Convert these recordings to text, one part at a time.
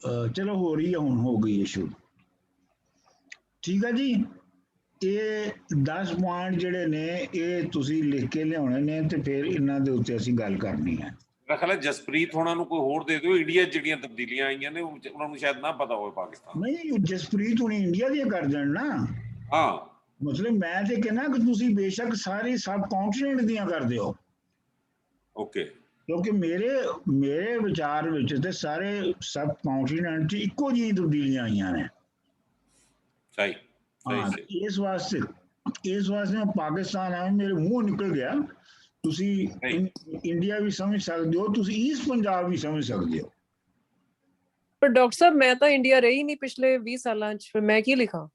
ਚਲੋ ਹੋ ਰਹੀ ਹੈ, ਹੁਣ ਹੋ ਗਈ ਹੈ ਸ਼ੁਰੂ। ਠੀਕ ਹੈ ਜੀ। ਇਹ 10 ਪੁਆਇੰਟ ਜਿਹੜੇ ਨੇ ਇਹ ਤੁਸੀਂ ਲਿਖ ਕੇ ਲਿਆਉਣੇ ਨੇ ਤੇ ਫਿਰ ਇਹਨਾਂ ਦੇ ਉੱਤੇ ਅਸੀਂ ਗੱਲ ਕਰਨੀ ਹੈ। ਮੇਰਾ ਖਿਆਲ ਹੈ ਜਸਪ੍ਰੀਤ ਹੋਣਾ ਨੂੰ ਕੋਈ ਹੋਰ ਦੇ ਦਿਓ। ਇੰਡੀਆ ਜਿਹੜੀਆਂ ਤਬਦੀਲੀਆਂ ਆਈਆਂ ਨੇ ਉਹਨਾਂ ਨੂੰ ਸ਼ਾਇਦ ਨਾ ਪਤਾ ਹੋਵੇ ਪਾਕਿਸਤਾਨ। ਨਹੀਂ, ਜਸਪ੍ਰੀਤ ਹੁਣੀ ਇੰਡੀਆ ਦੀਆਂ ਕਰ ਦੇਣ ਨਾ। ਹਾਂ, ਮਤਲਬ ਮੈਂ ਤੇ ਕਹਿੰਦਾ ਕਿ ਤੁਸੀਂ ਬੇਸ਼ੱਕ ਸਾਰੇ ਸਬ ਕੌਂਟੀਨੈਂਟ ਦੀਆਂ ਕਰ ਦਿਓ। ਓਕੇ। ਕਿਉਂਕਿ ਮੇਰੇ ਵਿਚਾਰ ਵਿੱਚ ਤੇ ਸਾਰੇ ਸਬ ਕੌਂਟੀਨੈਂਟ 'ਚ ਇੱਕੋ ਜਿਹੀਆਂ ਤਬਦੀਲੀਆਂ ਆਈਆਂ ਨੇ। ਸਹੀ ਹਾਂ, ਸਹੀ। ਇਸ ਵਾਸਤੇ ਮੈਂ ਪਾਕਿਸਤਾਨ ਆਇਆ, ਮੇਰੇ ਮੂੰਹੋਂ ਨਿਕਲ ਗਿਆ। ਤੁਸੀਂ ਇੰਡੀਆ ਵੀ ਸਮਝ ਸਕਦੇ ਹੋ, ਤੁਸੀਂ ਈਸਟ ਪੰਜਾਬ ਵੀ ਸਮਝ ਸਕਦੇ ਹੋ। ਪਰ ਡਾਕਟਰ ਸਾਹਿਬ ਮੈਂ ਤਾਂ ਇੰਡੀਆ ਰਹੀ ਨਹੀਂ ਪਿਛਲੇ 20 ਸਾਲਾਂ 'ਚ, ਫਿਰ ਮੈਂ ਕੀ ਲਿਖਾਂ?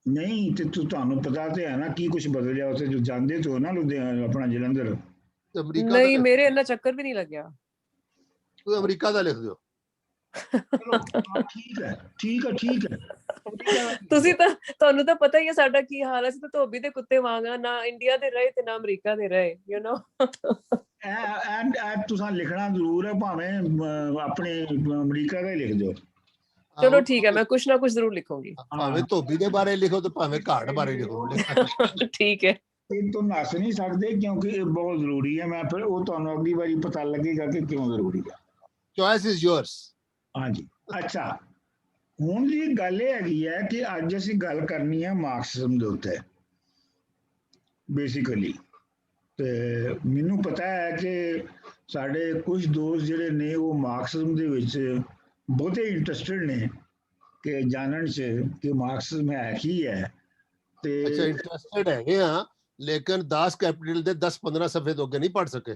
ਨਹੀਂ ਤੇ ਤੁਹਾਨੂੰ ਪਤਾ ਤੇ ਹੈ ਨਾ ਕੀ ਕੁਝ ਬਦਲਿਆ ਉੱਥੇ, ਜੋ ਜਾਂਦੇ ਤੋਂ ਨਾ ਲੁਧਿਆਣਾ ਆਪਣਾ ਜਲੰਧਰ। ਨਹੀਂ, ਮੇਰੇ ਇੰਨਾ ਚੱਕਰ ਵੀ ਨਹੀਂ ਲੱਗਿਆ। ਤੂੰ ਅਮਰੀਕਾ ਦਾ ਲਿਖ ਦਿਓ। ਚਲੋ ਠੀਕ ਹੈ, ਠੀਕ ਹੈ, ਠੀਕ ਹੈ। ਤੁਸੀਂ ਤਾਂ, ਤੁਹਾਨੂੰ ਤਾਂ ਪਤਾ ਹੀ ਹੈ ਸਾਡਾ ਕੀ ਹਾਲ ਹੈ। ਅਸੀਂ ਤਾਂ ਧੋਬੀ ਦੇ ਕੁੱਤੇ ਵਾਂਗ ਆ, ਨਾ ਇੰਡੀਆ ਦੇ ਰਹੇ ਤੇ ਨਾ ਅਮਰੀਕਾ ਦੇ ਰਹੇ, ਯੂ ਨੋ। ਐਂਡ ਤੁਸੀਂ ਲਿਖਣਾ ਜ਼ਰੂਰ ਹੈ, ਭਾਵੇਂ ਆਪਣੇ ਅਮਰੀਕਾ ਦਾ ਹੀ ਲਿਖ ਦਿਓ। ਚਲੋ ਠੀਕ ਹੈ, ਮੈਂ ਕੁਛ ਨਾ ਕੁਛ ਜ਼ਰੂਰ ਲਿਖੂੰਗੀ। ਭਾਵੇਂ ਧੋਬੀ ਦੇ ਬਾਰੇ ਲਿਖੋ ਤੇ ਭਾਵੇਂ ਘਾਟ ਬਾਰੇ ਲਿਖੋ। ਠੀਕ ਹੈ। ਇਹ ਤੋਂ ਨੱਸ ਨਹੀਂ ਸਕਦੇ ਕਿਉਂਕਿ ਇਹ ਬਹੁਤ ਜ਼ਰੂਰੀ ਹੈ। ਮੈਂ ਫਿਰ ਉਹ ਤੁਹਾਨੂੰ ਅਗਲੀ ਵਾਰੀ ਪਤਾ ਲੱਗੇਗਾ ਕਿ ਕਿਉਂ ਜ਼ਰੂਰੀ ਹੈ। Choice is yours. ਹਾਂਜੀ, ਅੱਛਾ। ਹੁਣ ਦੀ ਗੱਲ ਇਹ ਹੈਗੀ ਹੈ ਕਿ ਅੱਜ ਅਸੀਂ ਗੱਲ ਕਰਨੀ ਹੈ ਮਾਰਕਸਿਜ਼ਮ ਦੇ ਉੱਤੇ ਬੇਸਿਕਲੀ। ਤੇ ਮੈਨੂੰ ਪਤਾ ਹੈ ਕਿ ਸਾਡੇ ਕੁਝ ਦੋਸਤ ਜਿਹੜੇ ਨੇ ਉਹ ਮਾਰਕਸਿਜ਼ਮ ਦੇ ਵਿੱਚ ਬਹੁਤੇ ਇੰਟਰਸਟਿਡ ਨੇ ਕਿ ਜਾਣਨ 'ਚ ਕਿ ਮਾਰਕਸਿਜ਼ਮ ਹੈ ਕੀ ਹੈ। ਤੇ ਅੱਛਾ, ਇੰਟਰਸਟਿਡ ਹੈਗੇ ਆ, ਲੇਕਿਨ ਦਾਸ ਕੈਪੀਟਲ ਦੇ 10-15 ਸਫ਼ੇ ਤੋਂ ਅੱਗੇ ਨਹੀਂ ਪੜ ਸਕੇ।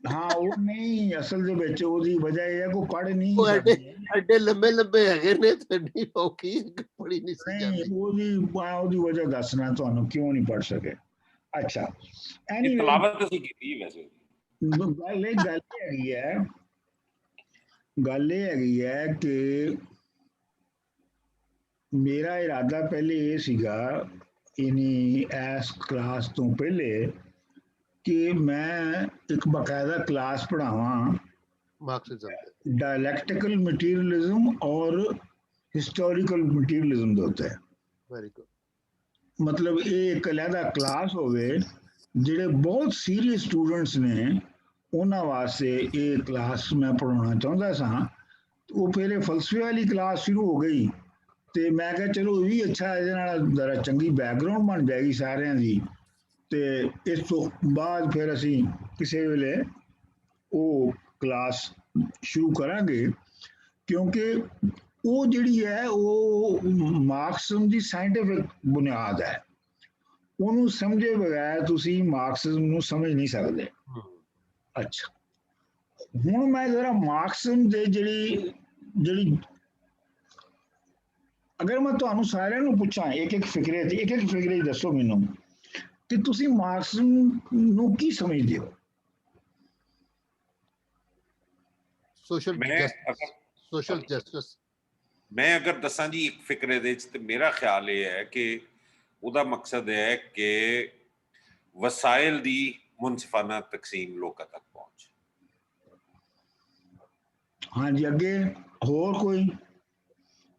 ਹਾਂ, ਉਹ ਨਹੀਂ, ਅਸਲ ਦੇ ਵਿੱਚ ਉਹਦੀ ਵਜ੍ਹਾ ਇਹ ਹੈ ਕਿ ਉਹ ਪੜ੍ਹ ਨਹੀਂ ਸਕਦੇ। ਸਕਦੇ। ਐਡੇ ਲੰਬੇ ਹੈਗੇ ਨੇ ਤੇ ਨਹੀਂ ਔਖੀ ਪੜੀ ਨਹੀਂ ਸੀ ਜਾਂਦੀ। ਉਹਦੀ ਵਜ੍ਹਾ ਦੱਸਣਾ ਤੁਹਾਨੂੰ ਕਿਉਂ ਨਹੀਂ ਪੜ ਸਕੇ। ਅੱਛਾ, ਤਲਾਵਤ ਅਸੀਂ ਕੀਤੀ ਵੈਸੇ। ਗੱਲ ਇਹ ਹੈਗੀ ਹੈ ਕਿ ਮੇਰਾ ਇਰਾਦਾ ਪਹਿਲੇ ਇਹ ਸੀਗਾ ਇਸ ਕਲਾਸ ਤੋਂ ਪਹਿਲੇ ਕਿ ਮੈਂ ਇੱਕ ਬਕਾਇਦਾ ਕਲਾਸ ਪੜ੍ਹਾਵਾਂ ਮਾਰਕਸਿਜ਼ਮ, ਡਾਇਲੈਕਟੀਕਲ ਮਟੀਰੀਅਲਿਜ਼ਮ ਔਰ ਹਿਸਟੋਰੀਕਲ ਮਟੀਰੀਅਲਿਜ਼ਮ ਦੇ ਉੱਤੇ। Very good. ਮਤਲਬ ਇਹ ਇੱਕ ਅਲੱਗਾ ਕਲਾਸ ਹੋਵੇ, ਜਿਹੜੇ ਬਹੁਤ ਸੀਰੀਅਸ ਸਟੂਡੈਂਟਸ ਨੇ ਉਹਨਾਂ ਵਾਸਤੇ ਇਹ ਕਲਾਸ ਮੈਂ ਪੜ੍ਹਾਉਣਾ ਚਾਹੁੰਦਾ ਸਾਂ। ਉਹ ਪਹਿਲੇ ਫਲਸਫੇ ਵਾਲੀ ਕਲਾਸ ਸ਼ੁਰੂ ਹੋ ਗਈ ਤੇ ਮੈਂ ਕਿਹਾ ਚਲੋ ਇਹ ਵੀ ਅੱਛਾ, ਇਹਦੇ ਨਾਲ ਜ਼ਰਾ ਚੰਗੀ ਬੈਕਗ੍ਰਾਉਂਡ ਬਣ ਜਾਏਗੀ ਸਾਰਿਆਂ ਦੀ। ਤੇ ਇਸ ਤੋਂ ਬਾਅਦ ਫਿਰ ਅਸੀਂ ਕਿਸੇ ਵੇਲੇ ਉਹ ਕਲਾਸ ਸ਼ੁਰੂ ਕਰਾਂਗੇ, ਕਿਉਂਕਿ ਉਹ ਜਿਹੜੀ ਹੈ ਉਹ ਮਾਰਕਸਿਜ਼ਮ ਦੀ ਸਾਇੰਟੀਫਿਕ ਬੁਨਿਆਦ ਹੈ। ਉਹਨੂੰ ਸਮਝੇ ਬਗੈਰ ਤੁਸੀਂ ਮਾਰਕਸਿਜ਼ਮ ਨੂੰ ਸਮਝ ਨਹੀਂ ਸਕਦੇ। ਅੱਛਾ, ਹੁਣ ਮੈਂ ਜ਼ਰਾ ਮਾਰਕਸਿਜ਼ਮ ਦੇ ਜਿਹੜੀ ਅਗਰ ਮੈਂ ਤੁਹਾਨੂੰ ਸਾਰਿਆਂ ਨੂੰ ਪੁੱਛਾਂ ਇੱਕ ਇੱਕ ਫਿਕਰੇ ਦੱਸੋ ਮੈਨੂੰ ਕਿ ਤੁਸੀਂ ਮਾਰਕਸਿਜ਼ਮ ਨੂੰ ਕੀ ਸਮਝਦੇ ਹੋ? Social justice. ਮੈਂ ਅਗਰ ਦੱਸਾਂ ਜੀ ਇੱਕ ਫਿਕਰੇ ਦੇ ਵਿੱਚ, ਤੇ ਮੇਰਾ ਖਿਆਲ ਇਹ ਹੈ ਕਿ ਉਹਦਾ ਮਕਸਦ ਹੈ ਕਿ ਵਸਾਇਲ ਦੀ ਮੁਨਸਿਫਾਨਾ ਤਕਸੀਮ ਲੋਕਾਂ ਤੱਕ ਪਹੁੰਚ। ਹਾਂਜੀ, ਅੱਗੇ ਹੋਰ ਕੋਈ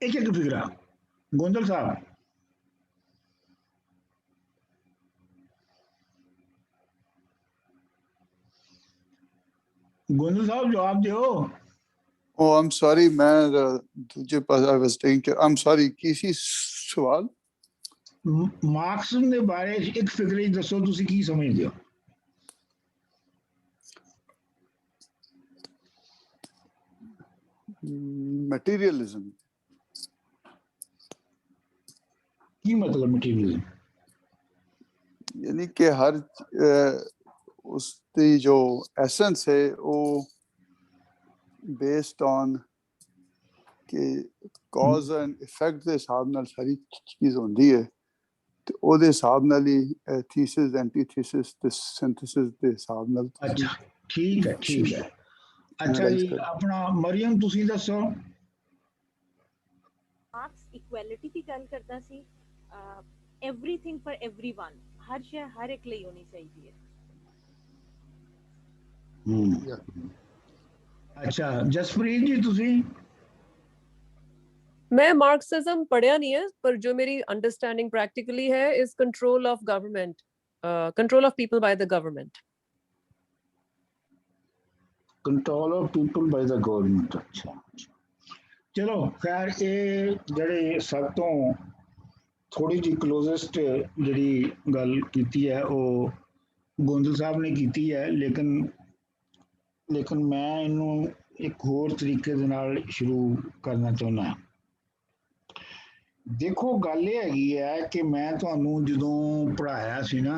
ਇੱਕ ਫਿਕਰਾ? ਗੋਂਦਲ ਸਾਹਿਬ। ਗੋਂਦਲ ਸਾਹਿਬ ਜਵਾਬ ਦਿਓ। Oh, I'm sorry, मैं तुझे I was saying I'm sorry, ਕੀ ਸੀ ਸਵਾਲ? ਮਾਰਕਸਿਜ਼ਮ ਦੇ ਬਾਰੇ ਇੱਕ ਫਿਕਰੇ ਦੱਸੋ, ਤੁਸੀਂ ਕੀ ਸਮਝਦੇ ਹੋ? ਮਟੀਰੀਅਲਿਜ਼ਮ। ਕੀ ਮਤਲਬ ਮਟੀਰੀਅਲਿਜ਼ਮ? यानी कि हर उसकी जो एसेंस है वो बेस्ड ऑन कि कॉज एंड इफेक्ट ਦੇ ਹਿਸਾਬ ਨਾਲ ਸਾਰੀ ਚੀਜ਼ ਹੁੰਦੀ ਹੈ ਤੇ ਉਹਦੇ ਹਿਸਾਬ ਨਾਲ ਹੀ ਥੀਸਿਸ ਐਂਟੀਥੀਸਿਸ ਤੇ ਸਿੰਥੇਸਿਸ ਦੇ ਹਿਸਾਬ ਨਾਲ। ਅੱਛਾ, ਠੀਕ ਹੈ, ਠੀਕ ਹੈ। ਅੱਛਾ ਜੀ, ਆਪਣਾ ਮਰੀਮ ਤੁਸੀਂ ਦੱਸੋ। ਮਾਰਕਸ ਇਕੁਐਲਿਟੀ ਦੀ ਗੱਲ ਕਰਦਾ ਸੀ। ਐਵਰੀਥਿੰਗ ਫॉर एवरीवन, ਹਰ ਸ਼ੈ ਹਰ ਇੱਕ ਲਈ ਹੋਣੀ ਚਾਹੀਦੀ ਹੈ। ਅੱਛਾ, ਜਸਪ੍ਰੀਤ ਜੀ ਤੁਸੀਂ? मैं मार्क्सिज्म पढ़ा नहीं है, पर जो मेरी अंडरस्टैंडिंग प्रैक्टिकली है is control of government, control of people by the government. Control of people by the government. अच्छा, चलो खैर ये ਜਿਹੜੇ ਸਭ ਤੋਂ ਥੋੜੀ ਜਿਹੀ ਕਲੋਜ਼ੈਸਟ ਜਿਹੜੀ ਗੱਲ ਕੀਤੀ ਹੈ ਉਹ ਗੋਂਦਲ ਸਾਹਿਬ ਨੇ ਕੀਤੀ ਹੈ, ਲੇਕਿਨ ਮੈਂ ਇਹਨੂੰ ਇੱਕ ਹੋਰ ਤਰੀਕੇ ਦੇ ਨਾਲ ਸ਼ੁਰੂ ਕਰਨਾ ਚਾਹੁੰਦਾ। ਦੇਖੋ ਗੱਲ ਇਹ ਹੈਗੀ ਹੈ ਕਿ ਮੈਂ ਤੁਹਾਨੂੰ ਜਦੋਂ ਪੜ੍ਹਾਇਆ ਸੀ ਨਾ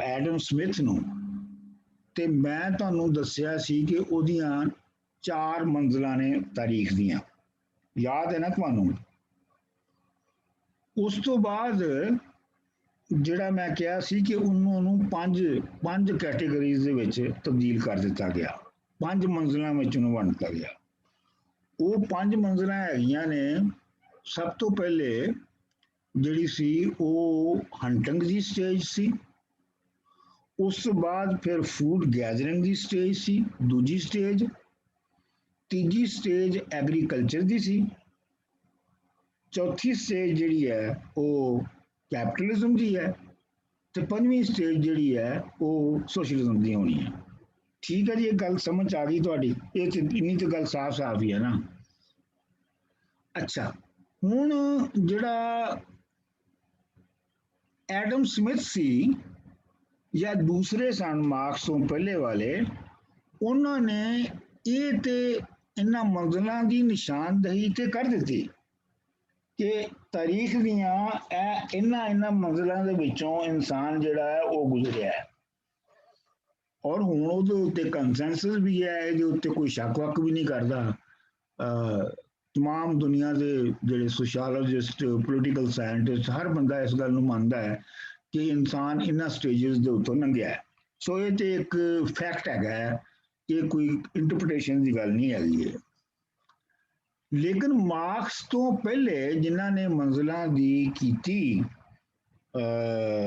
ਐਡਮ ਸਮਿਥ ਨੂੰ, ਤੇ ਮੈਂ ਤੁਹਾਨੂੰ ਦੱਸਿਆ ਸੀ ਕਿ ਉਹਦੀਆਂ 4 ਮੰਜ਼ਲਾਂ ਨੇ ਤਾਰੀਖ ਦੀਆਂ, ਯਾਦ ਹੈ ਨਾ ਤੁਹਾਨੂੰ? ਉਸ ਤੋਂ ਬਾਅਦ ਜਿਹੜਾ ਮੈਂ ਕਿਹਾ ਸੀ ਕਿ ਉਹਨੂੰ ਪੰਜ ਕੈਟੇਗਰੀਜ਼ ਦੇ ਵਿੱਚ ਤਬਦੀਲ ਕਰ ਦਿੱਤਾ ਗਿਆ, 5 ਮੰਜ਼ਲਾਂ ਵਿੱਚ ਉਹਨੂੰ ਵੰਡ ਦਿੱਤਾ ਗਿਆ। ਉਹ 5 ਮੰਜ਼ਲਾਂ ਹੈਗੀਆਂ ਨੇ, ਸਭ ਤੋਂ ਪਹਿਲੇ ਜਿਹੜੀ ਸੀ ਉਹ ਹੰਟਿੰਗ ਦੀ ਸਟੇਜ ਸੀ, ਉਸ ਤੋਂ ਬਾਅਦ ਫਿਰ ਫੂਡ ਗੈਦਰਿੰਗ ਦੀ ਸਟੇਜ ਸੀ ਦੂਜੀ ਸਟੇਜ, ਤੀਜੀ ਸਟੇਜ ਐਗਰੀਕਲਚਰ ਦੀ ਸੀ, ਚੌਥੀ ਸਟੇਜ ਜਿਹੜੀ ਹੈ ਉਹ ਕੈਪੀਟਲਿਜ਼ਮ ਦੀ ਹੈ, ਤੇ 5ਵੀਂ ਸਟੇਜ ਜਿਹੜੀ ਹੈ ਉਹ ਸੋਸ਼ਲਿਜ਼ਮ ਦੀ ਹੋਣੀ ਹੈ। ਠੀਕ ਹੈ ਜੀ, ਇਹ ਗੱਲ ਸਮਝ ਆ ਗਈ ਤੁਹਾਡੀ? ਇਹ ਇੰਨੀ ਤਾਂ ਗੱਲ ਸਾਫ਼ ਹੀ ਹੈ ਨਾ। ਅੱਛਾ, ਹੁਣ ਜਿਹੜਾ ਐਡਮ ਸਮਿਥ ਸੀ ਜਾਂ ਦੂਸਰੇ ਸਨ ਮਾਰਕਸ ਤੋਂ ਪਹਿਲੇ ਵਾਲੇ, ਉਹਨਾਂ ਨੇ ਇਹ ਤੇ ਇਹਨਾਂ ਮੰਜ਼ਲਾਂ ਦੀ ਨਿਸ਼ਾਨਦਹੀ ਤੇ ਕਰ ਦਿੱਤੀ ਕਿ ਤਾਰੀਖ ਦੀਆਂ ਇਹਨਾਂ ਮੰਜ਼ਲਾਂ ਦੇ ਵਿੱਚੋਂ ਇਨਸਾਨ ਜਿਹੜਾ ਹੈ ਉਹ ਗੁਜ਼ਰਿਆ ਹੈ, ਔਰ ਹੁਣ ਉਹਦੇ ਉੱਤੇ ਕੰਸੈਂਸਸ ਵੀ ਹੈ, ਇਹਦੇ ਉੱਤੇ ਕੋਈ ਸ਼ੱਕ ਵੱਕ ਵੀ ਨਹੀਂ ਕਰਦਾ। ਤਮਾਮ ਦੁਨੀਆ ਦੇ ਜਿਹੜੇ ਸੋਸ਼ੀਓਲੋਜਿਸਟ, ਪੋਲੀਟੀਕਲ ਸਾਇੰਟਿਸਟ, ਹਰ ਬੰਦਾ ਇਸ ਗੱਲ ਨੂੰ ਮੰਨਦਾ ਹੈ ਕਿ ਇਨਸਾਨ ਇਹਨਾਂ ਸਟੇਜਸ ਦੇ ਉੱਤੋਂ ਲੰਘਿਆ ਹੈ। ਸੋ ਇਹ ਤੇ ਇੱਕ ਫੈਕਟ ਹੈਗਾ ਹੈ, ਇਹ ਕੋਈ ਇੰਟਰਪ੍ਰੀਟੇਸ਼ਨ ਦੀ ਗੱਲ ਨਹੀਂ ਹੈਗੀ ਹੈ। ਲੇਕਿਨ ਮਾਰਕਸ ਤੋਂ ਪਹਿਲੇ ਜਿਨ੍ਹਾਂ ਨੇ ਮੰਜ਼ਲਾਂ ਦੀ ਕੀਤੀ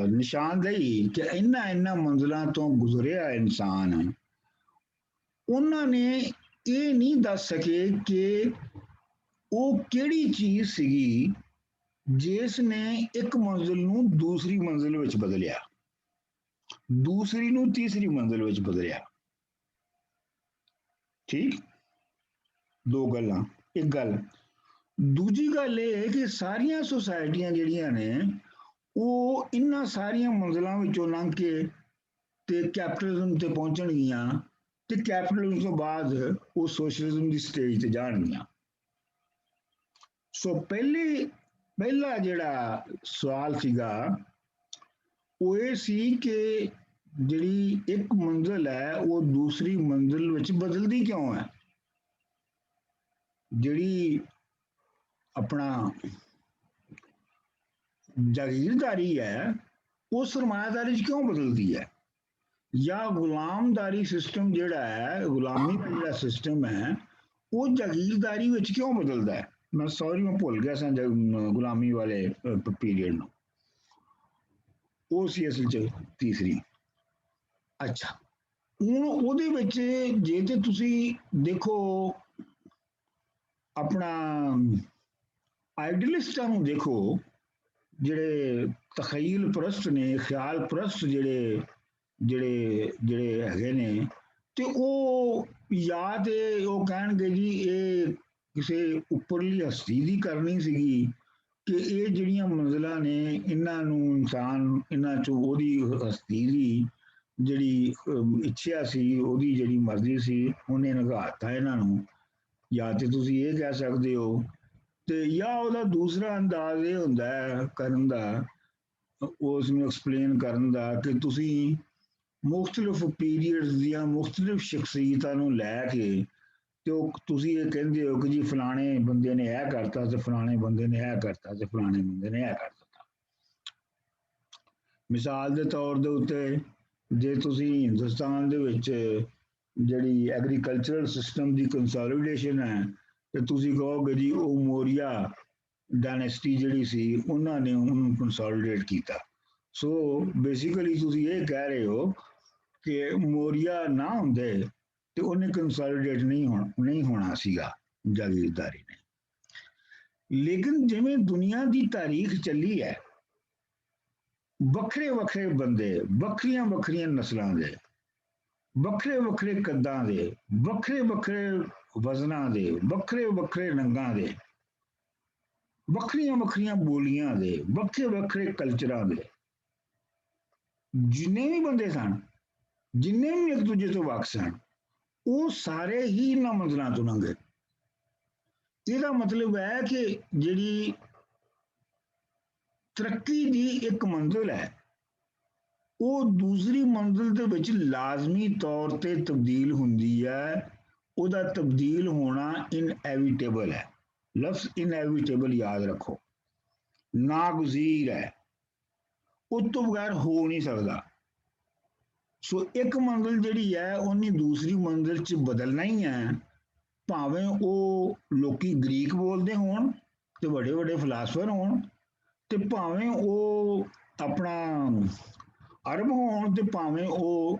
ਨਿਸ਼ਾਨਦਹੀ ਕਿ ਇਹਨਾਂ ਮੰਜ਼ਲਾਂ ਤੋਂ ਗੁਜ਼ਰਿਆ ਇਨਸਾਨ, ਉਹਨਾਂ ਨੇ ਇਹ ਨਹੀਂ ਦੱਸ ਸਕੇ ਕਿ ਉਹ ਕਿਹੜੀ ਚੀਜ਼ ਸੀਗੀ ਜਿਸ ਨੇ ਇੱਕ ਮੰਜ਼ਿਲ ਨੂੰ ਦੂਸਰੀ ਮੰਜ਼ਿਲ ਵਿੱਚ ਬਦਲਿਆ, ਦੂਸਰੀ ਨੂੰ ਤੀਸਰੀ ਮੰਜ਼ਿਲ ਵਿੱਚ ਬਦਲਿਆ। ਠੀਕ, 2 ਗੱਲਾਂ। ਇੱਕ ਗੱਲ, ਦੂਜੀ ਗੱਲ ਇਹ ਹੈ ਕਿ ਸਾਰੀਆਂ ਸੁਸਾਇਟੀਆਂ ਜਿਹੜੀਆਂ ਨੇ ਉਹ ਇਹਨਾਂ ਸਾਰੀਆਂ ਮੰਜ਼ਿਲਾਂ ਵਿੱਚੋਂ ਲੰਘ ਕੇ ਤੇ ਕੈਪੀਟਲਿਜ਼ਮ ਤੇ ਪਹੁੰਚਣਗੀਆਂ, ਤੇ ਕੈਪੀਟਲਿਜ਼ਮ ਤੋਂ ਬਾਅਦ ਉਹ ਸੋਸ਼ਲਿਜ਼ਮ ਦੀ ਸਟੇਜ ਤੇ ਜਾਣਗੀਆਂ। ਸੋ ਪਹਿਲਾ ਜਿਹੜਾ ਸਵਾਲ ਸੀਗਾ ਉਹ ਇਹ ਸੀ ਕਿ ਜਿਹੜੀ ਇੱਕ ਮੰਜ਼ਿਲ ਹੈ ਉਹ ਦੂਸਰੀ ਮੰਜ਼ਿਲ ਵਿੱਚ ਬਦਲਦੀ ਕਿਉਂ ਹੈ? ਜਿਹੜੀ ਆਪਣਾ ਜਾਗੀਰਦਾਰੀ ਹੈ ਉਹ ਸਰਮਾਇਆਦਾਰੀ 'ਚ ਕਿਉਂ ਬਦਲਦੀ ਹੈ? ਜਾਂ ਗੁਲਾਮਦਾਰੀ ਸਿਸਟਮ ਜਿਹੜਾ ਹੈ, ਗੁਲਾਮੀ ਦਾ ਜਿਹੜਾ ਸਿਸਟਮ ਹੈ, ਉਹ ਜਾਗੀਰਦਾਰੀ ਵਿੱਚ ਕਿਉਂ ਬਦਲਦਾ ਹੈ? ਮੈਂ ਭੁੱਲ ਗਿਆ ਸਾਂ ਗੁਲਾਮੀ ਵਾਲੇ ਪੀਰੀਅਡ ਨੂੰ। ਉਹ ਸੀ ਅਸਲ 'ਚ ਤੀਸਰੀ। ਅੱਛਾ, ਹੁਣ ਉਹਦੇ ਵਿੱਚ ਜੇ ਤੇ ਤੁਸੀਂ ਦੇਖੋ ਆਪਣਾ ਆਈਡੀਅਲਿਸਟਾਂ ਨੂੰ ਦੇਖੋ, ਜਿਹੜੇ ਤਖਯਲ ਪ੍ਰਸਤ ਨੇ, ਖਿਆਲ ਪ੍ਰਸਤ ਜਿਹੜੇ ਹੈਗੇ ਨੇ, ਤੇ ਉਹ ਜਾਂ ਤੇ ਉਹ ਕਹਿਣਗੇ ਜੀ ਇਹ ਕਿਸੇ ਉੱਪਰਲੀ ਹਸਤੀ ਦੀ ਕਰਨੀ ਸੀਗੀ ਕਿ ਇਹ ਜਿਹੜੀਆਂ ਮੰਜ਼ਿਲਾਂ ਨੇ ਇਹਨਾਂ ਨੂੰ ਇਨਸਾਨ, ਇਹਨਾਂ 'ਚੋਂ ਉਹਦੀ ਹਸਤੀ ਦੀ ਜਿਹੜੀ ਇੱਛਾ ਸੀ, ਉਹਦੀ ਜਿਹੜੀ ਮਰਜ਼ੀ ਸੀ, ਉਹਨੇ ਨਿਗਾਹਤਾ ਇਹਨਾਂ ਨੂੰ। ਜਾਂ ਤੇ ਤੁਸੀਂ ਇਹ ਕਹਿ ਸਕਦੇ ਹੋ, ਤੇ ਜਾਂ ਉਹਦਾ ਦੂਸਰਾ ਅੰਦਾਜ਼ ਇਹ ਹੁੰਦਾ ਹੈ ਕਰਨ ਦਾ, ਉਸ ਨੂੰ ਐਕਸਪਲੇਨ ਕਰਨ ਦਾ, ਕਿ ਤੁਸੀਂ ਮੁਖਤਲਿਫ ਪੀਰੀਅਡਸ ਦੀਆਂ ਮੁਖਤਲਿਫ ਸ਼ਖਸੀਅਤਾਂ ਨੂੰ ਲੈ ਕੇ ਤੇ ਤੁਸੀਂ ਇਹ ਕਹਿੰਦੇ ਹੋ ਕਿ ਜੀ ਫਲਾਣੇ ਬੰਦੇ ਨੇ ਇਹ ਕਰਤਾ ਤੇ ਫਲਾਣੇ ਬੰਦੇ ਨੇ ਇਹ ਕਰਤਾ ਤੇ ਫਲਾਣੇ ਬੰਦੇ ਨੇ ਇਹ ਕਰ ਦਿੱਤਾ। ਮਿਸਾਲ ਦੇ ਤੌਰ ਦੇ ਉੱਤੇ ਜੇ ਤੁਸੀਂ ਹਿੰਦੁਸਤਾਨ ਦੇ ਵਿੱਚ ਜਿਹੜੀ ਐਗਰੀਕਲਚਰਲ ਸਿਸਟਮ ਦੀ ਕੰਸੋਲੀਡੇਸ਼ਨ ਹੈ, ਤੇ ਤੁਸੀਂ ਕਹੋਗੇ ਜੀ ਉਹ ਮੌਰੀਆ ਡਾਇਨੈਸਟੀ ਜਿਹੜੀ ਸੀ ਉਹਨਾਂ ਨੇ ਉਹਨੂੰ ਕੰਸੋਲੀਡੇਟ ਕੀਤਾ। ਸੋ ਬੇਸਿਕਲੀ ਤੁਸੀਂ ਇਹ ਕਹਿ ਰਹੇ ਹੋ ਕਿ ਮੌਰੀਆ ਨਾ ਹੁੰਦੇ ਤੇ ਉਹਨੇ ਕੰਸੋਲੀਡੇਟ ਨਹੀਂ ਹੋਣਾ ਸੀਗਾ, ਜਾਗੀਰਦਾਰੀ ਨੇ। ਲੇਕਿਨ ਜਿਵੇਂ ਦੁਨੀਆ ਦੀ ਤਾਰੀਖ ਚੱਲੀ ਹੈ, ਵੱਖਰੇ ਵੱਖਰੇ ਬੰਦੇ, ਵੱਖਰੀਆਂ ਵੱਖਰੀਆਂ ਨਸਲਾਂ ਦੇ, ਵੱਖਰੇ ਵੱਖਰੇ ਕੱਦਾਂ ਦੇ, ਵੱਖਰੇ ਵੱਖਰੇ ਵਜ਼ਨਾਂ ਦੇ, ਵੱਖਰੇ ਵੱਖਰੇ ਰੰਗਾਂ ਦੇ, ਵੱਖਰੀਆਂ ਵੱਖਰੀਆਂ ਬੋਲੀਆਂ ਦੇ, ਵੱਖਰੇ ਵੱਖਰੇ ਕਲਚਰਾਂ ਦੇ ਜਿੰਨੇ ਵੀ ਬੰਦੇ ਸਨ, ਜਿੰਨੇ ਵੀ ਇੱਕ ਦੂਜੇ ਤੋਂ ਵੱਖ ਸਨ, ਉਹ ਸਾਰੇ ਹੀ ਇਹਨਾਂ ਮੰਜ਼ਲਾਂ ਤੋਂ ਲੰਘੇ। ਇਹਦਾ ਮਤਲਬ ਹੈ ਕਿ ਜਿਹੜੀ ਤਰੱਕੀ ਦੀ ਇੱਕ ਮੰਜ਼ਿਲ ਹੈ, ਉਹ ਦੂਸਰੀ ਮੰਜ਼ਿਲ ਦੇ ਵਿੱਚ ਲਾਜ਼ਮੀ ਤੌਰ ਤੇ ਤਬਦੀਲ ਹੁੰਦੀ ਹੈ। ਉਹਦਾ ਤਬਦੀਲ ਹੋਣਾ ਇਨਐਵਿਟੇਬਲ ਹੈ। ਲਫ਼ਜ਼ ਇਨਐਵਿਟੇਬਲ ਯਾਦ ਰੱਖੋ, ਨਾਗੁਜ਼ੀਰ ਹੈ, ਉਸ ਤੋਂ ਬਗੈਰ ਹੋ ਨਹੀਂ ਸਕਦਾ। ਸੋ ਇੱਕ ਮੰਜ਼ਿਲ ਜਿਹੜੀ ਹੈ ਉਹਨੇ ਦੂਸਰੀ ਮੰਜ਼ਿਲ 'ਚ ਬਦਲਣਾ ਹੀ ਹੈ, ਭਾਵੇਂ ਉਹ ਲੋਕੀ ਗ੍ਰੀਕ ਬੋਲਦੇ ਹੋਣ ਤੇ ਵੱਡੇ ਵੱਡੇ ਫਿਲਾਸਫਰ ਹੋਣ, ਤੇ ਭਾਵੇਂ ਉਹ ਆਪਣਾ ਅਰਬ ਹੋਣ, ਤੇ ਭਾਵੇਂ ਉਹ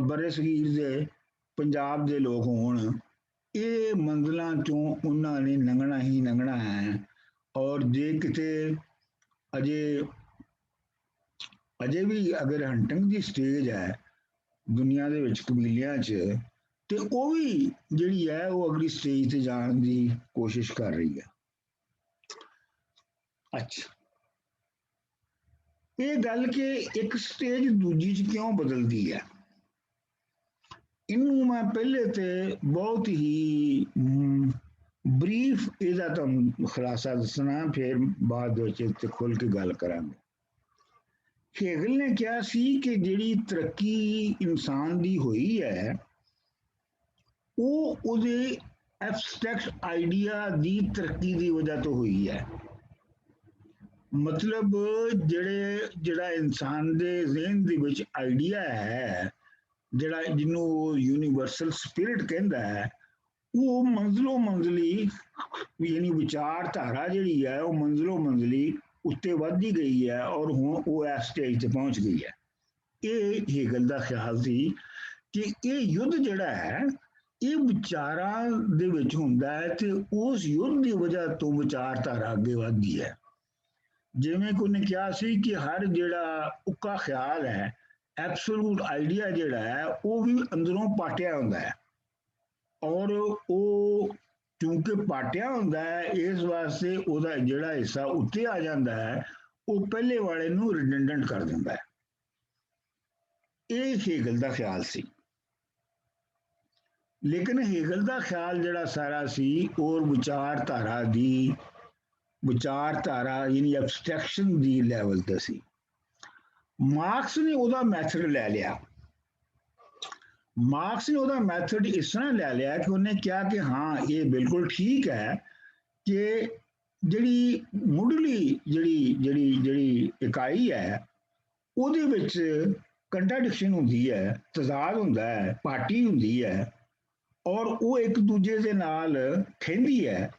ਬਰੇ ਸਗੀਰ ਦੇ ਪੰਜਾਬ ਦੇ ਲੋਕ ਹੋਣ। ਇਹ ਮੰਜ਼ਿਲਾਂ ਚੋਂ ਉਹਨਾਂ ਨੇ ਲੰਘਣਾ ਹੀ ਲੰਘਣਾ ਹੈ। ਔਰ ਜੇ ਕਿਤੇ ਅਜੇ ਵੀ ਅਗਰ ਹੰਟਿੰਗ ਦੀ ਸਟੇਜ ਹੈ ਦੁਨੀਆ ਦੇ ਵਿੱਚ ਕਬੀਲਿਆਂ 'ਚ, ਤੇ ਉਹ ਵੀ ਜਿਹੜੀ ਹੈ ਉਹ ਅਗਲੀ ਸਟੇਜ ਤੇ ਜਾਣ ਦੀ ਕੋਸ਼ਿਸ਼ ਕਰ ਰਹੀ ਹੈ। ਅੱਛਾ, ਇਹ ਗੱਲ ਕਿ ਇੱਕ ਸਟੇਜ ਦੂਜੀ 'ਚ ਕਿਉਂ ਬਦਲਦੀ ਹੈ, ਇਹਨੂੰ ਮੈਂ ਪਹਿਲੇ ਤੇ ਬਹੁਤ ਹੀ ਬਰੀਫ ਇਹਦਾ ਤੁਹਾਨੂੰ ਖੁਲਾਸਾ ਦੱਸਣਾ, ਫਿਰ ਬਾਅਦ ਵਿੱਚ ਤੇ ਖੁੱਲ ਕੇ ਗੱਲ ਕਰਾਂਗੇ। ਹੇਗਲ ਨੇ ਕਿਹਾ ਸੀ ਕਿ ਜਿਹੜੀ ਤਰੱਕੀ ਇਨਸਾਨ ਦੀ ਹੋਈ ਹੈ, ਉਹ ਉਹਦੇ ਐਬਸਟਰੈਕਟ ਆਈਡੀਆ ਦੀ ਤਰੱਕੀ ਦੀ ਵਜ੍ਹਾ ਤੋਂ ਹੋਈ ਹੈ। ਮਤਲਬ ਜਿਹੜਾ ਇਨਸਾਨ ਦੇ ਜ਼ਿਹਨ ਦੇ ਵਿੱਚ ਆਈਡੀਆ ਹੈ, ਜਿਹਨੂੰ ਉਹ ਯੂਨੀਵਰਸਲ ਸਪਿਰਿਟ ਕਹਿੰਦਾ ਹੈ, ਉਹ ਮੰਜ਼ਲੋ ਮੰਜ਼ਲੀ ਯਾਨੀ ਵਿਚਾਰਧਾਰਾ ਜਿਹੜੀ ਹੈ ਉਹ ਮੰਜ਼ਲੋ ਮੰਜ਼ਲੀ ਉੱਤੇ ਵੱਧਦੀ ਗਈ ਹੈ, ਔਰ ਹੁਣ ਉਹ ਇਸ ਸਟੇਜ ਤੇ ਪਹੁੰਚ ਗਈ ਹੈ। ਇਹ ਹੇਗਲ ਦਾ ਖਿਆਲ ਸੀ ਕਿ ਇਹ ਯੁੱਧ ਜਿਹੜਾ ਹੈ ਇਹ ਵਿਚਾਰਾਂ ਦੇ ਵਿੱਚ ਹੁੰਦਾ ਹੈ, ਤੇ ਉਸ ਯੁੱਧ ਦੀ ਵਜ੍ਹਾ ਤੋਂ ਵਿਚਾਰਧਾਰਾ ਅੱਗੇ ਵੱਧਦੀ ਹੈ। ਜਿਵੇਂ ਕਿ ਉਹਨੇ ਕਿਹਾ ਸੀ ਕਿ ਹਰ ਜਿਹੜਾ ਉੱਕਾ ਖਿਆਲ ਹੈ, ਐਬਸੋਲੂਟ ਆਈਡੀਆ ਜਿਹੜਾ ਹੈ, ਉਹ ਵੀ ਅੰਦਰੋਂ ਪਾਟਿਆ ਹੁੰਦਾ ਹੈ, ਔਰ ਉਹ ਕਿਉਂਕਿ ਪਾਟਿਆ ਹੁੰਦਾ ਹੈ, ਇਸ ਵਾਸਤੇ ਉਹਦਾ ਜਿਹੜਾ ਹਿੱਸਾ ਉੱਤੇ ਆ ਜਾਂਦਾ ਹੈ ਉਹ ਪਹਿਲੇ ਵਾਲੇ ਨੂੰ ਰਿਡੰਡੈਂਟ ਕਰ ਦਿੰਦਾ ਹੈ। ਇਹ ਹੇਗਲ ਦਾ ਖਿਆਲ ਸੀ। ਲੇਕਿਨ ਹੇਗਲ ਦਾ ਖਿਆਲ ਜਿਹੜਾ ਸਾਰਾ ਸੀ ਉਹ ਵਿਚਾਰਧਾਰਾ ਯਾਨੀ ਐਬਸਟ੍ਰੈਕਸ਼ਨ ਦੀ ਲੈਵਲ ਤੇ ਸੀ। ਮਾਰਕਸ ਨੇ ਉਹਦਾ ਮੈਥਡ ਲੈ ਲਿਆ। ਮਾਰਕਸ ਨੇ ਉਹਦਾ ਮੈਥਡ ਇਸ ਤਰ੍ਹਾਂ ਲੈ ਲਿਆ ਕਿ ਉਹਨੇ ਕਿਹਾ ਕਿ ਹਾਂ ਇਹ ਬਿਲਕੁਲ ਠੀਕ ਹੈ ਕਿ ਜਿਹੜੀ ਮੁੱਢਲੀ ਜਿਹੜੀ ਇਕਾਈ ਹੈ ਉਹਦੇ ਵਿੱਚ ਕੰਟਰਾਡਿਕਸ਼ਨ ਹੁੰਦੀ ਹੈ, ਤਜ਼ਾਦ ਹੁੰਦਾ ਹੈ, ਪਾਰਟੀ ਹੁੰਦੀ ਹੈ, ਔਰ ਉਹ ਇੱਕ ਦੂਜੇ ਦੇ ਨਾਲ ਖਹਿੰਦੀ ਹੈ,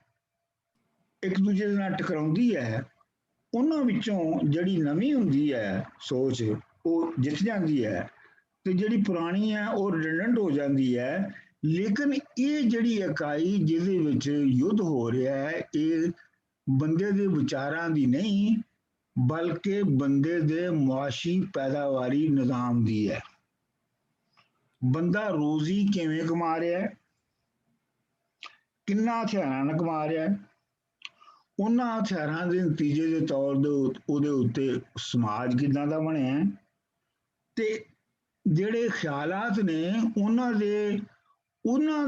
ਇੱਕ ਦੂਜੇ ਦੇ ਨਾਲ ਟਕਰਾਉਂਦੀ ਹੈ। ਉਹਨਾਂ ਵਿੱਚੋਂ ਜਿਹੜੀ ਨਵੀਂ ਹੁੰਦੀ ਹੈ ਸੋਚ ਉਹ ਜਿੱਤ ਜਾਂਦੀ ਹੈ, ਤੇ ਜਿਹੜੀ ਪੁਰਾਣੀ ਹੈ ਉਹ ਰਿਡੰਡੈਂਟ ਹੋ ਜਾਂਦੀ ਹੈ। ਲੇਕਿਨ ਇਹ ਜਿਹੜੀ ਇਕਾਈ ਜਿਹਦੇ ਵਿੱਚ ਯੁੱਧ ਹੋ ਰਿਹਾ ਹੈ, ਇਹ ਬੰਦੇ ਦੇ ਵਿਚਾਰਾਂ ਦੀ ਨਹੀਂ ਬਲਕਿ ਬੰਦੇ ਦੇ ਮੁਆਸ਼ੀ ਪੈਦਾਵਾਰੀ ਨਿਜ਼ਾਮ ਦੀ ਹੈ। ਬੰਦਾ ਰੋਜ਼ੀ ਕਿਵੇਂ ਕਮਾ ਰਿਹਾ ਹੈ, ਕਿੰਨਾ ਹਥਿਆਰਾਂ ਨਾਲ ਕਮਾ ਰਿਹਾ ਹੈ, ਉਹਨਾਂ ਹਥਿਆਰਾਂ ਦੇ ਨਤੀਜੇ ਦੇ ਤੌਰ ਦੇ ਉਹਦੇ ਉੱਤੇ ਸਮਾਜ ਕਿੱਦਾਂ ਦਾ ਬਣਿਆ, ਤੇ ਜਿਹੜੇ ਖਿਆਲਾਤ ਨੇ ਉਹਨਾਂ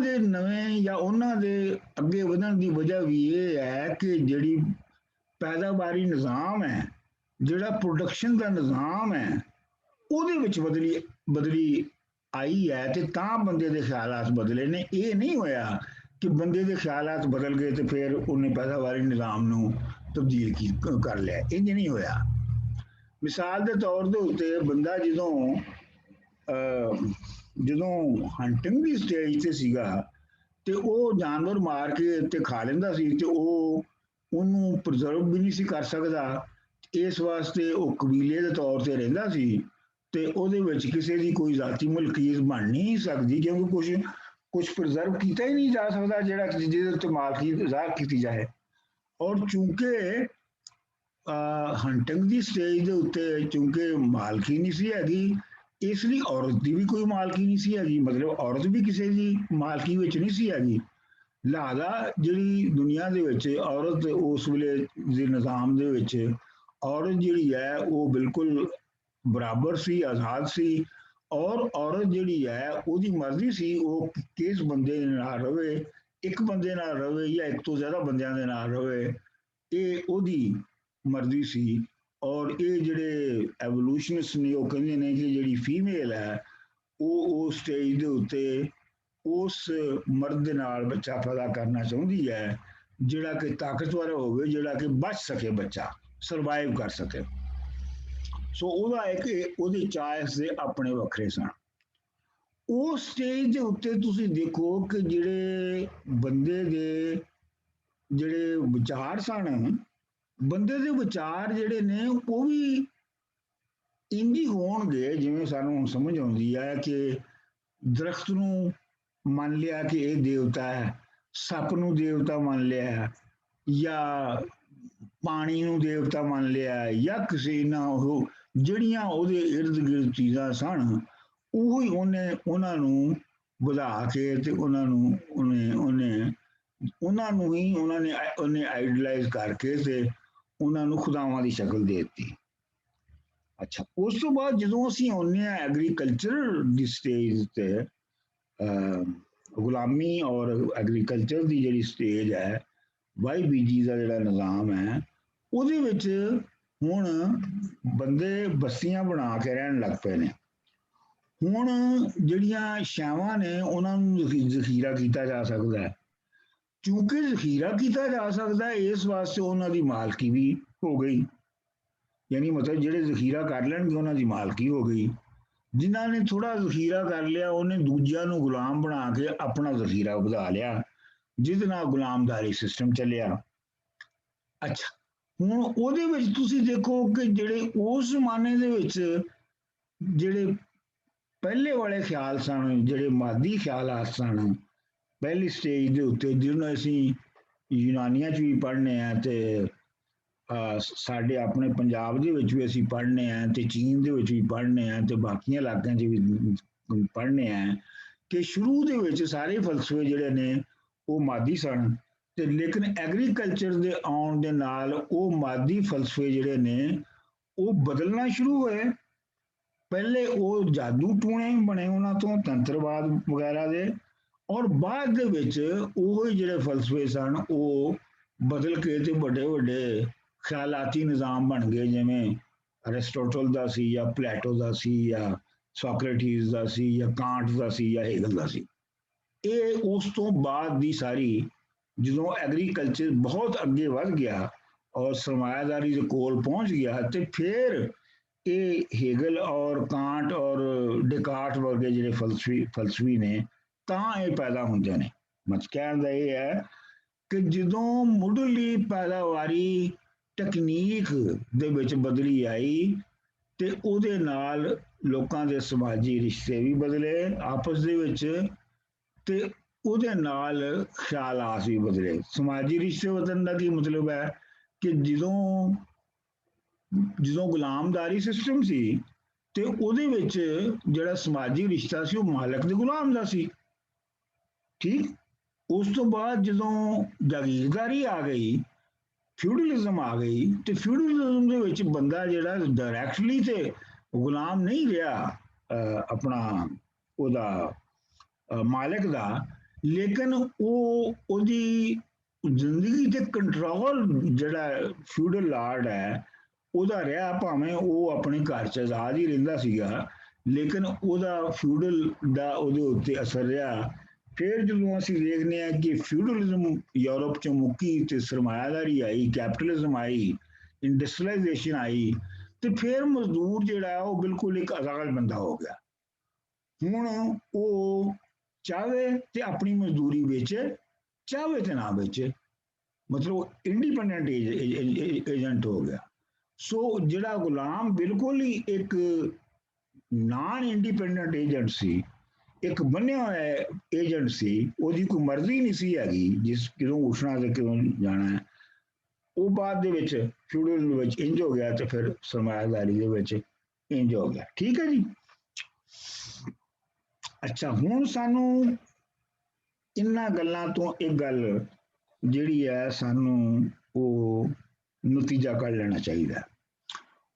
ਦੇ ਨਵੇਂ ਜਾਂ ਉਹਨਾਂ ਦੇ ਅੱਗੇ ਵਧਣ ਦੀ ਵਜ੍ਹਾ ਵੀ ਇਹ ਹੈ ਕਿ ਜਿਹੜੀ ਪੈਦਾਵਾਰੀ ਨਿਜ਼ਾਮ ਹੈ, ਜਿਹੜਾ ਪ੍ਰੋਡਕਸ਼ਨ ਦਾ ਨਿਜ਼ਾਮ ਹੈ, ਉਹਦੇ ਵਿੱਚ ਬਦਲੀ ਆਈ ਹੈ, ਤੇ ਤਾਂ ਬੰਦੇ ਦੇ ਖਿਆਲਾਤ ਬਦਲੇ ਨੇ। ਇਹ ਨਹੀਂ ਹੋਇਆ ਕਿ ਬੰਦੇ ਦੇ ਖਿਆਲਾਤ ਬਦਲ ਗਏ ਤੇ ਫਿਰ ਉਹਨੇ ਪੈਦਾਵਾਰੀ ਨਿਜ਼ਾਮ ਨੂੰ ਤਬਦੀਲ ਕਰ ਲਿਆ, ਇੰਜ ਨਹੀਂ ਹੋਇਆ। ਮਿਸਾਲ ਦੇ ਤੌਰ ਦੇ ਉੱਤੇ ਬੰਦਾ ਜਦੋਂ ਹੰਟਿੰਗ ਦੀ ਸਟੇਜ ਤੇ ਸੀਗਾ ਤੇ ਉਹ ਜਾਨਵਰ ਮਾਰ ਕੇ ਤੇ ਖਾ ਲੈਂਦਾ ਸੀ, ਤੇ ਉਹਨੂੰ ਪ੍ਰੀਜ਼ਰਵ ਵੀ ਨਹੀਂ ਸੀ ਕਰ ਸਕਦਾ। ਇਸ ਵਾਸਤੇ ਉਹ ਕਬੀਲੇ ਦੇ ਤੌਰ ਤੇ ਰਹਿੰਦਾ ਸੀ, ਤੇ ਉਹਦੇ ਵਿੱਚ ਕਿਸੇ ਦੀ ਕੋਈ ਜ਼ਾਤੀ ਮਲਕੀਅਤ ਬਣ ਨਹੀਂ ਸਕਦੀ, ਕਿਉਂਕਿ ਕੁਝ ਪ੍ਰੀਜ਼ਰਵ ਕੀਤਾ ਹੀ ਨਹੀਂ ਜਾ ਸਕਦਾ ਜਿਹੜਾ ਜਿਹਦੇ ਉੱਤੇ ਮਾਲਕੀ ਜ਼ਾਹਰ ਕੀਤੀ ਜਾਏ। ਔਰ ਚੂੰਕਿ ਹੰਟਿੰਗ ਦੀ ਸਟੇਜ ਦੇ ਉੱਤੇ ਚੂੰਕਿ ਮਾਲਕੀ ਨਹੀਂ ਸੀ ਹੈਗੀ, ਇਸ ਲਈ ਔਰਤ ਦੀ ਵੀ ਕੋਈ ਮਾਲਕੀ ਨਹੀਂ ਸੀ ਹੈਗੀ, ਮਤਲਬ ਔਰਤ ਵੀ ਕਿਸੇ ਦੀ ਮਾਲਕੀ ਵਿੱਚ ਨਹੀਂ ਸੀ ਹੈਗੀ। ਲਿਹਾਜ਼ਾ ਜਿਹੜੀ ਦੁਨੀਆ ਦੇ ਵਿੱਚ ਔਰਤ ਉਸ ਵੇਲੇ ਦੇ ਨਿਜ਼ਾਮ ਦੇ ਵਿੱਚ ਔਰਤ ਜਿਹੜੀ ਹੈ ਉਹ ਬਿਲਕੁਲ ਬਰਾਬਰ ਸੀ, ਆਜ਼ਾਦ ਸੀ। ਔਰ ਔਰਤ ਜਿਹੜੀ ਹੈ ਉਹਦੀ ਮਰਜ਼ੀ ਸੀ ਉਹ ਕਿਸ ਬੰਦੇ ਨਾਲ ਰਵੇ, ਇੱਕ ਬੰਦੇ ਨਾਲ ਰਵੇ ਜਾਂ ਇੱਕ ਤੋਂ ਜ਼ਿਆਦਾ ਬੰਦਿਆਂ ਦੇ ਨਾਲ ਰਵੇ, ਇਹ ਉਹਦੀ ਮਰਜ਼ੀ ਸੀ। ਔਰ ਇਹ ਜਿਹੜੇ ਐਵੋਲੂਸ਼ਨਿਸਟ ਨੇ ਉਹ ਕਹਿੰਦੇ ਨੇ ਕਿ ਜਿਹੜੀ ਫੀਮੇਲ ਹੈ ਉਹ ਸਟੇਜ ਦੇ ਉੱਤੇ ਉਸ ਮਰਦ ਦੇ ਨਾਲ ਬੱਚਾ ਪੈਦਾ ਕਰਨਾ ਚਾਹੁੰਦੀ ਹੈ ਜਿਹੜਾ ਕਿ ਤਾਕਤਵਰ ਹੋਵੇ, ਜਿਹੜਾ ਕਿ ਬਚ ਸਕੇ, ਬੱਚਾ ਸਰਵਾਈਵ ਕਰ ਸਕੇ। ਸੋ ਉਹਦਾ ਇੱਕ ਉਹਦੀ ਚਾਇਸ ਦੇ ਆਪਣੇ ਵੱਖਰੇ ਸਨ। ਉਸ ਸਟੇਜ ਦੇ ਉੱਤੇ ਤੁਸੀਂ ਦੇਖੋ ਕਿ ਜਿਹੜੇ ਬੰਦੇ ਦੇ ਜਿਹੜੇ ਵਿਚਾਰ ਸਨ, ਬੰਦੇ ਦੇ ਵਿਚਾਰ ਜਿਹੜੇ ਨੇ ਉਹ ਵੀ ਇੰਝ ਹੀ ਹੋਣਗੇ ਜਿਵੇਂ ਸਾਨੂੰ ਹੁਣ ਸਮਝ ਆਉਂਦੀ ਹੈ ਕਿ ਦਰਖਤ ਨੂੰ ਮੰਨ ਲਿਆ ਕਿ ਇਹ ਦੇਵਤਾ ਹੈ, ਸੱਪ ਨੂੰ ਦੇਵਤਾ ਮੰਨ ਲਿਆ, ਜਾਂ ਪਾਣੀ ਨੂੰ ਦੇਵਤਾ ਮੰਨ ਲਿਆ, ਜਾਂ ਕਿਸੇ ਨਾ ਉਹ ਜਿਹੜੀਆਂ ਉਹਦੇ ਇਰਦ ਗਿਰਦ ਚੀਜ਼ਾਂ ਸਨ ਉਹ ਹੀ ਉਹਨਾਂ ਨੂੰ ਵਧਾ ਕੇ ਤੇ ਉਹਨਾਂ ਨੇ ਆਈਡਲਾਈਜ਼ ਕਰਕੇ ਤੇ ਉਹਨਾਂ ਨੂੰ ਖੁਦਾਵਾਂ ਦੀ ਸ਼ਕਲ ਦੇ ਦਿੱਤੀ। ਅੱਛਾ, ਉਸ ਤੋਂ ਬਾਅਦ ਜਦੋਂ ਅਸੀਂ ਆਉਂਦੇ ਹਾਂ ਐਗਰੀਕਲਚਰ ਦੀ ਸਟੇਜ ਤੇ, ਗੁਲਾਮੀ ਔਰ ਐਗਰੀਕਲਚਰ ਦੀ ਜਿਹੜੀ ਸਟੇਜ ਹੈ, ਵਾਈ ਬੀਜੀ ਦਾ ਜਿਹੜਾ ਨਿਜ਼ਾਮ ਹੈ, ਉਹਦੇ ਵਿੱਚ ਹੁਣ ਬੰਦੇ ਬਸਤੀਆਂ ਬਣਾ ਕੇ ਰਹਿਣ ਲੱਗ ਪਏ ਨੇ। ਹੁਣ ਜਿਹੜੀਆਂ ਛਾਵਾਂ ਨੇ ਉਹਨਾਂ ਨੂੰ ਜ਼ਖੀਰਾ ਕੀਤਾ ਜਾ ਸਕਦਾ ਹੈ। ਕਿਉਂਕਿ ਜ਼ਖੀਰਾ ਕੀਤਾ ਜਾ ਸਕਦਾ ਇਸ ਵਾਸਤੇ ਉਹਨਾਂ ਦੀ ਮਾਲਕੀ ਵੀ ਹੋ ਗਈ, ਯਾਨੀ ਮਤਲਬ ਜਿਹੜੇ ਜ਼ਖੀਰਾ ਕਰ ਲੈਣਗੇ ਉਹਨਾਂ ਦੀ ਮਾਲਕੀ ਹੋ ਗਈ। ਜਿਨ੍ਹਾਂ ਨੇ ਥੋੜਾ ਜ਼ਖੀਰਾ ਕਰ ਲਿਆ ਉਹਨੇ ਦੂਜਿਆਂ ਨੂੰ ਗੁਲਾਮ ਬਣਾ ਕੇ ਆਪਣਾ ਜ਼ਖੀਰਾ ਵਧਾ ਲਿਆ, ਜਿਹਦੇ ਨਾਲ ਗੁਲਾਮਦਾਰੀ ਸਿਸਟਮ ਚੱਲਿਆ। ਅੱਛਾ, ਹੁਣ ਉਹਦੇ ਵਿੱਚ ਤੁਸੀਂ ਦੇਖੋ ਕਿ ਜਿਹੜੇ ਉਸ ਜ਼ਮਾਨੇ ਦੇ ਵਿੱਚ ਜਿਹੜੇ ਪਹਿਲੇ ਵਾਲੇ ਖਿਆਲ ਸਨ, ਜਿਹੜੇ ਮਾਦੀ ਖਿਆਲਾਤ ਸਨ, ਪਹਿਲੀ ਸਟੇਜ ਦੇ ਉੱਤੇ ਜਿਹਨੂੰ ਅਸੀਂ ਯੂਨਾਨੀਆਂ 'ਚ ਵੀ ਪੜ੍ਹਨੇ ਆ ਤੇ ਸਾਡੇ ਆਪਣੇ ਪੰਜਾਬ ਦੇ ਵਿੱਚ ਵੀ ਅਸੀਂ ਪੜ੍ਹਨੇ ਆ ਤੇ ਚੀਨ ਦੇ ਵਿੱਚ ਵੀ ਪੜ੍ਹਨੇ ਆ ਤੇ ਬਾਕੀਆਂ ਇਲਾਕਿਆਂ 'ਚ ਵੀ ਪੜ੍ਹਨੇ ਆ ਕਿ ਸ਼ੁਰੂ ਦੇ ਵਿੱਚ ਸਾਰੇ ਫਲਸਫੇ ਜਿਹੜੇ ਨੇ ਉਹ ਮਾਦੀ ਸਨ, ਤੇ ਲੇਕਿਨ ਐਗਰੀਕਲਚਰ ਦੇ ਆਉਣ ਦੇ ਨਾਲ ਉਹ ਮਾਦੀ ਫਲਸਫੇ ਜਿਹੜੇ ਨੇ ਉਹ ਬਦਲਣਾ ਸ਼ੁਰੂ ਹੋਏ। ਪਹਿਲੇ ਉਹ ਜਾਦੂ ਟੂਣੇ ਬਣੇ ਉਹਨਾਂ ਤੋਂ, ਤੰਤਰਵਾਦ ਵਗੈਰਾ ਦੇ, ਔਰ ਬਾਅਦ ਦੇ ਵਿੱਚ ਉਹ ਜਿਹੜੇ ਫਲਸਫੇ ਸਨ ਉਹ ਬਦਲ ਕੇ ਤੇ ਵੱਡੇ ਵੱਡੇ ਖਿਆਲਾਤੀ ਨਿਜ਼ਾਮ ਬਣ ਗਏ, ਜਿਵੇਂ ਅਰਿਸਟੋਟਲ ਦਾ ਸੀ ਜਾਂ ਪਲੇਟੋ ਦਾ ਸੀ ਜਾਂ ਸੋਕਰੇਟੀਜ਼ ਦਾ ਸੀ ਜਾਂ ਕਾਂਟ ਦਾ ਸੀ ਜਾਂ ਹੈਗਲ ਦਾ ਸੀ। ਇਹ ਉਸ ਤੋਂ ਬਾਅਦ ਦੀ ਸਾਰੀ, ਜਦੋਂ ਐਗਰੀਕਲਚਰ ਬਹੁਤ ਅੱਗੇ ਵੱਧ ਗਿਆ ਔਰ ਸਰਮਾਇਆਦਾਰੀ ਦੇ ਕੋਲ ਪਹੁੰਚ ਗਿਆ ਤੇ ਫਿਰ ਇਹ ਹੈਗਲ ਔਰ ਕਾਂਟ ਔਰ ਡੈਕਾਰਟ ਵਰਗੇ ਜਿਹੜੇ ਫਲਸਫੀ ਨੇ ਤਾਂ ਇਹ ਪੈਦਾ ਹੁੰਦੇ ਨੇ। ਮਤਲਬ ਕਹਿਣ ਦਾ ਇਹ ਹੈ ਕਿ ਜਦੋਂ ਮੁੱਢਲੀ ਪੈਦਾਵਾਰੀ ਟੈਕਨੀਕ ਦੇ ਵਿੱਚ ਬਦਲੀ ਆਈ ਤੇ ਉਹਦੇ ਨਾਲ ਲੋਕਾਂ ਦੇ ਸਮਾਜੀ ਰਿਸ਼ਤੇ ਵੀ ਬਦਲੇ ਆਪਸ ਦੇ ਵਿੱਚ, ਤੇ ਉਹਦੇ ਨਾਲ ਖਿਆਲਾਤ ਵੀ ਬਦਲੇ। ਸਮਾਜੀ ਰਿਸ਼ਤੇ ਬਦਲਣ ਦਾ ਕੀ ਮਤਲਬ ਹੈ ਕਿ ਜਦੋਂ ਗੁਲਾਮਦਾਰੀ ਸਿਸਟਮ ਸੀ ਤੇ ਉਹਦੇ ਵਿੱਚ ਜਿਹੜਾ ਸਮਾਜੀ ਰਿਸ਼ਤਾ ਸੀ ਉਹ ਮਾਲਕ ਦੇ ਗੁਲਾਮ ਦਾ ਸੀ, ਠੀਕ। ਉਸ ਤੋਂ ਬਾਅਦ ਜਦੋਂ ਜਾਗੀਰਦਾਰੀ ਆ ਗਈ, ਫਿਊਡਲਿਜ਼ਮ ਆ ਗਈ, ਤੇ ਫਿਊਡਲਿਜ਼ਮ ਦੇ ਵਿੱਚ ਬੰਦਾ ਜਿਹੜਾ ਡਾਇਰੈਕਟਲੀ ਤੇ ਗੁਲਾਮ ਨਹੀਂ ਰਿਹਾ ਆਪਣਾ ਉਹਦਾ ਮਾਲਕ ਦਾ, ਲੇਕਿਨ ਉਹਦੀ ਜ਼ਿੰਦਗੀ ਤੇ ਕੰਟਰੋਲ ਜਿਹੜਾ ਫਿਊਡਲ ਲਾਰਡ ਹੈ ਉਹਦਾ ਰਿਹਾ, ਭਾਵੇਂ ਉਹ ਆਪਣੇ ਘਰ 'ਚ ਆਜ਼ਾਦ ਹੀ ਰਹਿੰਦਾ ਸੀਗਾ, ਲੇਕਿਨ ਉਹਦਾ ਫਿਊਡਲ ਦਾ ਉਹਦੇ ਉੱਤੇ ਅਸਰ ਰਿਹਾ। ਫਿਰ ਜਦੋਂ ਅਸੀਂ ਦੇਖਦੇ ਹਾਂ ਕਿ ਫਿਊਡਲਿਜ਼ਮ ਯੂਰਪ 'ਚੋਂ ਮੁੱਕੀ ਤੇ ਸਰਮਾਇਆਦਾਰੀ ਆਈ, ਕੈਪੀਟਲਿਜ਼ਮ ਆਈ, ਇੰਡਸਟਰੀਲਾਈਜੇਸ਼ਨ ਆਈ, ਤੇ ਫਿਰ ਮਜ਼ਦੂਰ ਜਿਹੜਾ ਉਹ ਬਿਲਕੁਲ ਇੱਕ ਆਜ਼ਾਦ ਬੰਦਾ ਹੋ ਗਿਆ। ਹੁਣ ਉਹ ਚਾਹੇ ਤੇ ਆਪਣੀ ਮਜ਼ਦੂਰੀ ਵੇਚੇ, ਚਾਹੇ ਤੇ ਨਾ ਵੇਚੇ, ਮਤਲਬ ਇੰਡੀਪੈਂਡੈਂਟ ਏਜੰਟ ਹੋ ਗਿਆ। ਸੋ ਜਿਹੜਾ ਗੁਲਾਮ ਬਿਲਕੁਲ ਹੀ ਇੱਕ ਨਾਨ ਇੰਡੀਪੈਂਡੈਂਟ ਏਜੰਟ ਸੀ, ਇੱਕ ਬੰਨਿਆ ਹੋਇਆ ਏਜੰਟ ਸੀ, ਉਹਦੀ ਕੋਈ ਮਰਜ਼ੀ ਨਹੀਂ ਸੀ ਹੈਗੀ ਜਿਸ ਕਿਦੋਂ ਉੱਠਣਾ ਤੇ ਕਿਦੋਂ ਜਾਣਾ ਹੈ। ਉਹ ਬਾਅਦ ਦੇ ਵਿੱਚ ਫਿਊਡਲ ਵਿੱਚ ਇੰਜ ਹੋ ਗਿਆ ਤੇ ਫਿਰ ਸਰਮਾਇਆਦਾਰੀ ਦੇ ਵਿੱਚ ਇੰਜ ਹੋ ਗਿਆ। ਠੀਕ ਹੈ ਜੀ। ਅੱਛਾ, ਹੁਣ ਸਾਨੂੰ ਇਹਨਾਂ ਗੱਲਾਂ ਤੋਂ ਇੱਕ ਗੱਲ ਜਿਹੜੀ ਹੈ ਸਾਨੂੰ ਉਹ ਨਤੀਜਾ ਕੱਢ ਲੈਣਾ ਚਾਹੀਦਾ।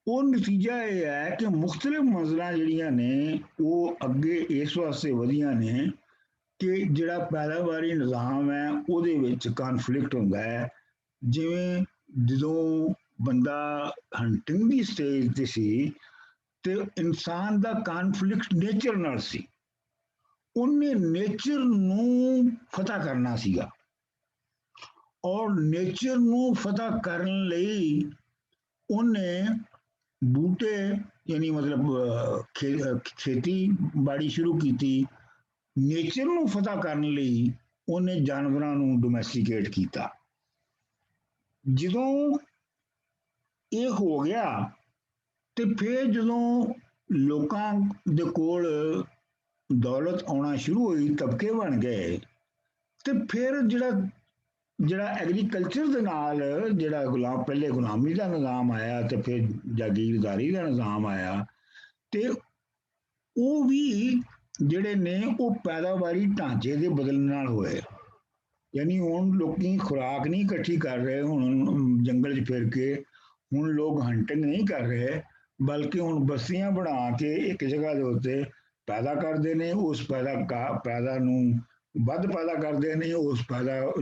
ਉਹ ਨਤੀਜਾ ਇਹ ਹੈ ਕਿ ਮੁਖਤਲਿਫ ਮੰਜ਼ਲਾਂ ਜਿਹੜੀਆਂ ਨੇ ਉਹ ਅੱਗੇ ਇਸ ਵਾਸਤੇ ਵਧੀਆਂ ਨੇ ਕਿ ਜਿਹੜਾ ਪੈਦਾਵਾਰੀ ਨਿਜ਼ਾਮ ਹੈ ਉਹਦੇ ਵਿੱਚ ਕਨਫਲਿਕਟ ਹੁੰਦਾ ਹੈ। ਜਿਵੇਂ ਜਦੋਂ ਬੰਦਾ ਹੰਟਿੰਗ ਦੀ ਸਟੇਜ ਤੇ ਸੀ ਤੇ ਇਨਸਾਨ ਦਾ ਕਨਫਲਿਕਟ ਨੇਚਰ ਨਾਲ ਸੀ, ਉਹਨੇ ਨੇਚਰ ਨੂੰ ਫਤਹ ਕਰਨਾ ਸੀਗਾ, ਔਰ ਨੇਚਰ ਨੂੰ ਫਤਹ ਕਰਨ ਲਈ ਉਹਨੇ ਬੂਟੇ ਯਾਨੀ ਮਤਲਬ ਖੇਤੀਬਾੜੀ ਸ਼ੁਰੂ ਕੀਤੀ। ਨੇਚਰ ਨੂੰ ਫਤਹ ਕਰਨ ਲਈ ਉਹਨੇ ਜਾਨਵਰਾਂ ਨੂੰ ਡੋਮੈਸਟੀਕੇਟ ਕੀਤਾ। ਜਦੋਂ ਇਹ ਹੋ ਗਿਆ ਤੇ ਫਿਰ ਜਦੋਂ ਲੋਕਾਂ ਦੇ ਕੋਲ ਦੌਲਤ ਆਉਣਾ ਸ਼ੁਰੂ ਹੋਈ, ਤਬਕੇ ਬਣ ਗਏ, ਤੇ ਫਿਰ ਜਿਹੜਾ ਐਗਰੀਕਲਚਰ ਦੇ ਨਾਲ ਜਿਹੜਾ ਪਹਿਲੇ ਗੁਲਾਮੀ ਦਾ ਨਿਜ਼ਾਮ ਆਇਆ ਤੇ ਫਿਰ ਜਾਗੀਰਦਾਰੀ ਦਾ ਨਿਜ਼ਾਮ ਆਇਆ, ਤੇ ਉਹ ਵੀ ਜਿਹੜੇ ਨੇ ਉਹ ਪੈਦਾਵਾਰੀ ਢਾਂਚੇ ਦੇ ਬਦਲਣ ਨਾਲ ਹੋਏ। ਯਾਨੀ ਹੁਣ ਲੋਕੀ ਖੁਰਾਕ ਨਹੀਂ ਇਕੱਠੀ ਕਰ ਰਹੇ, ਹੁਣ ਜੰਗਲ 'ਚ ਫਿਰ ਕੇ ਹੁਣ ਲੋਕ ਹੰਟਿੰਗ ਨਹੀਂ ਕਰ ਰਹੇ, ਬਲਕਿ ਹੁਣ ਬਸਤੀਆਂ ਬਣਾ ਕੇ ਇੱਕ ਜਗ੍ਹਾ ਦੇ ਉੱਤੇ ਪੈਦਾ ਕਰਦੇ ਨੇ, ਉਸ ਪੈਦਾ ਨੂੰ ਵੱਧ ਪੈਦਾ ਕਰਦੇ ਨੇ, ਉਸ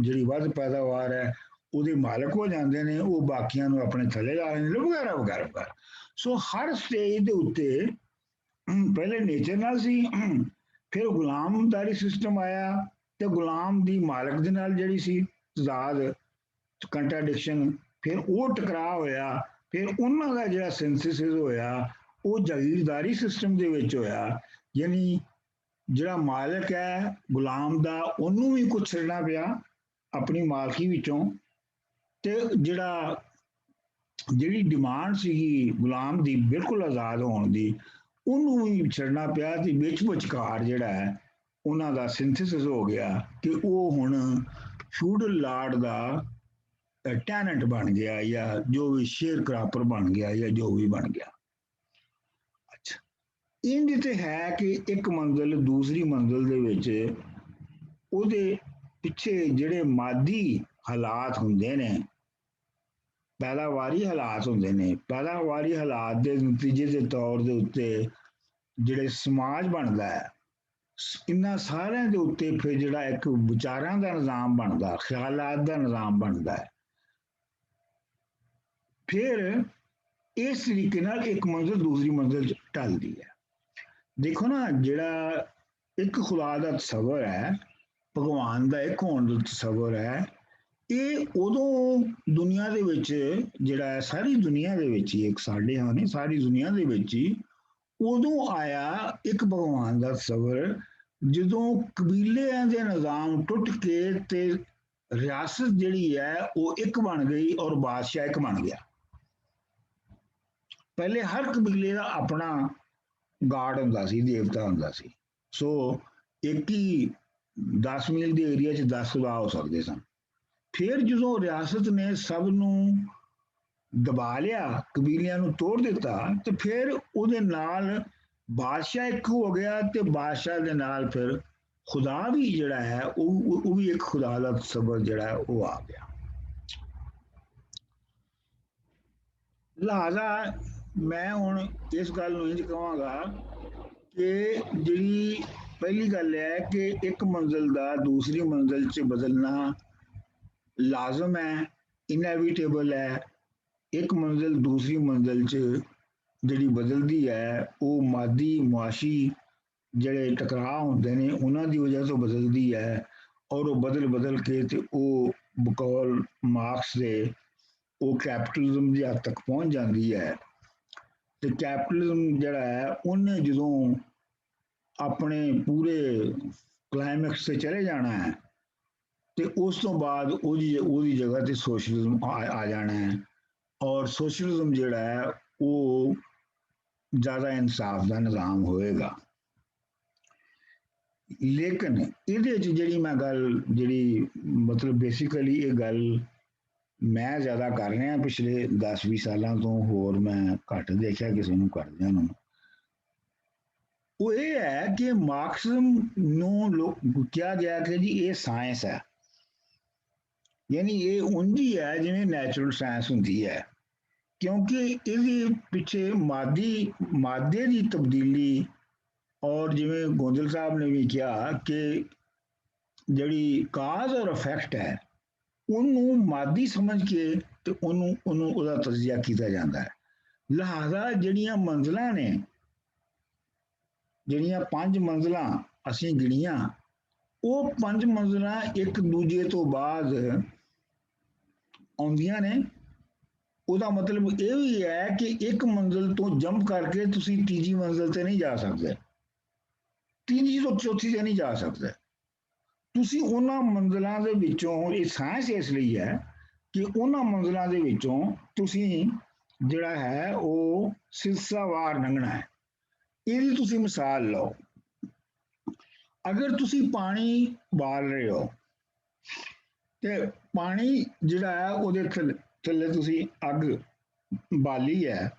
ਜਿਹੜੀ ਵੱਧ ਪੈਦਾਵਾਰ ਹੈ ਉਹਦੇ ਮਾਲਕ ਹੋ ਜਾਂਦੇ ਨੇ, ਉਹ ਬਾਕੀਆਂ ਨੂੰ ਆਪਣੇ ਥੱਲੇ ਲਾ ਲੈਂਦੇ ਨੇ, ਵਗੈਰਾ ਵਗੈਰਾ ਵਗੈਰਾ। ਸੋ ਹਰ ਸਟੇਜ ਦੇ ਉੱਤੇ ਪਹਿਲੇ ਨੇਚਰ ਨਾਲ ਸੀ, ਫਿਰ ਗੁਲਾਮਦਾਰੀ ਸਿਸਟਮ ਆਇਆ ਤੇ ਗੁਲਾਮ ਦੀ ਮਾਲਕ ਦੇ ਨਾਲ ਜਿਹੜੀ ਸੀ ਤਜ਼ਾਦ, ਕੰਟਰਾਡਿਕਸ਼ਨ, ਫਿਰ ਉਹ ਟਕਰਾਅ ਹੋਇਆ, ਫਿਰ ਉਹਨਾਂ ਦਾ ਜਿਹੜਾ ਸਿੰਥੇਸਿਸ ਹੋਇਆ ਉਹ ਜਾਗੀਰਦਾਰੀ ਸਿਸਟਮ ਦੇ ਵਿੱਚ ਹੋਇਆ। ਯਾਨੀ ਜਿਹੜਾ ਮਾਲਕ ਹੈ ਗੁਲਾਮ ਦਾ, ਉਹਨੂੰ ਵੀ ਕੁਛ ਛੱਡਣਾ ਪਿਆ ਆਪਣੀ ਮਾਲਕੀ ਵਿੱਚੋਂ, ਤੇ ਜਿਹੜੀ ਡਿਮਾਂਡ ਸੀਗੀ ਗੁਲਾਮ ਦੀ ਬਿਲਕੁਲ ਆਜ਼ਾਦ ਹੋਣ ਦੀ, ਉਹਨੂੰ ਵੀ ਛੱਡਣਾ ਪਿਆ। ਤੇ ਵਿਚਕਾਰ ਜਿਹੜਾ ਹੈ ਉਹਨਾਂ ਦਾ ਸਿੰਥੇਸਿਸ ਹੋ ਗਿਆ ਕਿ ਉਹ ਹੁਣ ਫਿਊਡਲ ਲਾਰਡ ਦਾ ਟੈਨੈਂਟ ਬਣ ਗਿਆ, ਜਾਂ ਜੋ ਵੀ ਸ਼ੇਅਰ ਕਰਾਪਰ ਬਣ ਗਿਆ, ਜਾਂ ਜੋ ਵੀ ਬਣ ਗਿਆ। ਅੱਛਾ, ਇੰਜ ਤੇ ਹੈ ਕਿ ਇੱਕ ਮੰਜ਼ਿਲ ਦੂਸਰੀ ਮੰਜ਼ਿਲ ਦੇ ਵਿੱਚ ਉਹਦੇ ਪਿੱਛੇ ਜਿਹੜੇ ਮਾਦੀ ਹਾਲਾਤ ਹੁੰਦੇ ਨੇ, ਪੈਦਾਵਾਰੀ ਹਾਲਾਤ ਹੁੰਦੇ ਨੇ, ਪੈਦਾਵਾਰੀ ਹਾਲਾਤ ਦੇ ਨਤੀਜੇ ਦੇ ਤੌਰ ਦੇ ਉੱਤੇ ਜਿਹੜੇ ਸਮਾਜ ਬਣਦਾ ਹੈ, ਇਹਨਾਂ ਸਾਰਿਆਂ ਦੇ ਉੱਤੇ ਫਿਰ ਜਿਹੜਾ ਇੱਕ ਵਿਚਾਰਾਂ ਦਾ ਨਿਜ਼ਾਮ ਬਣਦਾ, ਖਿਆਲਾਤ ਦਾ ਨਿਜ਼ਾਮ ਬਣਦਾ ਹੈ। ਫਿਰ ਇਸ ਤਰੀਕੇ ਨਾਲ ਇੱਕ ਮੰਜ਼ਿਲ ਦੂਸਰੀ ਮੰਜ਼ਿਲ 'ਚ ਢਲਦੀ ਹੈ। ਦੇਖੋ ਨਾ, ਜਿਹੜਾ ਇੱਕ ਖੁਦਾ ਦਾ ਤਸੱਵਰ ਹੈ, ਭਗਵਾਨ ਦਾ ਇੱਕ ਹੋਣ ਦਾ ਤਸੱਵਰ ਹੈ, ਇਹ ਉਦੋਂ ਦੁਨੀਆ ਦੇ ਵਿੱਚ ਜਿਹੜਾ ਹੈ, ਸਾਰੀ ਦੁਨੀਆ ਦੇ ਵਿੱਚ ਹੀ, ਇੱਕ ਸਾਡੇ ਹਾਂ ਨਹੀਂ ਸਾਰੀ ਦੁਨੀਆ ਦੇ ਵਿੱਚ ਹੀ ਉਦੋਂ ਆਇਆ ਇੱਕ ਭਗਵਾਨ ਦਾ ਤਸੱਵਰ, ਜਦੋਂ ਕਬੀਲਿਆਂ ਦੇ ਨਿਜ਼ਾਮ ਟੁੱਟ ਕੇ ਤੇ ਰਿਆਸਤ ਜਿਹੜੀ ਹੈ ਉਹ ਇੱਕ ਬਣ ਗਈ ਔਰ ਬਾਦਸ਼ਾਹ ਇੱਕ ਬਣ ਗਿਆ। ਪਹਿਲੇ ਹਰ ਕਬੀਲੇ ਦਾ ਆਪਣਾ ਗਾਡ ਹੁੰਦਾ ਸੀ, ਦੇਵਤਾ ਹੁੰਦਾ ਸੀ। ਸੋ ਇੱਕ ਹੀ 10 ਮੀਲ ਦੇ ਏਰੀਆ 'ਚ 10 ਖੁਦਾ ਹੋ ਸਕਦੇ ਸਨ। ਫਿਰ ਜਦੋਂ ਰਿਆਸਤ ਨੇ ਸਭ ਨੂੰ ਦਬਾ ਲਿਆ, ਕਬੀਲਿਆਂ ਨੂੰ ਤੋੜ ਦਿੱਤਾ, ਤੇ ਫਿਰ ਉਹਦੇ ਨਾਲ ਬਾਦਸ਼ਾਹ ਇੱਕ ਹੋ ਗਿਆ, ਤੇ ਬਾਦਸ਼ਾਹ ਦੇ ਨਾਲ ਫਿਰ ਖੁਦਾ ਵੀ ਜਿਹੜਾ ਹੈ ਉਹ ਵੀ ਇੱਕ ਖੁਦਾ ਦਾ ਤਸੱਵਰ ਜਿਹੜਾ ਉਹ ਆ ਗਿਆ। ਲਿਹਾਜ਼ਾ ਮੈਂ ਹੁਣ ਇਸ ਗੱਲ ਨੂੰ ਇੰਝ ਕਹਾਂਗਾ ਕਿ ਜਿਹੜੀ ਪਹਿਲੀ ਗੱਲ ਹੈ ਕਿ ਇੱਕ ਮੰਜ਼ਿਲ ਦਾ ਦੂਸਰੀ ਮੰਜ਼ਿਲ 'ਚ ਬਦਲਣਾ ਲਾਜ਼ਮ ਹੈ, ਇਨਐਵਿਟੇਬਲ ਹੈ। ਇੱਕ ਮੰਜ਼ਿਲ ਦੂਸਰੀ ਮੰਜ਼ਿਲ 'ਚ ਜਿਹੜੀ ਬਦਲਦੀ ਹੈ ਉਹ ਮਾਦੀ ਮੁਆਸ਼ੀ ਜਿਹੜੇ ਟਕਰਾਅ ਹੁੰਦੇ ਨੇ ਉਹਨਾਂ ਦੀ ਵਜ੍ਹਾ ਤੋਂ ਬਦਲਦੀ ਹੈ, ਔਰ ਉਹ ਬਦਲ ਕੇ ਤੇ ਉਹ ਬਕੌਲ ਮਾਰਕਸ ਦੇ ਉਹ ਕੈਪੀਟਲਿਜ਼ਮ ਦੀ ਹੱਦ ਤੱਕ ਪਹੁੰਚ ਜਾਂਦੀ ਹੈ। ਤੇ ਕੈਪੀਟਲਿਜ਼ਮ ਜਿਹੜਾ ਹੈ ਉਹਨੇ ਜਦੋਂ ਆਪਣੇ ਪੂਰੇ ਕਲਾਈਮੈਕਸ ਤੇ ਚਲੇ ਜਾਣਾ ਹੈ, ਤੇ ਉਸ ਤੋਂ ਬਾਅਦ ਉਹਦੀ ਜਗ੍ਹਾ ਤੇ ਸੋਸ਼ਲਿਜ਼ਮ ਆ ਜਾਣਾ ਹੈ, ਔਰ ਸੋਸ਼ਲਿਜ਼ਮ ਜਿਹੜਾ ਹੈ ਉਹ ਜ਼ਿਆਦਾ ਇਨਸਾਫ ਦਾ ਨਿਜ਼ਾਮ ਹੋਏਗਾ। ਲੇਕਿਨ ਇਹਦੇ ਵਿੱਚ ਜਿਹੜੀ ਮੈਂ ਗੱਲ ਜਿਹੜੀ ਮਤਲਬ ਬੇਸਿਕਲੀ ਇਹ ਗੱਲ ਮੈਂ ਜ਼ਿਆਦਾ ਕਰ ਰਿਹਾ ਪਿਛਲੇ 10-20 ਸਾਲਾਂ ਤੋਂ, ਹੋਰ ਮੈਂ ਘੱਟ ਦੇਖਿਆ ਕਿਸੇ ਨੂੰ ਕਰਦਿਆਂ ਨੂੰ, ਉਹ ਇਹ ਹੈ ਕਿ ਮਾਰਕਸਿਜ਼ਮ ਨੂੰ ਕਿਹਾ ਗਿਆ ਕਿ ਜੀ ਇਹ ਸਾਇੰਸ ਹੈ, ਯਾਨੀ ਇਹ ਉਂਝ ਹੀ ਹੈ ਜਿਵੇਂ ਨੈਚੁਰਲ ਸਾਇੰਸ ਹੁੰਦੀ ਹੈ, ਕਿਉਂਕਿ ਇਹਦੇ ਪਿੱਛੇ ਮਾਦੇ ਦੀ ਤਬਦੀਲੀ, ਔਰ ਜਿਵੇਂ ਗੋਂਦਲ ਸਾਹਿਬ ਨੇ ਵੀ ਕਿਹਾ ਕਿ ਜਿਹੜੀ ਕਾਜ਼ ਔਰ ਇਫੈਕਟ ਹੈ ਉਹਨੂੰ ਮਾਦੀ ਸਮਝ ਕੇ ਤੇ ਉਹਦਾ ਤਜਜ਼ੀਆ ਕੀਤਾ ਜਾਂਦਾ ਹੈ। ਲਿਹਾਜ਼ਾ ਜਿਹੜੀਆਂ ਮੰਜ਼ਲਾਂ ਨੇ, ਜਿਹੜੀਆਂ 5 ਮੰਜ਼ਲਾਂ ਅਸੀਂ ਗਿਣੀਆਂ, ਉਹ 5 ਮੰਜ਼ਲਾਂ ਇੱਕ ਦੂਜੇ ਤੋਂ ਬਾਅਦ ਆਉਂਦੀਆਂ ਨੇ। ਉਹਦਾ ਮਤਲਬ ਇਹ ਵੀ ਹੈ ਕਿ ਇੱਕ ਮੰਜ਼ਲ ਤੋਂ ਜੰਪ ਕਰਕੇ ਤੁਸੀਂ ਤੀਜੀ ਮੰਜ਼ਲ ਤੇ ਨਹੀਂ ਜਾ ਸਕਦੇ, ਤੀਜੀ ਤੋਂ ਚੌਥੀ ਤੇ ਨਹੀਂ ਜਾ ਸਕਦੇ। ਤੁਸੀਂ ਉਹਨਾਂ ਮੰਜ਼ਲਾਂ ਦੇ ਵਿੱਚੋਂ, ਇਹ ਸਾਇੰਸ ਇਸ ਲਈ ਹੈ ਕਿ ਉਹਨਾਂ ਮੰਜ਼ਲਾਂ ਦੇ ਵਿੱਚੋਂ ਤੁਸੀਂ ਜਿਹੜਾ ਹੈ ਉਹ ਸਿਲਸਿਲਾਵਾਰ ਲੰਘਣਾ ਹੈ। ਇਹਦੀ ਤੁਸੀਂ ਮਿਸਾਲ ਲਓ, ਅਗਰ ਤੁਸੀਂ ਪਾਣੀ ਉਬਾਲ ਰਹੇ ਹੋ ਤੇ ਪਾਣੀ ਜਿਹੜਾ ਹੈ ਉਹਦੇ ਥੱਲੇ ਤੁਸੀਂ ਅੱਗ ਬਾਲੀ ਹੈ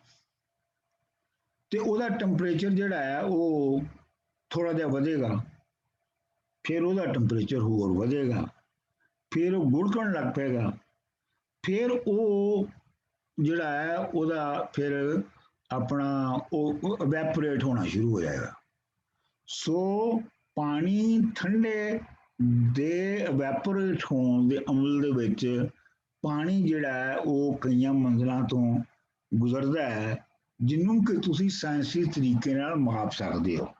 ਤੇ ਉਹਦਾ ਟੈਂਪਰੇਚਰ ਜਿਹੜਾ ਹੈ ਉਹ ਥੋੜਾ ਜਿਹਾ ਵਧੇਗਾ, ਫਿਰ ਉਹਦਾ ਟੈਂਪਰੇਚਰ ਹੋਰ ਵਧੇਗਾ, ਫਿਰ ਉਹ ਗੁੜਕਣ ਲੱਗ ਪਏਗਾ, ਫਿਰ ਉਹ ਜਿਹੜਾ ਹੈ ਉਹਦਾ ਫਿਰ ਆਪਣਾ ਉਹ ਇਵੈਪੋਰੇਟ ਹੋਣਾ ਸ਼ੁਰੂ ਹੋ ਜਾਏਗਾ। ਸੋ ਪਾਣੀ ਠੰਡੇ ਦੇ ਇਵੈਪੋਰੇਟ ਹੋਣ ਦੇ ਅਮਲ ਦੇ ਵਿੱਚ ਪਾਣੀ ਜਿਹੜਾ ਹੈ ਉਹ ਕਈਆਂ ਮੰਜ਼ਲਾਂ ਤੋਂ ਗੁਜ਼ਰਦਾ ਹੈ, ਜਿਹਨੂੰ ਕਿ ਤੁਸੀਂ ਸਾਇੰਸੀ ਤਰੀਕੇ ਨਾਲ ਮਾਪ ਸਕਦੇ ਹੋ।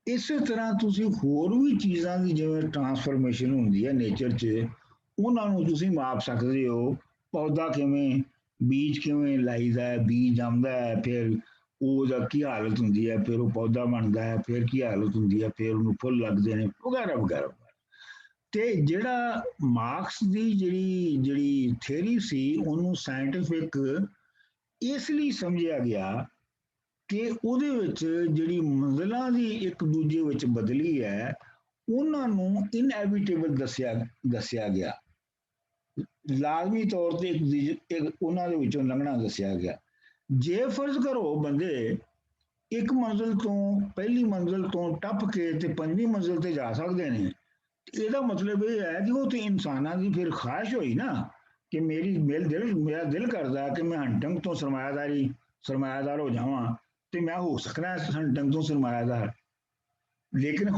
ਇਸੇ ਤਰ੍ਹਾਂ ਤੁਸੀਂ ਹੋਰ ਵੀ ਚੀਜ਼ਾਂ ਦੀ ਜਿਵੇਂ ਟਰਾਂਸਫਰਮੇਸ਼ਨ ਹੁੰਦੀ ਹੈ ਨੇਚਰ 'ਚ, ਉਹਨਾਂ ਨੂੰ ਤੁਸੀਂ ਮਾਪ ਸਕਦੇ ਹੋ। ਪੌਦਾ ਕਿਵੇਂ, ਬੀਜ ਕਿਵੇਂ ਲਾਈਦਾ ਹੈ, ਬੀਜ ਜੰਮਦਾ ਹੈ, ਫਿਰ ਉਹਦਾ ਕੀ ਹਾਲਤ ਹੁੰਦੀ ਹੈ, ਫਿਰ ਉਹ ਪੌਦਾ ਬਣਦਾ ਹੈ, ਫਿਰ ਕੀ ਹਾਲਤ ਹੁੰਦੀ ਹੈ, ਫਿਰ ਉਹਨੂੰ ਫੁੱਲ ਲੱਗਦੇ ਨੇ, ਵਗੈਰਾ ਵਗੈਰਾ। ਤੇ ਜਿਹੜਾ ਮਾਰਕਸ ਦੀ ਜਿਹੜੀ ਥਿਊਰੀ ਸੀ, ਉਹਨੂੰ ਸਾਇੰਟਿਫਿਕ ਇਸ ਲਈ ਸਮਝਿਆ ਗਿਆ ਕਿ ਉਹਦੇ ਵਿੱਚ ਜਿਹੜੀ ਮੰਜ਼ਲਾਂ ਦੀ ਇੱਕ ਦੂਜੇ ਵਿੱਚ ਬਦਲੀ ਹੈ, ਉਹਨਾਂ ਨੂੰ ਇਨਐਵਿਟੇਬਲ ਦੱਸਿਆ ਗਿਆ, ਲਾਜ਼ਮੀ ਤੌਰ ਤੇ ਇੱਕ ਉਹਨਾਂ ਦੇ ਵਿੱਚੋਂ ਲੰਘਣਾ ਦੱਸਿਆ ਗਿਆ। ਜੇ ਫਰਜ਼ ਕਰੋ ਬੰਦੇ ਇੱਕ ਮੰਜ਼ਲ ਤੋਂ, ਪਹਿਲੀ ਮੰਜ਼ਲ ਤੋਂ ਟੱਪ ਕੇ ਤੇ 5ਵੀਂ ਮੰਜ਼ਲ ਤੇ ਜਾ ਸਕਦੇ ਨੇ, ਇਹਦਾ ਮਤਲਬ ਇਹ ਹੈ ਕਿ ਉਹ ਤੇ ਇਨਸਾਨਾਂ ਦੀ ਫਿਰ ਖਾਹਿਸ਼ ਹੋਈ ਨਾ ਕਿ ਮੇਰਾ ਦਿਲ ਕਰਦਾ ਕਿ ਮੈਂ ਹੰਟਿੰਗ ਤੋਂ ਸਰਮਾਇਆਦਾਰ ਹੋ ਜਾਵਾਂ ਤੇ ਮੈਂ ਹੋ ਸਕਦਾ ਹੰਟਿੰਗ ਤੋਂ ਸਰਮਾਇਆਦਾਰ, ਲੇਕਿਨ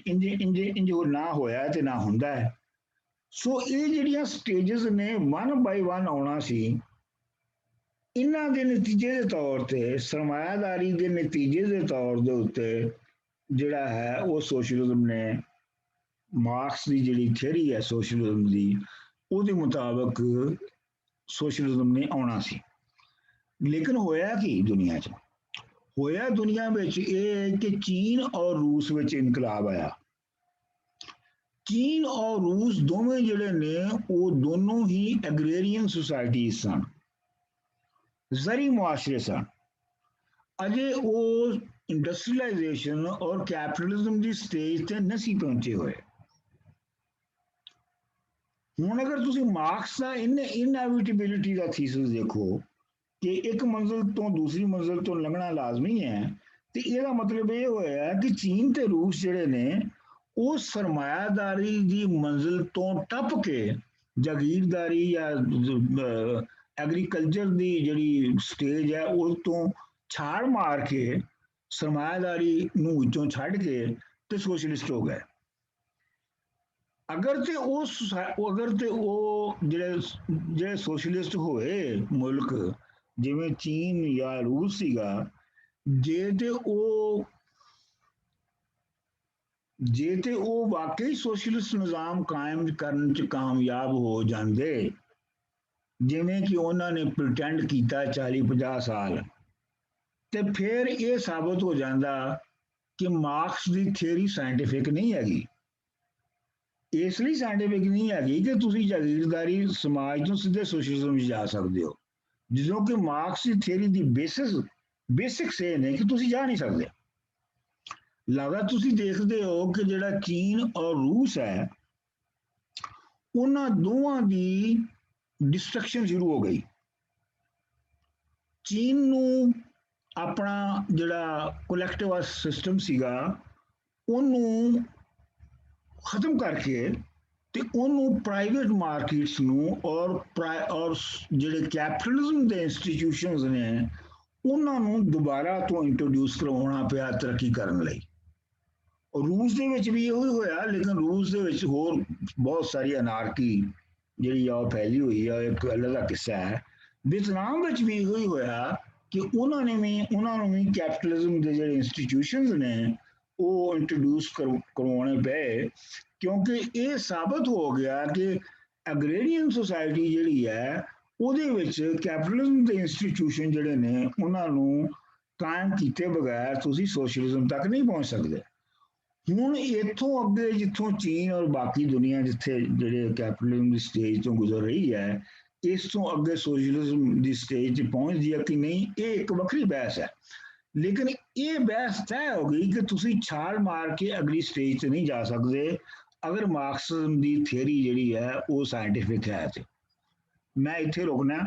ਇੰਜ ਨਾ ਹੋਇਆ ਤੇ ਨਾ ਹੁੰਦਾ ਹੈ। ਸੋ ਇਹ ਜਿਹੜੀਆਂ ਸਟੇਜਸ ਨੇ 1 ਬਾਈ 1 ਆਉਣਾ ਸੀ, ਇਹਨਾਂ ਦੇ ਨਤੀਜੇ ਦੇ ਤੌਰ ਤੇ, ਸਰਮਾਇਆਦਾਰੀ ਦੇ ਨਤੀਜੇ ਦੇ ਤੌਰ ਦੇ ਉੱਤੇ ਜਿਹੜਾ ਹੈ ਉਹ ਸੋਸ਼ਲਿਜ਼ਮ ਨੇ, ਮਾਰਕਸ ਦੀ ਜਿਹੜੀ ਥਿਊਰੀ ਹੈ ਸੋਸ਼ਲਿਜ਼ਮ ਦੀ, ਉਹਦੇ ਮੁਤਾਬਕ ਸੋਸ਼ਲਿਜ਼ਮ ਨੇ ਆਉਣਾ ਸੀ। ਲੇਕਿਨ ਹੋਇਆ ਕੀ ਦੁਨੀਆ 'ਚ? ਹੋਇਆ ਦੁਨੀਆ ਵਿੱਚ ਇਹ ਕਿ ਚੀਨ ਔਰ ਰੂਸ ਵਿੱਚ ਇਨਕਲਾਬ ਆਇਆ। ਚੀਨ ਔਰ ਰੂਸ ਦੋਵੇਂ ਜਿਹੜੇ ਨੇ ਉਹ ਦੋਨੋਂ ਹੀ ਐਗਰੇਰੀਅਨ ਸੁਸਾਇਟੀ ਸਨ, ਜ਼ਰੀ ਮੁਆਸ਼ਰੇ ਸਨ। ਅਜੇ ਉਹ ਇੰਡਸਟਰੀਲਾਈਜੇਸ਼ਨ ਔਰ ਕੈਪੀਟਲਿਜ਼ਮ ਦੀ ਸਟੇਜ ਤੇ ਨਹੀਂ ਪਹੁੰਚੇ ਹੋਏ। ਹੁਣ ਅਗਰ ਤੁਸੀਂ ਮਾਰਕਸ ਦਾ ਇਨਐਵਿਟੇਬਿਲਿਟੀ ਦਾ ਥੀਸਿਸ ਦੇਖੋ ਕਿ ਇੱਕ ਮੰਜ਼ਿਲ ਤੋਂ ਦੂਸਰੀ ਮੰਜ਼ਿਲ ਤੋਂ ਲੰਘਣਾ ਲਾਜ਼ਮੀ ਹੈ, ਤੇ ਇਹਦਾ ਮਤਲਬ ਇਹ ਹੋਇਆ ਕਿ ਚੀਨ ਤੇ ਰੂਸ ਜਿਹੜੇ ਨੇ ਉਹ ਸਰਮਾਇਆਦਾਰੀ ਦੀ ਮੰਜ਼ਿਲ ਤੋਂ ਟੱਪ ਕੇ ਜਾਗੀਰਦਾਰੀ ਜਾਂ ਐਗਰੀਕਲਚਰ ਦੀ ਜਿਹੜੀ ਸਟੇਜ ਹੈ ਉਸ ਤੋਂ ਛਾਲ ਮਾਰ ਕੇ ਸਰਮਾਇਆਦਾਰੀ ਨੂੰ ਵਿੱਚੋਂ ਛੱਡ ਕੇ ਤੇ ਸੋਸ਼ਲਿਸਟ ਹੋ ਗਏ। ਅਗਰ ਤੇ ਉਹ ਜਿਹੜੇ ਸੋਸ਼ਲਿਸਟ ਹੋਏ ਮੁਲਕ ਜਿਵੇਂ ਚੀਨ ਜਾਂ ਰੂਸ ਸੀਗਾ, ਜੇ ਤੇ ਉਹ ਵਾਕਈ ਸੋਸ਼ਲਿਸਟ ਨਿਜ਼ਾਮ ਕਾਇਮ ਕਰਨ 'ਚ ਕਾਮਯਾਬ ਹੋ ਜਾਂਦੇ, ਜਿਵੇਂ ਕਿ ਉਹਨਾਂ ਨੇ ਪ੍ਰੀਟੈਂਡ ਕੀਤਾ 40-50 ਸਾਲ, ਤੇ ਫਿਰ ਇਹ ਸਾਬਤ ਹੋ ਜਾਂਦਾ ਕਿ ਮਾਰਕਸ ਦੀ ਥਿਊਰੀ ਸਾਇੰਟਿਫਿਕ ਨਹੀਂ ਹੈਗੀ। ਇਸ ਲਈ ਸਾਇੰਟਿਫਿਕ ਨਹੀਂ ਹੈਗੀ ਕਿ ਤੁਸੀਂ ਜਾਗੀਰਦਾਰੀ ਸਮਾਜ ਤੋਂ ਸਿੱਧੇ ਸੋਸ਼ਲਿਜ਼ਮ ਵਿੱਚ ਜਾ ਸਕਦੇ ਹੋ, ਜਦੋਂ ਕਿ ਮਾਰਕਸ ਦੀ ਥਿਊਰੀ ਦੀ ਬੇਸਿਕਸ ਇਹ ਨੇ ਕਿ ਤੁਸੀਂ ਜਾ ਨਹੀਂ ਸਕਦੇ। ਲੱਗਦਾ ਤੁਸੀਂ ਦੇਖਦੇ ਹੋ ਕਿ ਜਿਹੜਾ ਚੀਨ ਔਰ ਰੂਸ ਹੈ ਉਹਨਾਂ ਦੋਵਾਂ ਦੀ ਡਿਸਟਰਕਸ਼ਨ ਸ਼ੁਰੂ ਹੋ ਗਈ। ਚੀਨ ਨੂੰ ਆਪਣਾ ਜਿਹੜਾ ਕਲੈਕਟਿਵ ਸਿਸਟਮ ਸੀਗਾ ਉਹਨੂੰ ਖਤਮ ਕਰਕੇ ਤੇ ਉਹਨੂੰ ਪ੍ਰਾਈਵੇਟ ਮਾਰਕੀਟਸ ਨੂੰ ਔਰ ਜਿਹੜੇ ਕੈਪੀਟਲਿਜ਼ਮ ਦੇ ਇੰਸਟੀਟਿਊਸ਼ਨਸ ਨੇ ਉਹਨਾਂ ਨੂੰ ਦੁਬਾਰਾ ਤੋਂ ਇੰਟਰੋਡਿਊਸ ਕਰਵਾਉਣਾ ਪਿਆ ਤਰੱਕੀ ਕਰਨ ਲਈ। ਰੂਸ ਦੇ ਵਿੱਚ ਵੀ ਇਹੋ ਹੀ ਹੋਇਆ, ਲੇਕਿਨ ਰੂਸ ਦੇ ਵਿੱਚ ਹੋਰ ਬਹੁਤ ਸਾਰੀ ਅਨਾਰਕੀ ਜਿਹੜੀ ਆ ਉਹ ਫੈਲੀ ਹੋਈ ਆ, ਇੱਕ ਅਲੱਗ ਦਾ ਕਿੱਸਾ ਹੈ। ਵਿਅਤਨਾਮ ਵਿੱਚ ਵੀ ਇਹੋ ਹੀ ਹੋਇਆ ਕਿ ਉਹਨਾਂ ਨੂੰ ਵੀ ਕੈਪੀਟਲਿਜ਼ਮ ਦੇ ਜਿਹੜੇ ਇੰਸਟੀਟਿਊਸ਼ਨਸ ਨੇ ਉਹ ਇੰਟਰੋਡਿਊਸ ਕਰਵਾਉਣੇ ਪਏ, ਕਿਉਂਕਿ ਇਹ ਸਾਬਤ ਹੋ ਗਿਆ ਕਿ ਐਗਰੇਰੀਅਨ ਸੁਸਾਇਟੀ ਜਿਹੜੀ ਹੈ ਉਹਦੇ ਵਿੱਚ ਕੈਪੀਟਲਿਜ਼ਮ ਦੇ ਇੰਸਟੀਟਿਊਸ਼ਨ ਜਿਹੜੇ ਨੇ ਉਹਨਾਂ ਨੂੰ ਕਾਇਮ ਕੀਤੇ ਬਗੈਰ ਤੁਸੀਂ ਸੋਸ਼ਲਿਜ਼ਮ ਤੱਕ ਨਹੀਂ ਪਹੁੰਚ ਸਕਦੇ। ਹੁਣ ਇੱਥੋਂ ਅੱਗੇ ਜਿੱਥੋਂ ਚੀਨ ਔਰ ਬਾਕੀ ਦੁਨੀਆ ਜਿੱਥੇ ਜਿਹੜੇ ਕੈਪੀਟਲਿਜ਼ਮ ਦੀ ਸਟੇਜ ਤੋਂ ਗੁਜ਼ਰ ਰਹੀ ਹੈ, ਇਸ ਤੋਂ ਅੱਗੇ ਸੋਸ਼ਲਿਜ਼ਮ ਦੀ ਸਟੇਜ 'ਚ ਪਹੁੰਚਦੀ ਹੈ ਕਿ ਨਹੀਂ, ਇਹ ਇੱਕ ਵੱਖਰੀ ਬਹਿਸ ਹੈ। ਲੇਕਿਨ ਇਹ ਬਹਿਸ ਤੈਅ ਹੋ ਗਈ ਕਿ ਤੁਸੀਂ ਛਾਲ ਮਾਰ ਕੇ ਅਗਲੀ ਸਟੇਜ 'ਤੇ ਨਹੀਂ ਜਾ ਸਕਦੇ ਅਗਰ ਮਾਰਕਸਿਜ਼ਮ ਦੀ ਥਿਊਰੀ ਜਿਹੜੀ ਹੈ ਉਹ ਸਾਇੰਟੀਫਿਕ ਹੈ। ਤੇ ਮੈਂ ਇੱਥੇ ਰੁਕਣਾ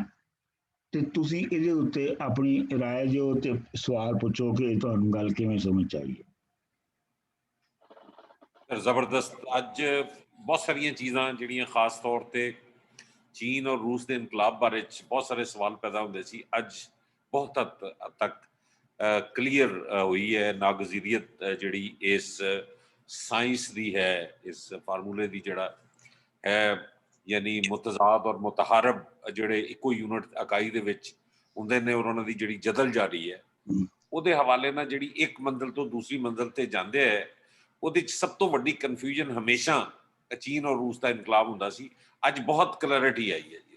ਤੇ ਤੁਸੀਂ ਇਹਦੇ ਉੱਤੇ ਆਪਣੀ ਰਾਏ ਦਿਓ ਤੇ ਸਵਾਲ ਪੁੱਛੋ ਕਿ ਤੁਹਾਨੂੰ ਗੱਲ ਕਿਵੇਂ ਸਮਝ ਆਈ ਹੈ। ਜ਼ਬਰਦਸਤ। ਅੱਜ ਬਹੁਤ ਸਾਰੀਆਂ ਚੀਜ਼ਾਂ ਜਿਹੜੀਆਂ ਖਾਸ ਤੌਰ ਤੇ ਚੀਨ ਔਰ ਰੂਸ ਦੇ ਇਨਕਲਾਬ ਬਾਰੇ ਬਹੁਤ ਸਾਰੇ ਸਵਾਲ ਪੈਦਾ ਹੁੰਦੇ ਸੀ, ਅੱਜ ਬਹੁਤ ਹੱਦ ਤੱਕ ਕਲੀਅਰ ਹੋਈ ਹੈ ਨਾਗਜ਼ੀਰੀਅਤ ਜਿਹੜੀ ਇਸ ਸਾਇੰਸ ਦੀ ਹੈ, ਇਸ ਫਾਰਮੂਲੇ ਦੀ ਜਿਹੜਾ ਹੈ, ਯਾਨੀ ਮੁਤਜ਼ਾਦ ਔਰ ਮੁਤਹਾਰਬ ਜਿਹੜੇ ਇੱਕੋ ਯੂਨਿਟ ਇਕਾਈ ਦੇ ਵਿੱਚ ਹੁੰਦੇ ਨੇ ਔਰ ਉਹਨਾਂ ਦੀ ਜਿਹੜੀ ਜਦਲ ਜਾਰੀ ਹੈ ਉਹਦੇ ਹਵਾਲੇ ਨਾਲ ਜਿਹੜੀ ਇੱਕ ਮੰਜ਼ਿਲ ਤੋਂ ਦੂਸਰੀ ਮੰਜ਼ਿਲ ਤੇ ਜਾਂਦੇ ਹੈ, ਉਹਦੇ 'ਚ ਸਭ ਤੋਂ ਵੱਡੀ ਕਨਫਿਊਜ਼ਨ ਹਮੇਸ਼ਾ ਚੀਨ ਔਰ ਰੂਸ ਦਾ ਇਨਕਲਾਬ ਹੁੰਦਾ ਸੀ। ਅੱਜ ਬਹੁਤ ਕਲੈਰਿਟੀ ਆਈ ਹੈ ਜੀ।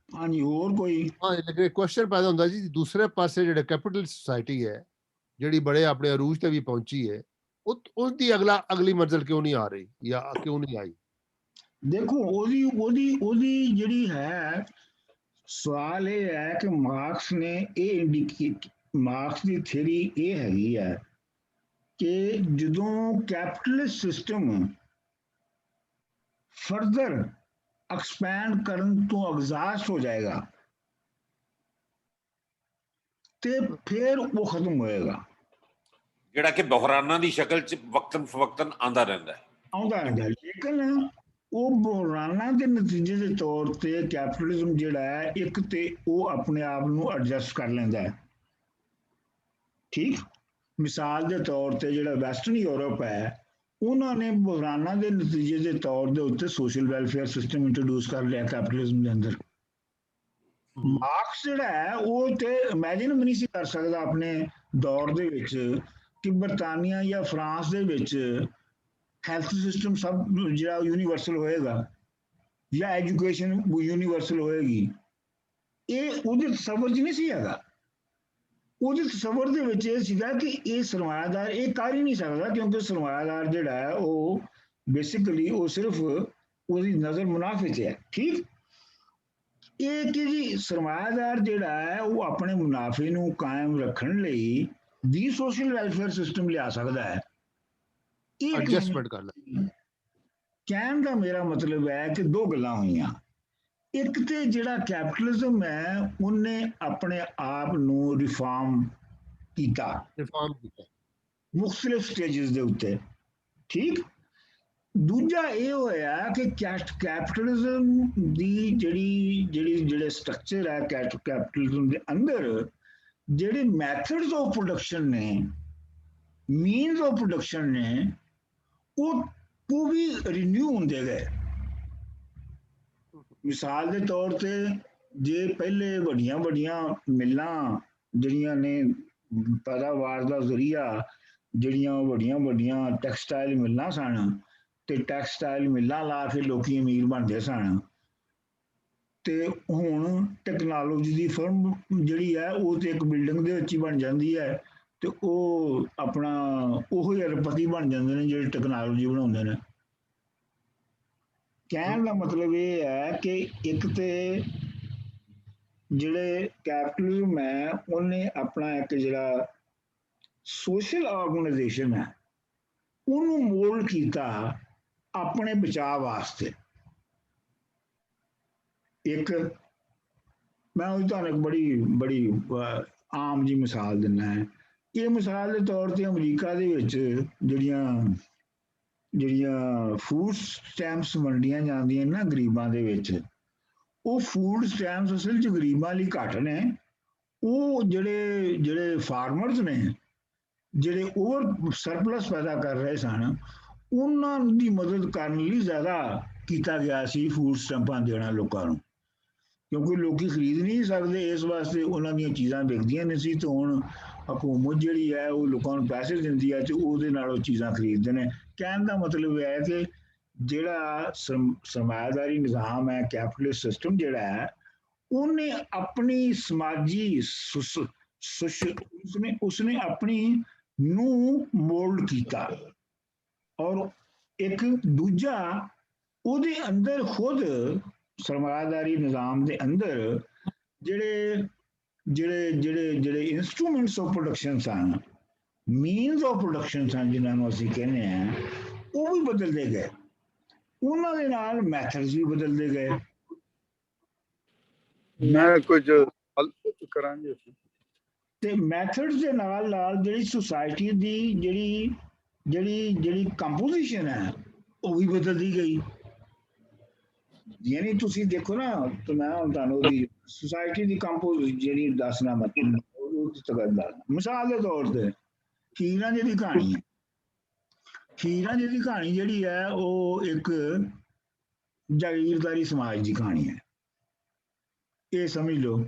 ਹਾਂਜੀ, ਹੋਰ ਕੋਈ? ਹਾਂ, ਲੇਕਿਨ ਕੁਐਸਚਨ ਪੈਦਾ ਹੁੰਦਾ ਜੀ, ਦੂਸਰੇ ਪਾਸੇ ਜਿਹੜੇ ਕੈਪੀਟਲ ਸੁਸਾਇਟੀ ਹੈ ਜਿਹੜੀ ਬੜੇ ਆਪਣੇ ਅਰੂਜ ਤੇ ਵੀ ਪਹੁੰਚੀ ਹੈ, ਉਸ ਦੀ ਅਗਲੀ ਮੰਜ਼ਿਲ ਕਿਉਂ ਨਹੀਂ ਆ ਰਹੀ ਜਾਂ ਕਿਉਂ ਨਹੀਂ ਆਈ? ਦੇਖੋ ਉਹਦੀ ਜਿਹੜੀ ਹੈ, ਸਵਾਲ ਇਹ ਹੈ ਕਿ ਮਾਰਕਸ ਨੇ ਇਹ ਮਾਰਕਸ ਦੀ ਥਿਊਰੀ ਇਹ ਹੈਗੀ ਹੈ ਕਿ ਜਦੋਂ ਕੈਪੀਟਲਿਸਟ ਸਿਸਟਮ ਫਰਦਰ ਐਕਸਪੈਂਡ ਕਰਨ ਤੋਂ ਐਗਜ਼ਾਸਟ ਹੋ ਜਾਏਗਾ ਤੇ ਫਿਰ ਉਹ ਖਤਮ ਹੋਏਗਾ, ਜਿਹੜਾ ਕਿ ਬਹਰਾਨਾਂ ਦੀ ਸ਼ਕਲ 'ਚ ਵਕਤਨ ਫਵਕਤਨ ਆਉਂਦਾ ਰਹਿੰਦਾ। ਲੇਕਿਨ ਉਹ ਬਹਰਾਨਾਂ ਦੇ ਨਤੀਜੇ ਦੇ ਤੌਰ ਤੇ ਕੈਪੀਟਲਿਜ਼ਮ ਜਿਹੜਾ ਹੈ, ਇੱਕ ਤੇ ਉਹ ਆਪਣੇ ਆਪ ਨੂੰ ਐਡਜਸਟ ਕਰ ਲੈਂਦਾ ਹੈ। ਠੀਕ, ਮਿਸਾਲ ਦੇ ਤੌਰ ਤੇ ਜਿਹੜਾ ਵੈਸਟਰਨ ਯੂਰਪ ਹੈ ਉਹਨਾਂ ਨੇ ਬਹਰਾਨਾਂ ਦੇ ਨਤੀਜੇ ਦੇ ਤੌਰ ਦੇ ਉੱਤੇ ਸੋਸ਼ਲ ਵੈਲਫੇਅਰ ਸਿਸਟਮ ਇੰਟਰੋਡਿਊਸ ਕਰ ਲਿਆ ਕੈਪੀਟਲਿਜ਼ਮ ਦੇ ਅੰਦਰ। ਮਾਰਕਸ ਜਿਹੜਾ ਹੈ ਉਹ ਤੇ ਇਮੈਜਿਨ ਵੀ ਨਹੀਂ ਸੀ ਕਰ ਸਕਦਾ ਆਪਣੇ ਦੌਰ ਦੇ ਵਿੱਚ ਕਿ ਬਰਤਾਨੀਆ ਜਾਂ ਫਰਾਂਸ ਦੇ ਵਿੱਚ ਹੈਲਥ ਸਿਸਟਮ ਸਭ ਜਿਹੜਾ ਯੂਨੀਵਰਸਲ ਹੋਏਗਾ ਜਾਂ ਐਜੂਕੇਸ਼ਨ ਯੂਨੀਵਰਸਲ ਹੋਏਗੀ। ਇਹ ਉਹਦੇ ਤਸੱਵੁਰ 'ਚ ਨਹੀਂ ਸੀ ਹੈਗਾ। ਉਹਦੇ ਤਸੱਵੁਰ ਦੇ ਵਿੱਚ ਇਹ ਸੀਗਾ ਕਿ ਇਹ ਸਰਮਾਇਆਦਾਰ ਇਹ ਕਰ ਹੀ ਨਹੀਂ ਸਕਦਾ, ਕਿਉਂਕਿ ਸਰਮਾਇਆਦਾਰ ਜਿਹੜਾ ਹੈ ਉਹ ਬੇਸਿਕਲੀ ਉਹ ਸਿਰਫ ਉਹਦੀ ਨਜ਼ਰ ਮੁਨਾਫੇ 'ਚ ਹੈ। ਠੀਕ, ਇਹ ਕਿ ਜੀ ਸਰਮਾਇਆਦਾਰ ਜਿਹੜਾ ਹੈ ਉਹ ਆਪਣੇ ਮੁਨਾਫੇ ਨੂੰ ਕਾਇਮ ਰੱਖਣ ਲਈ ਵੀ ਸੋਸ਼ਲ ਵੈਲਫੇਅਰ ਸਿਸਟਮ ਲਿਆ ਸਕਦਾ ਹੈ। ਐਡਜਸਟਮੈਂਟ ਕਰ ਲੈ। ਕਹਿਣ ਦਾ ਮੇਰਾ ਮਤਲਬ ਹੈ ਕਿ ਦੋ ਗੱਲਾਂ ਹੋਈਆਂ। ਇੱਕ ਤੇ ਜਿਹੜਾ ਕੈਪੀਟਲਿਜ਼ਮ ਹੈ ਉਹਨੇ ਆਪਣੇ ਆਪ ਨੂੰ ਰਿਫਾਰਮ ਕੀਤਾ ਮੁਖਤਲਿਫ ਸਟੇਜਸ ਦੇ ਉੱਤੇ। ਠੀਕ, ਦੂਜਾ ਇਹ ਹੋਇਆ ਕਿ ਕੈਪੀਟਲਿਜ਼ਮ ਦੀ ਜਿਹੜੇ ਸਟਰਕਚਰ ਹੈ ਕੈਪੀਟਲਿਜ਼ਮ ਦੇ ਅੰਦਰ ਜਿਹੜੇ ਮੈਥਡਸ ਆਫ ਪ੍ਰੋਡਕਸ਼ਨ ਨੇ, ਮੀਨਸ ਆਫ ਪ੍ਰੋਡਕਸ਼ਨ ਨੇ, ਉਹ ਵੀ ਰਿਨਿਊ ਹੁੰਦੇ ਗਏ। ਮਿਸਾਲ ਦੇ ਤੌਰ ਤੇ ਜੇ ਪਹਿਲੇ ਵੱਡੀਆਂ ਮਿੱਲਾਂ ਜਿਹੜੀਆਂ ਨੇ ਪੈਦਾਵਾਰ ਦਾ ਜ਼ਰੀਆ ਜਿਹੜੀਆਂ ਵੱਡੀਆਂ ਟੈਕਸਟਾਈਲ ਮਿੱਲਾਂ ਸਨ ਤੇ ਟੈਕਸਟਾਈਲ ਮਿੱਲਾਂ ਲਾ ਕੇ ਲੋਕੀ ਅਮੀਰ ਬਣਦੇ ਸਨ, ਤੇ ਹੁਣ ਟੈਕਨੋਲੋਜੀ ਦੀ ਫਰਮ ਜਿਹੜੀ ਹੈ ਉਹ ਤੇ ਇੱਕ ਬਿਲਡਿੰਗ ਦੇ ਵਿੱਚ ਹੀ ਬਣ ਜਾਂਦੀ ਹੈ ਤੇ ਉਹ ਆਪਣਾ ਉਹੋ ਹੀ ਅਰਬਪਤੀ ਬਣ ਜਾਂਦੇ ਨੇ ਜਿਹੜੇ ਟੈਕਨੋਲੋਜੀ ਬਣਾਉਂਦੇ ਨੇ। ਕਹਿਣ ਦਾ ਮਤਲਬ ਇਹ ਹੈ ਕਿ ਇੱਕ ਤੇ ਜਿਹੜੇ ਕੈਪੀਟਲਿਜ਼ਮ ਹੈ ਉਹਨੇ ਆਪਣਾ ਇੱਕ ਜਿਹੜਾ ਸੋਸ਼ਲ ਆਰਗੇਨਾਈਜੇਸ਼ਨ ਹੈ ਉਹਨੂੰ ਮੋਲਡ ਕੀਤਾ ਆਪਣੇ ਬਚਾਅ ਵਾਸਤੇ। ਇੱਕ ਮੈਂ ਉਹ ਤੁਹਾਨੂੰ ਇੱਕ ਬੜੀ ਆਮ ਜੀ ਮਿਸਾਲ ਦਿੰਦਾ ਹੈ। ਇਹ ਮਿਸਾਲ ਦੇ ਤੌਰ ਤੇ ਅਮਰੀਕਾ ਦੇ ਵਿੱਚ ਜਿਹੜੀਆਂ ਫੂਡ ਸਟੈਂਪਸ ਵੰਡੀਆਂ ਜਾਂਦੀਆਂ ਨਾ ਗਰੀਬਾਂ ਦੇ ਵਿੱਚ, ਉਹ ਫੂਡ ਸਟੈਂਪਸ ਅਸਲ 'ਚ ਗਰੀਬਾਂ ਲਈ ਘੱਟ ਨੇ। ਉਹ ਜਿਹੜੇ ਫਾਰਮਰਸ ਨੇ, ਜਿਹੜੇ ਓਵਰ ਸਰਪਲਸ ਪੈਦਾ ਕਰ ਰਹੇ ਸਨ, ਉਹਨਾਂ ਦੀ ਮਦਦ ਕਰਨ ਲਈ ਜ਼ਿਆਦਾ ਕੀਤਾ ਗਿਆ ਸੀ ਫੂਡ ਸਟੈਂਪਾਂ ਦੇਣਾ ਲੋਕਾਂ ਨੂੰ, ਕਿਉਂਕਿ ਲੋਕੀ ਖਰੀਦ ਨਹੀਂ ਸਕਦੇ, ਇਸ ਵਾਸਤੇ ਉਹਨਾਂ ਦੀਆਂ ਚੀਜ਼ਾਂ ਵਿਕਦੀਆਂ ਨਹੀਂ ਸੀ। ਤੇ ਹੁਣ ਹਕੂਮਤ ਜਿਹੜੀ ਹੈ ਉਹ ਲੋਕਾਂ ਨੂੰ ਪੈਸੇ ਦਿੰਦੀ ਹੈ ਤੇ ਉਹਦੇ ਨਾਲ ਉਹ ਚੀਜ਼ਾਂ ਖਰੀਦਦੇ ਨੇ। ਕਹਿਣ ਦਾ ਮਤਲਬ ਇਹ ਹੈ ਕਿ ਜਿਹੜਾ ਸਰਮਾਇਆਦਾਰੀ ਨਿਜ਼ਾਮ ਹੈ, ਕੈਪੀਟਲਿਸਟ ਸਿਸਟਮ ਜਿਹੜਾ ਹੈ, ਉਹਨੇ ਆਪਣੀ ਸਮਾਜੀ ਉਸਨੇ ਆਪਣੀ ਨੂੰ ਮੋਲਡ ਕੀਤਾ। ਔਰ ਇੱਕ ਦੂਜਾ ਉਹਦੇ ਅੰਦਰ ਖੁਦ ਸਰਮਾਇਆਦਾਰੀ ਨਿਜ਼ਾਮ ਦੇ ਅੰਦਰ ਜਿਹੜੇ ਇੰਸਟਰੂਮੈਂਟਸ ਆਫ ਪ੍ਰੋਡਕਸ਼ਨ ਸਨ, ਮੀਨਸ ਆਫ ਪ੍ਰੋਡਕਸ਼ਨ ਸਨ ਜਿਨ੍ਹਾਂ ਨੂੰ ਅਸੀਂ ਕਹਿੰਦੇ ਹਾਂ, ਉਹ ਵੀ ਬਦਲਦੇ ਗਏ। ਉਹਨਾਂ ਦੇ ਨਾਲ ਮੈਥਡਸ ਵੀ ਬਦਲਦੇ ਗਏ। ਮੈਂ ਕੁਝ ਹੱਲ ਕਰਾਂਗੇ ਤੇ ਮੈਥਡਸ ਦੇ ਨਾਲ ਨਾਲ ਜਿਹੜੀ ਸੁਸਾਇਟੀ ਦੀ ਜਿਹੜੀ ਕੰਪੋਜੀਸ਼ਨ ਹੈ ਉਹ ਵੀ ਬਦਲਦੀ ਗਈ। ਯਾਨੀ ਤੁਸੀਂ ਦੇਖੋ ਨਾ, ਤੇ ਮੈਂ ਤੁਹਾਨੂੰ ਉਹਦੀ ਸੁਸਾਇਟੀ ਦੀ ਕੰਪੋਜੀਸ਼ਨ ਜਿਹੜੀ ਦੱਸਣਾ ਮਿਸਾਲ ਦੇ ਤੌਰ ਤੇ ਹੀਰ ਰਾਂਝੇ ਦੀ ਕਹਾਣੀ ਹੈ। ਹੀਰ ਰਾਂਝੇ ਦੀ ਕਹਾਣੀ ਜਿਹੜੀ ਹੈ ਉਹ ਇੱਕ ਜਾਗੀਰਦਾਰੀ ਸਮਾਜ ਦੀ ਕਹਾਣੀ ਹੈ, ਇਹ ਸਮਝ ਲਓ,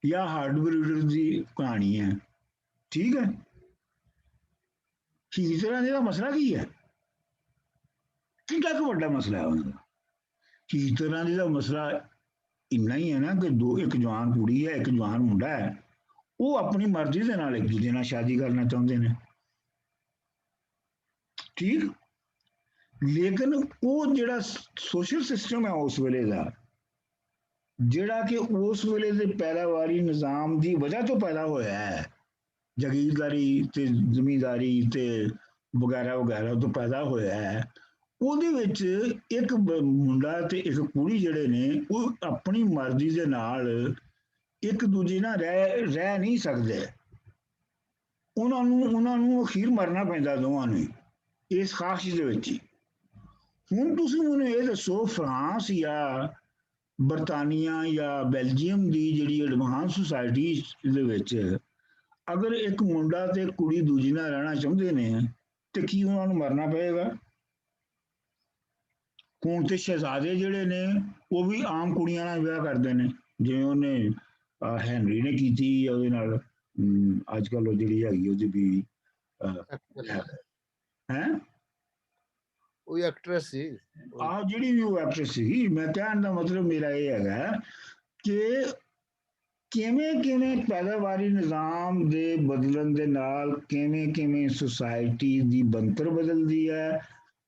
ਜਾਂ ਹਾਰਡ ਬਰੀਡਰ ਦੀ ਕਹਾਣੀ ਹੈ। ਠੀਕ ਹੈ। ਹੀਰ ਰਾਂਝੇ ਦਾ ਮਸਲਾ ਕੀ ਹੈ? ਕਿੰਨਾ ਕੁ ਵੱਡਾ ਮਸਲਾ ਹੈ ਉਹਨਾਂ ਦਾ? ਹੀਰ ਰਾਂਝੇ ਦਾ ਮਸਲਾ ਇੰਨਾ ਹੀ ਹੈ ਨਾ ਕਿ ਇੱਕ ਜਵਾਨ ਕੁੜੀ ਹੈ, ਇੱਕ ਜਵਾਨ ਮੁੰਡਾ ਹੈ, ਉਹ ਆਪਣੀ ਮਰਜ਼ੀ ਦੇ ਨਾਲ ਇੱਕ ਦੂਜੇ ਨਾਲ ਸ਼ਾਦੀ ਕਰਨਾ ਚਾਹੁੰਦੇ ਨੇ। ਠੀਕ। ਲੇਕਿਨ ਉਹ ਜਿਹੜਾ ਸੋਸ਼ਲ ਸਿਸਟਮ ਹੈ ਉਸ ਵੇਲੇ ਦਾ, ਜਿਹੜਾ ਕਿ ਉਸ ਵੇਲੇ ਦੇ ਪੈਦਾਵਾਰੀ ਨਿਜ਼ਾਮ ਦੀ ਵਜ੍ਹਾ ਤੋਂ ਪੈਦਾ ਹੋਇਆ ਹੈ, ਜਾਗੀਰਦਾਰੀ ਤੇ ਜ਼ਮੀਂਦਾਰੀ ਤੇ ਵਗੈਰਾ ਵਗੈਰਾ ਤੋਂ ਪੈਦਾ ਹੋਇਆ ਹੈ, ਉਹਦੇ ਵਿੱਚ ਇੱਕ ਮੁੰਡਾ ਤੇ ਇੱਕ ਕੁੜੀ ਜਿਹੜੇ ਨੇ ਉਹ ਆਪਣੀ ਮਰਜ਼ੀ ਦੇ ਨਾਲ ਇੱਕ ਦੂਜੇ ਨਾਲ ਰਹਿ ਨਹੀਂ ਸਕਦੇ। ਉਹਨਾਂ ਨੂੰ ਅਖੀਰ ਮਰਨਾ ਪੈਂਦਾ ਦੋਵਾਂ ਨੂੰ ਇਸ ਖਾਸ਼ ਦੇ ਵਿੱਚ ਹੀ। ਹੁਣ ਤੁਸੀਂ ਮੈਨੂੰ ਇਹ ਦੱਸੋ, ਫਰਾਂਸ ਜਾਂ ਬਰਤਾਨੀਆ ਜਾਂ ਬੈਲਜੀਅਮ ਦੀ ਜਿਹੜੀ ਐਡਵਾਂਸ ਸੁਸਾਇਟੀ ਦੇ ਵਿੱਚ ਅਗਰ ਇੱਕ ਮੁੰਡਾ ਤੇ ਕੁੜੀ ਦੂਜੀ ਨਾਲ ਰਹਿਣਾ ਚਾਹੁੰਦੇ ਨੇ ਤੇ ਕੀ ਉਹਨਾਂ ਨੂੰ ਮਰਨਾ ਪਏਗਾ? ਹੁਣ ਤੇ ਸ਼ਹਿਜ਼ਾਦੇ ਜਿਹੜੇ ਨੇ ਉਹ ਵੀ ਆਮ ਕੁੜੀਆਂ ਨਾਲ ਵਿਆਹ ਕਰਦੇ ਨੇ, ਜਿਵੇਂ ਉਹਨੇ ਹੈਨਰੀ ਨੇ ਕੀਤੀ ਉਹਦੇ ਨਾਲ। ਅੱਜ ਕੱਲ ਉਹ ਜਿਹੜੀ ਹੈਗੀ ਉਹਦੀ ਵੀ ਹੈ ਉਹ ਐਕਟਰੈਸ ਸੀ, ਆਹ ਜਿਹੜੀ ਵੀ ਉਹ ਐਕਟਰੈਸ ਸੀ। ਮੈਂ ਕਹਿਣ ਦਾ ਮਤਲਬ ਮੇਰਾ ਇਹ ਹੈਗਾ ਕਿ ਕਿਵੇਂ ਪੈਦਾਵਾਰੀ ਨਿਜ਼ਾਮ ਦੇ ਬਦਲਣ ਦੇ ਨਾਲ ਕਿਵੇਂ ਸੁਸਾਇਟੀ ਦੀ ਬਣਤਰ ਬਦਲਦੀ ਹੈ,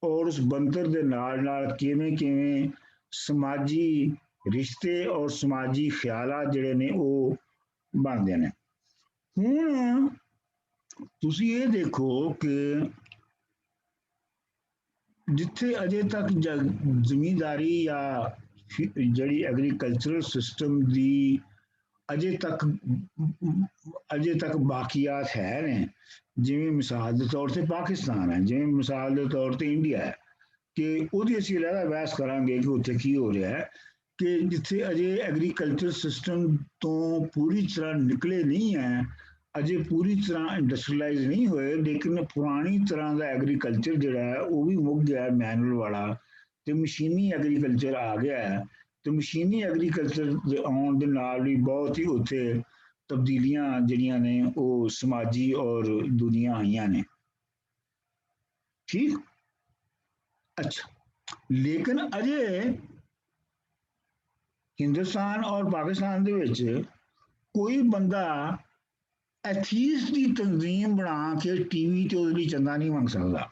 ਔਰ ਉਸ ਬਣਤਰ ਦੇ ਨਾਲ ਕਿਵੇਂ ਸਮਾਜੀ ਰਿਸ਼ਤੇ ਔਰ ਸਮਾਜੀ ਖਿਆਲਾਤ ਜਿਹੜੇ ਨੇ ਉਹ ਬਣਦੇ ਨੇ। ਹੁਣ ਤੁਸੀਂ ਇਹ ਦੇਖੋ ਕਿ ਜਿੱਥੇ ਅਜੇ ਤੱਕ ਜ਼ਮੀਂਦਾਰੀ ਜਾਂ ਜਿਹੜੀ ਐਗਰੀਕਲਚਰਲ ਸਿਸਟਮ ਦੀ ਅਜੇ ਤੱਕ ਬਾਕੀਆਤ ਹੈ ਨੇ, ਜਿਵੇਂ ਮਿਸਾਲ ਦੇ ਤੌਰ ਤੇ ਪਾਕਿਸਤਾਨ ਹੈ, ਜਿਵੇਂ ਮਿਸਾਲ ਦੇ ਤੌਰ ਤੇ ਇੰਡੀਆ ਹੈ, ਕਿ ਉਹਦੀ ਅਸੀਂ ਅਲੱਗ ਬਹਿਸ ਕਰਾਂਗੇ ਕਿ ਉੱਥੇ ਕੀ ਹੋ ਰਿਹਾ ਹੈ, ਕਿ ਜਿੱਥੇ ਅਜੇ ਐਗਰੀਕਲਚਰ ਸਿਸਟਮ ਤੋਂ ਪੂਰੀ ਤਰ੍ਹਾਂ ਨਿਕਲੇ ਨਹੀਂ ਹੈ, ਅਜੇ ਪੂਰੀ ਤਰ੍ਹਾਂ ਇੰਡਸਟਰੀਲਾਈਜ਼ ਨਹੀਂ ਹੋਏ, ਲੇਕਿਨ ਪੁਰਾਣੀ ਤਰ੍ਹਾਂ ਦਾ ਐਗਰੀਕਲਚਰ ਜਿਹੜਾ ਹੈ ਉਹ ਵੀ ਮੁੱਕ ਗਿਆ ਮੈਨੂਅਲ ਵਾਲਾ, ਤੇ ਮਸ਼ੀਨੀ ਐਗਰੀਕਲਚਰ ਆ ਗਿਆ ਹੈ। ਤੇ ਮਸ਼ੀਨੀ ਐਗਰੀਕਲਚਰ ਦੇ ਆਉਣ ਦੇ ਨਾਲ ਵੀ ਬਹੁਤ ਹੀ ਉੱਥੇ ਤਬਦੀਲੀਆਂ ਜਿਹੜੀਆਂ ਨੇ ਉਹ ਸਮਾਜੀ ਔਰ ਦੁਨੀਆ ਆਈਆਂ ਨੇ। ਠੀਕ। ਅੱਛਾ, ਲੇਕਿਨ ਅਜੇ ਹਿੰਦੁਸਤਾਨ ਔਰ ਪਾਕਿਸਤਾਨ ਦੇ ਵਿੱਚ ਕੋਈ ਬੰਦਾ ਐਥੀਸ ਦੀ ਤਨਜ਼ੀਮ ਬਣਾ ਕੇ ਟੀਵੀ ਤੇ ਉਹਦੇ ਲਈ ਚੰਦਾ ਨਹੀਂ ਮੰਗ ਸਕਦਾ।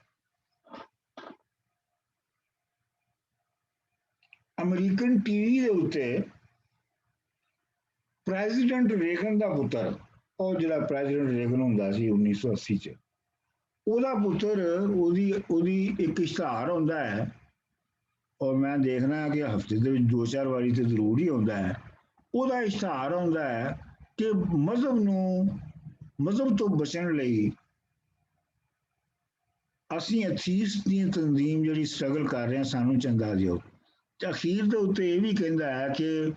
ਅਮਰੀਕਨ ਟੀਵੀ ਦੇ ਉੱਤੇ ਪ੍ਰੈਜ਼ੀਡੈਂਟ ਰੇਗਨ ਦਾ ਪੁੱਤਰ ਉਹ ਜਿਹੜਾ ਪ੍ਰੈਜ਼ੀਡੈਂਟ ਰੇਗਨ ਹੁੰਦਾ ਸੀ 1980 ਚ, ਉਹਦਾ ਪੁੱਤਰ ਉਹਦੀ ਇੱਕ ਇਸ਼ਤਿਹਾਰ ਹੁੰਦਾ ਹੈ, ਔਰ ਮੈਂ ਦੇਖਣਾ ਕਿ ਹਫ਼ਤੇ ਦੇ ਵਿੱਚ 2-4 ਵਾਰੀ ਤੇ ਜ਼ਰੂਰ ਹੀ ਆਉਂਦਾ ਹੈ। ਉਹਦਾ ਇਸ਼ਤਿਹਾਰ ਹੁੰਦਾ ਹੈ ਕਿ ਮਜ਼ਹਬ ਤੋਂ ਬਚਣ ਲਈ ਅਸੀਂ ਐਥੀਸਟ ਦੀ ਤਨਜ਼ੀਮ ਜਿਹੜੀ ਸਟਰਗਲ ਕਰ ਰਹੇ ਹਾਂ, ਸਾਨੂੰ ਚੰਗਾ ਦਿਓ। ਤੇ ਅਖੀਰ ਦੇ ਉੱਤੇ ਇਹ ਵੀ ਕਹਿੰਦਾ ਹੈ ਕਿ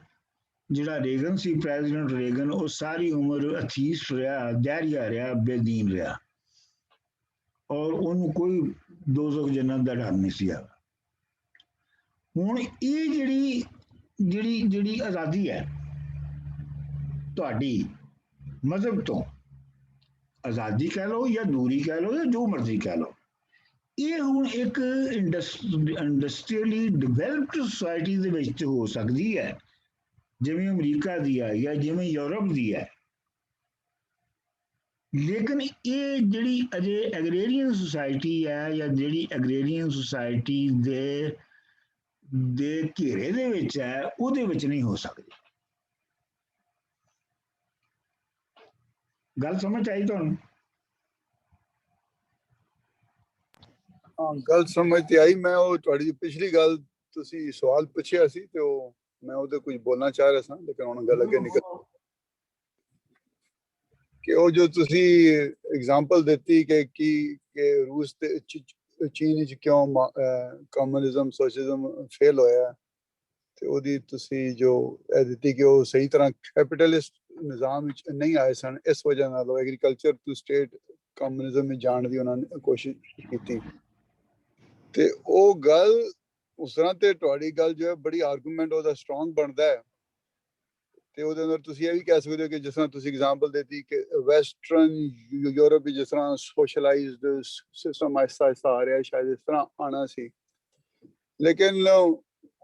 ਜਿਹੜਾ ਰੇਗਨ ਸੀ, ਪ੍ਰੈਜ਼ੀਡੈਂਟ ਰੇਗਨ, ਉਹ ਸਾਰੀ ਉਮਰ ਐਥੀਸਟ ਰਿਹਾ, ਦਾਇਰੀਆ ਰਿਹਾ, ਬੇਦੀਨ ਰਿਹਾ, ਔਰ ਉਹਨੂੰ ਕੋਈ ਦੋਜ਼ਖ ਜੰਨਤ ਦਾ ਡਰ ਨਹੀਂ ਸੀ। ਹੁਣ ਇਹ ਜਿਹੜੀ ਆਜ਼ਾਦੀ ਹੈ ਤੁਹਾਡੀ ਮਜ਼ਹਬ ਤੋਂ, ਆਜ਼ਾਦੀ ਕਹਿ ਲਓ ਜਾਂ ਦੂਰੀ ਕਹਿ ਲਓ ਜਾਂ ਜੋ ਮਰਜ਼ੀ ਕਹਿ ਲਓ, ਇਹ ਹੁਣ ਇੱਕ ਇੰਡਸਟਰੀਅਲੀ ਡਿਵੈਲਪਡ ਸੁਸਾਇਟੀ ਦੇ ਵਿੱਚ ਹੋ ਸਕਦੀ ਹੈ, ਜਿਵੇਂ ਅਮਰੀਕਾ ਦੀ ਹੈ ਜਾਂ ਜਿਵੇਂ ਯੂਰਪ ਦੀ ਹੈ। ਲੇਕਿਨ ਇਹ ਜਿਹੜੀ ਅਜੇ ਐਗਰੇਰੀਅਨ ਸੁਸਾਇਟੀ ਹੈ, ਜਾਂ ਜਿਹੜੀ ਐਗਰੇਰੀਅਨ ਸੁਸਾਇਟੀ ਦੇ ਘੇਰੇ ਦੇ ਵਿੱਚ ਹੈ, ਉਹਦੇ ਵਿੱਚ ਨਹੀਂ ਹੋ ਸਕਦੀ। ਗੱਲ ਸਮਝ ਆਈ ਤੁਹਾਨੂੰ? ਹਾਂ, ਗੱਲ ਸਮਝ ਤੇ ਆਈ। ਮੈਂ ਉਹ ਤੁਹਾਡੀ ਪਿਛਲੀ ਗੱਲ ਤੁਸੀਂ ਸਵਾਲ ਪੁੱਛਿਆ ਸੀ ਤੇ ਉਹ ਮੈਂ ਉਹਦੇ ਕੁਝ ਬੋਲਣਾ ਚਾਹ ਰਿਹਾ ਸਾਂ, ਲੇਕਿਨ ਹੁਣ ਗੱਲ ਅੱਗੇ ਨਿਕਲ ਕਿ ਉਹ ਜੋ ਤੁਸੀਂ ਐਗਜ਼ਾਮਪਲ ਦਿੱਤੀ ਕਿ ਰੂਸ ਤੇ ਚੀਨ ਵਿੱਚ ਕਿਉਂ ਕਮਿਊਨਿਜ਼ਮ ਸੋਸ਼ਲਿਜ਼ਮ ਫੇਲ ਹੋਇਆ, ਤੇ ਉਹਦੀ ਤੁਸੀਂ ਜੋ ਇਹ ਦਿੱਤੀ ਕਿ ਉਹ ਸਹੀ ਤਰ੍ਹਾਂ ਕੈਪੀਟਲਿਸਟ ਨਿਜ਼ਾਮ ਵਿੱਚ ਨਹੀਂ ਆਏ ਸਨ, ਇਸ ਵਜ੍ਹਾ ਨਾਲ ਐਗਰੀਕਲਚਰ ਟੂ ਸਟੇਟ ਕਮਿਊਨਿਜ਼ਮ ਵਿੱਚ ਜਾਣ ਦੀ ਉਹਨਾਂ ਨੇ ਕੋਸ਼ਿਸ਼ ਕੀਤੀ। ਤੇ ਉਹ ਗੱਲ ਉਸ ਤਰ੍ਹਾਂ ਤੇ ਤੁਹਾਡੀ ਗੱਲ ਜੋ ਹੈ ਬੜੀ ਆਰਗੂਮੈਂਟ ਉਹਦਾ ਸਟਰੋਂਗ ਬਣਦਾ ਹੈ। ਤੇ ਉਹਦੇ ਅੰਦਰ ਤੁਸੀਂ ਇਹ ਵੀ ਕਹਿ ਸਕਦੇ ਹੋ ਕਿ ਜਿਸ ਤਰ੍ਹਾਂ ਤੁਸੀਂ ਐਗਜ਼ਾਮਪਲ ਦਿੱਤੀ ਕਿ ਵੈਸਟਰਨ ਯੂਰਪ ਵਿੱਚ ਜਿਸ ਤਰ੍ਹਾਂ ਸੋਸ਼ਲਾਈਜ਼ਡ ਸਿਸਟਮ ਆਹਿਸਤਾ ਆਹਿਸਤਾ ਆ ਰਿਹਾ, ਸ਼ਾਇਦ ਇਸ ਤਰ੍ਹਾਂ ਆਉਣਾ ਸੀ। ਲੇਕਿਨ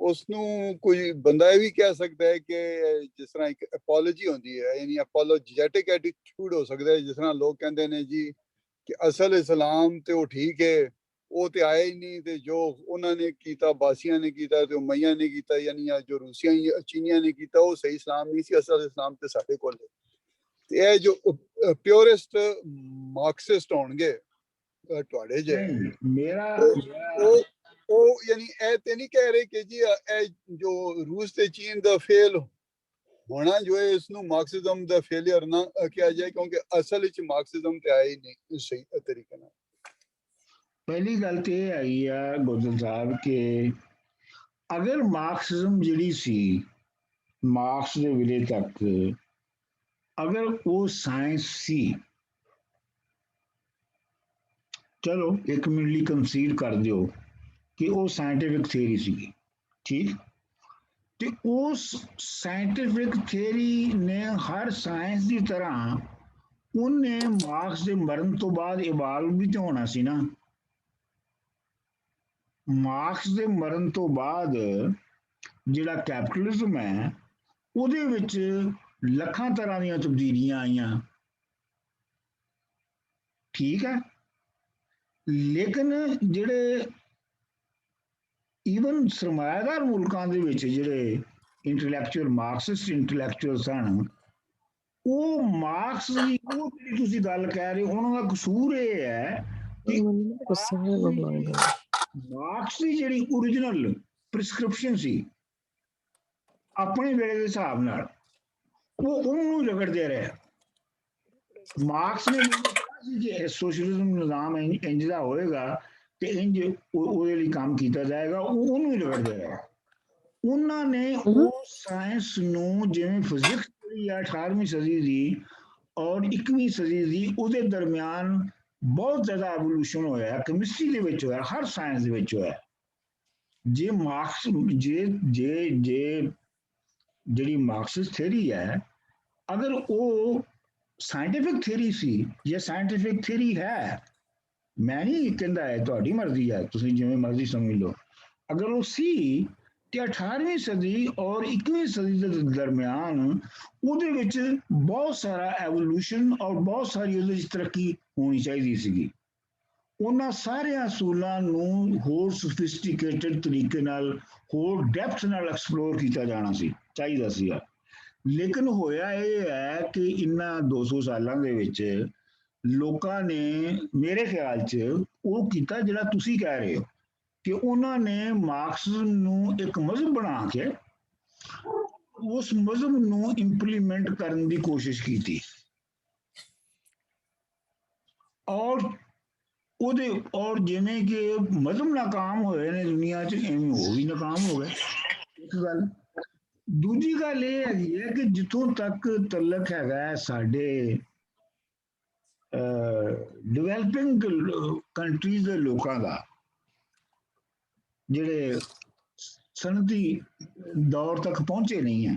ਉਸ ਨੂੰ ਕੋਈ ਬੰਦਾ ਇਹ ਵੀ ਕਹਿ ਸਕਦਾ ਹੈ ਕਿ ਜਿਸ ਤਰ੍ਹਾਂ ਇੱਕ ਅਪੋਲੋਜੀ ਹੁੰਦੀ ਹੈ, ਯਾਨੀ ਅਪੋਲੋਜੈਟਿਕ ਐਟੀਟਿਊਡ ਹੋ ਸਕਦਾ ਹੈ। ਜਿਸ ਤਰ੍ਹਾਂ ਲੋਕ ਕਹਿੰਦੇ ਨੇ ਜੀ ਕਿ ਅਸਲ ਇਸਲਾਮ ਤੇ ਉਹ ਠੀਕ ਹੈ, ਉਹ ਤੇ ਆਇਆ ਹੀ ਨਹੀਂ, ਤੇ ਜੋ ਉਹਨਾਂ ਨੇ ਕੀਤਾ, ਬਾਸੀਆਂ ਨੇ ਕੀਤਾ ਤੇ ਉਮਈਆਂ ਨੇ ਕੀਤਾ, ਯਾਨੀ ਜੋ ਰੂਸੀਆਂ ਚੀਨੀਆਂ ਨੇ ਕੀਤਾ, ਉਹ ਸਹੀ ਇਸਲਾਮ ਨਹੀਂ ਸੀ, ਅਸਲ ਇਸਲਾਮ ਤੇ ਸਾਡੇ ਕੋਲ ਹੈ। ਤੇ ਇਹ ਜੋ ਪਿਓਰਿਸਟ ਮਾਰਕਸਿਸਟ ਹੋਣਗੇ ਤੁਹਾਡੇ ਜੇ, ਮੇਰਾ ਉਹ ਯਾਨੀ ਇਹ ਤੇ ਨਹੀਂ ਕਹਿ ਰਹੇ ਕਿ ਜੀ ਇਹ ਜੋ ਰੂਸ ਤੇ ਚੀਨ ਦਾ ਫੇਲ ਹੋਣਾ ਜੋ ਹੈ ਇਸ ਨੂੰ ਮਾਰਕਸਿਜ਼ਮ ਦਾ ਫੇਲਿਅਰ ਨਾ ਕਿਹਾ ਜਾਏ, ਕਿਉਂਕਿ ਅਸਲ ਵਿੱਚ ਮਾਰਕਸਿਜ਼ਮ ਤੇ ਆਇਆ ਹੀ ਨਹੀਂ ਸਹੀ ਤਰੀਕੇ ਨਾਲ। ਪਹਿਲੀ ਗੱਲ ਤੇ ਇਹ ਆਈ ਆ ਗੋਦਲ ਸਾਹਿਬ ਕਿ ਅਗਰ ਮਾਰਕਸਿਜ਼ਮ ਜਿਹੜੀ ਸੀ ਮਾਰਕਸ ਦੇ ਵੇਲੇ ਤੱਕ, ਅਗਰ ਉਹ ਸਾਇੰਸ ਸੀ, ਚਲੋ ਇੱਕ ਮਿੰਟ ਲਈ ਕੰਸੀਡ ਕਰ ਦਿਓ ਕਿ ਉਹ ਸਾਇੰਟਿਫਿਕ ਥਿਊਰੀ ਸੀਗੀ, ਠੀਕ, ਤੇ ਉਸ ਸਾਇੰਟਿਫਿਕ ਥਿਊਰੀ ਨੇ ਹਰ ਸਾਇੰਸ ਦੀ ਤਰ੍ਹਾਂ ਉਹਨੇ ਮਾਰਕਸ ਦੇ ਮਰਨ ਤੋਂ ਬਾਅਦ ਇਵਾਲਵ ਵੀ ਤਾਂ ਹੋਣਾ ਸੀ ਨਾ। ਮਾਰਕਸ ਦੇ ਮਰਨ ਤੋਂ ਬਾਅਦ ਜਿਹੜਾ ਕੈਪੀਟਲਿਜ਼ਮ ਹੈ ਉਹਦੇ ਵਿੱਚ ਲੱਖਾਂ ਤਰ੍ਹਾਂ ਦੀਆਂ ਤਬਦੀਲੀਆਂ ਆਈਆਂ, ਠੀਕ ਹੈ। ਲੇਕਿਨ ਜਿਹੜੇ ਈਵਨ ਸਰਮਾਇਆਦਾਰ ਮੁਲਕਾਂ ਦੇ ਵਿੱਚ ਜਿਹੜੇ ਇੰਟੈਲੈਕਚੁਅਲ ਮਾਰਕਸਿਸਟ ਇੰਟੈਲੈਕਚੁਅਲ ਸਨ, ਉਹ ਮਾਰਕਸ ਦੀ ਉਹ ਜਿਹੜੀ ਤੁਸੀਂ ਗੱਲ ਕਹਿ ਰਹੇ ਹੋ, ਉਹਨਾਂ ਦਾ ਕਸੂਰ ਇਹ ਹੈ ਕਿ ਮਾਰਕਸ ਦੀ ਜਿਹੜੀ ਓਰੀਜਨਲ ਪ੍ਰਿਸਕ੍ਰਿਪਸ਼ਨ ਸੀ ਆਪਣੇ ਵੇਲੇ ਦੇ ਹਿਸਾਬ ਨਾਲ, ਉਹ ਉਹਨੂੰ ਰਗੜਦੇ ਰਹੇ। ਮਾਰਕਸ ਨੇ ਕਿਹਾ ਸੀ ਕਿ ਸੋਸ਼ਲਿਜ਼ਮ ਨਿਜ਼ਾਮ ਇੰਜ ਦਾ ਹੋਏਗਾ ਤੇ ਇੰਜ ਉਹਦੇ ਲਈ ਕੰਮ ਕੀਤਾ ਜਾਏਗਾ, ਉਹ ਉਹਨੂੰ ਹੀ ਰਗੜਦੇ ਰਹੇ। ਉਹਨਾਂ ਨੇ ਉਹ ਸਾਇੰਸ ਨੂੰ, ਜਿਵੇਂ ਫਿਜ਼ਿਕਸ ਜਿਹੜੀ ਆ 18ਵੀਂ ਸਦੀ ਦੀ ਔਰ 21ਵੀਂ ਸਦੀ ਦੀ, ਉਹਦੇ ਦਰਮਿਆਨ ਬਹੁਤ ਜ਼ਿਆਦਾ ਐਵੋਲੂਸ਼ਨ ਹੋਇਆ, ਕੈਮਿਸਟਰੀ ਦੇ ਵਿੱਚ ਹੋਇਆ, ਹਰ ਸਾਇੰਸ ਦੇ ਵਿੱਚ ਹੋਇਆ। ਜੇ ਮਾਰਕਸ ਜਿਹੜੀ ਮਾਰਕਸਿਸਟ ਥਿਊਰੀ ਹੈ, ਅਗਰ ਉਹ ਸਾਇੰਟਿਫਿਕ ਥਿਊਰੀ ਸੀ ਜਾਂ ਸਾਇੰਟਿਫਿਕ ਥਿਊਰੀ ਹੈ, ਮੈਂ ਨਹੀਂ ਕਹਿੰਦਾ ਹੈ, ਤੁਹਾਡੀ ਮਰਜ਼ੀ ਹੈ, ਤੁਸੀਂ ਜਿਵੇਂ ਮਰਜ਼ੀ ਸਮਝ ਲਓ, ਅਗਰ ਉਹ ਸੀ ਤੇ 18ਵੀਂ ਸਦੀ ਔਰ 21ਵੀਂ ਸਦੀ ਦੇ ਦਰਮਿਆਨ ਉਹਦੇ ਵਿੱਚ ਬਹੁਤ ਸਾਰਾ ਐਵੋਲੂਸ਼ਨ ਔਰ ਬਹੁਤ ਸਾਰੀ ਉਹਦੇ ਵਿੱਚ ਤਰੱਕੀ ਹੋਣੀ ਚਾਹੀਦੀ ਸੀਗੀ। ਉਹਨਾਂ ਸਾਰੇ ਅਸੂਲਾਂ ਨੂੰ ਹੋਰ ਸੋਫਿਸਟੀਕੇਟਡ ਤਰੀਕੇ ਨਾਲ, ਹੋਰ ਡੈਪਥ ਨਾਲ ਐਕਸਪਲੋਰ ਕੀਤਾ ਜਾਣਾ ਸੀ, ਚਾਹੀਦਾ ਸੀਗਾ। ਲੇਕਿਨ ਹੋਇਆ ਇਹ ਹੈ ਕਿ ਇਹਨਾਂ 200 ਸਾਲਾਂ ਦੇ ਵਿੱਚ ਲੋਕਾਂ ਨੇ ਮੇਰੇ ਖਿਆਲ 'ਚ ਉਹ ਕੀਤਾ ਜਿਹੜਾ ਤੁਸੀਂ ਕਹਿ ਰਹੇ ਹੋ ਕਿ ਉਹਨਾਂ ਨੇ ਮਾਰਕਸਿਜ਼ਮ ਨੂੰ ਇੱਕ ਮਜ਼ਹਬ ਬਣਾ ਕੇ ਉਸ ਮਜ਼ਹਬ ਨੂੰ ਇੰਪਲੀਮੈਂਟ ਕਰਨ ਦੀ ਕੋਸ਼ਿਸ਼ ਕੀਤੀ ਔਰ ਜਿਵੇਂ ਕਿ ਮਜ਼ਹਬ ਨਾਕਾਮ ਹੋਏ ਨੇ ਦੁਨੀਆ 'ਚ, ਐਵੇਂ ਉਹ ਵੀ ਨਾਕਾਮ ਹੋ ਗਏ। ਇੱਕ ਗੱਲ। ਦੂਜੀ ਗੱਲ ਇਹ ਹੈਗੀ ਹੈ ਕਿ ਜਿੱਥੋਂ ਤੱਕ ਤਲਕ ਹੈਗਾ ਸਾਡੇ ਡਿਵੈਲਪਿੰਗ ਕੰਟਰੀਜ਼ ਦੇ ਲੋਕਾਂ ਦਾ, ਜਿਹੜੇ ਸਨਅਤੀ ਦੌਰ ਤੱਕ ਪਹੁੰਚੇ ਨਹੀਂ ਹੈ,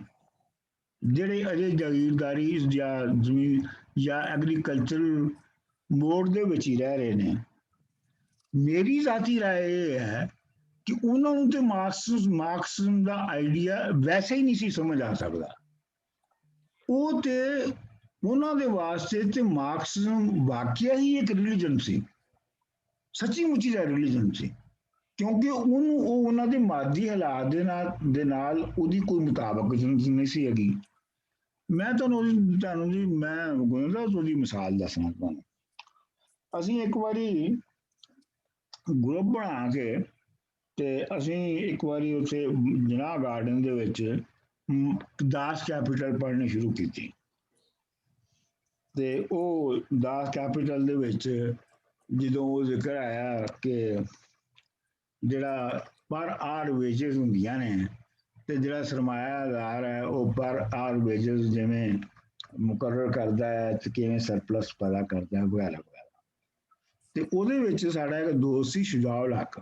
ਜਿਹੜੇ ਅਜੇ ਜਾਗੀਰਦਾਰੀ ਜਾਂ ਜ਼ਮੀਨ ਜਾਂ ਐਗਰੀਕਲਚਰਲ ਮੋਡ ਦੇ ਵਿੱਚ ਹੀ ਰਹਿ ਰਹੇ ਨੇ, ਮੇਰੀ ਜ਼ਾਤੀ ਰਾਏ ਇਹ ਹੈ ਕਿ ਉਹਨਾਂ ਨੂੰ ਤੇ ਮਾਰਕਸਿਜ਼ਮ ਦਾ ਆਈਡੀਆ ਵੈਸੇ ਹੀ ਨਹੀਂ ਸੀ ਸਮਝ ਆ ਸਕਦਾ। ਉਹ ਤੇ ਉਹਨਾਂ ਦੇ ਵਾਸਤੇ ਤੇ ਮਾਰਕਸਿਜ਼ਮ ਵਾਕਿਆ ਹੀ ਇੱਕ ਰਿਲੀਜਨ ਸੀ, ਸੱਚੀ ਮੁੱਚੀ ਦਾ ਰਿਲੀਜਨ ਸੀ, ਕਿਉਂਕਿ ਉਹ ਉਹਨਾਂ ਦੇ ਮਾਦੀ ਹਾਲਾਤ ਦੇ ਨਾਲ ਉਹਦੀ ਕੋਈ ਮੁਤਾਬਕ ਨਹੀਂ ਸੀ ਹੈਗੀ। ਮੈਂ ਤੁਹਾਨੂੰ ਜੀ ਮੈਂ ਉਹਦੀ ਮਿਸਾਲ ਦੱਸਣਾ ਤੁਹਾਨੂੰ। ਅਸੀਂ ਇੱਕ ਵਾਰੀ ਗਰੁੱਪ ਬਣਾ ਕੇ ਤੇ ਅਸੀਂ ਇੱਕ ਵਾਰੀ ਉੱਥੇ ਜਨਾਹ ਗਾਰਡਨ ਦੇ ਵਿੱਚ ਦਾਸ ਕੈਪੀਟਲ ਪੜ੍ਹਨੀ ਸ਼ੁਰੂ ਕੀਤੀ ਤੇ ਉਹ ਦਾਸ ਕੈਪੀਟਲ ਦੇ ਵਿੱਚ ਜਦੋਂ ਉਹ ਜ਼ਿਕਰ ਆਇਆ ਕਿ ਜਿਹੜਾ ਪਰ ਆਰ ਵੇਜਸ ਹੁੰਦੀਆਂ ਨੇ ਤੇ ਜਿਹੜਾ ਸਰਮਾਇਆਦਾਰ ਹੈ ਉਹ ਪਰ ਆਰ ਵੇਜਸ ਜਿਵੇਂ ਮੁਕਰਰ ਕਰਦਾ ਹੈ ਤੇ ਕਿਵੇਂ ਸਰਪਲਸ ਪੈਦਾ ਕਰਦਾ ਹੈ ਵਗੈਰਾ ਵਗੈਰਾ। ਤੇ ਉਹਦੇ ਵਿੱਚ ਸਾਡਾ ਇੱਕ ਦੋਸਤ ਸੀ ਸ਼ੁਜਾਉਲ ਹੱਕ,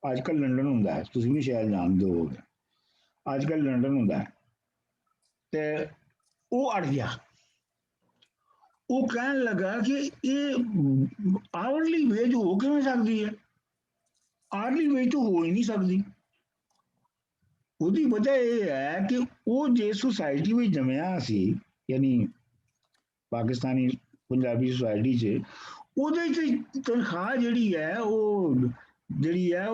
ਅੱਜ ਕੱਲ੍ਹ ਲੰਡਨ ਹੁੰਦਾ ਹੈ, ਤੁਸੀਂ ਵੀ ਸ਼ਾਇਦ ਜਾਣਦੇ ਹੋਗੇ, ਅੱਜ ਕੱਲ੍ਹ ਲੰਡਨ ਹੁੰਦਾ ਹੈ। ਤੇ ਉਹ ਅੜ ਗਿਆ, ਉਹ ਕਹਿਣ ਲੱਗਾ ਕਿ ਇਹ ਆਵਰਲੀ ਵੇਜ ਹੋ ਕਿਵੇਂ ਸਕਦੀ ਹੈ, ਆਰਲੀ ਵੇਜ ਤਾਂ ਹੋ ਹੀ ਨਹੀਂ ਸਕਦੀ। ਉਹਦੀ ਵਜ੍ਹਾ ਇਹ ਹੈ ਕਿ ਉਹ ਜੇ ਸੁਸਾਇਟੀ ਵਿੱਚ ਜੰਮਿਆ ਸੀ, ਯਾਨੀ ਪਾਕਿਸਤਾਨੀ ਪੰਜਾਬੀ ਸੁਸਾਇਟੀ 'ਚ, ਉਹਦੇ 'ਚ ਤਨਖਾਹ ਜਿਹੜੀ ਹੈ ਉਹ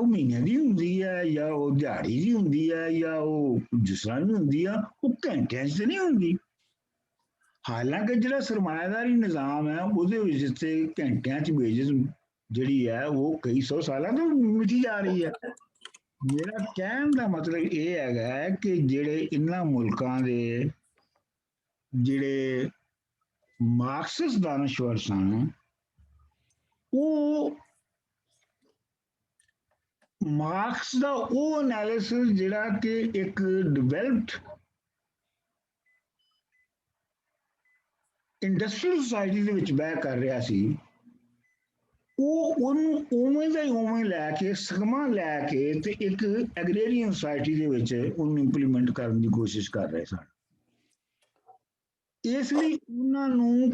ਮਹੀਨੇ ਦੀ ਹੁੰਦੀ ਹੈ ਜਾਂ ਉਹ ਦਿਹਾੜੀ ਦੀ ਹੁੰਦੀ ਹੈ ਜਾਂ ਉਹ ਜਿਸ ਤਰ੍ਹਾਂ ਵੀ ਹੁੰਦੀ ਆ, ਉਹ ਘੰਟਿਆਂ 'ਚ ਨਹੀਂ ਹੁੰਦੀ। ਹਾਲਾਂਕਿ ਜਿਹੜਾ ਸਰਮਾਇਆਦਾਰੀ ਨਿਜ਼ਾਮ ਹੈ ਉਹਦੇ ਵਿੱਚ ਤੇ ਘੰਟਿਆਂ 'ਚ ਵੇਜਸ ਜਿਹੜੀ ਹੈ ਉਹ ਕਈ ਸੌ ਸਾਲਾਂ ਤੋਂ ਮਿਟੀ ਜਾ ਰਹੀ ਹੈ। ਮੇਰਾ ਕਹਿਣ ਦਾ ਮਤਲਬ ਇਹ ਹੈਗਾ ਕਿ ਜਿਹੜੇ ਇਹਨਾਂ ਮੁਲਕਾਂ ਦੇ ਜਿਹੜੇ ਮਾਰਕਸਿਸਟ ਦਾਨਸ਼ਵਰ ਸਨ, ਉਹ ਮਾਰਕਸ ਦਾ ਉਹ ਐਨਾਲਿਸਿਸ ਜਿਹੜਾ ਕਿ ਇੱਕ ਡਿਵੈਲਪਡ ਇੰਡਸਟਰੀਅਲ ਸੁਸਾਇਟੀ ਦੇ ਵਿੱਚ ਬਹਿ ਕਰ ਰਿਹਾ ਸੀ, ਉਹਨੂੰ ਉਵੇਂ ਦਾ ਹੀ ਉਵੇਂ ਲੈ ਕੇ ਸਗਮਾ ਲੈ ਕੇ ਤੇ ਇੱਕ ਐਗਰੇਰੀਅਨ ਸੁਸਾਇਟੀ ਦੇ ਵਿੱਚ ਉਹਨੂੰ ਇੰਪਲੀਮੈਂਟ ਕਰਨ ਦੀ ਕੋਸ਼ਿਸ਼ ਕਰ ਰਹੇ ਸਨ। ਇਸ ਲਈ ਉਹਨਾਂ ਨੂੰ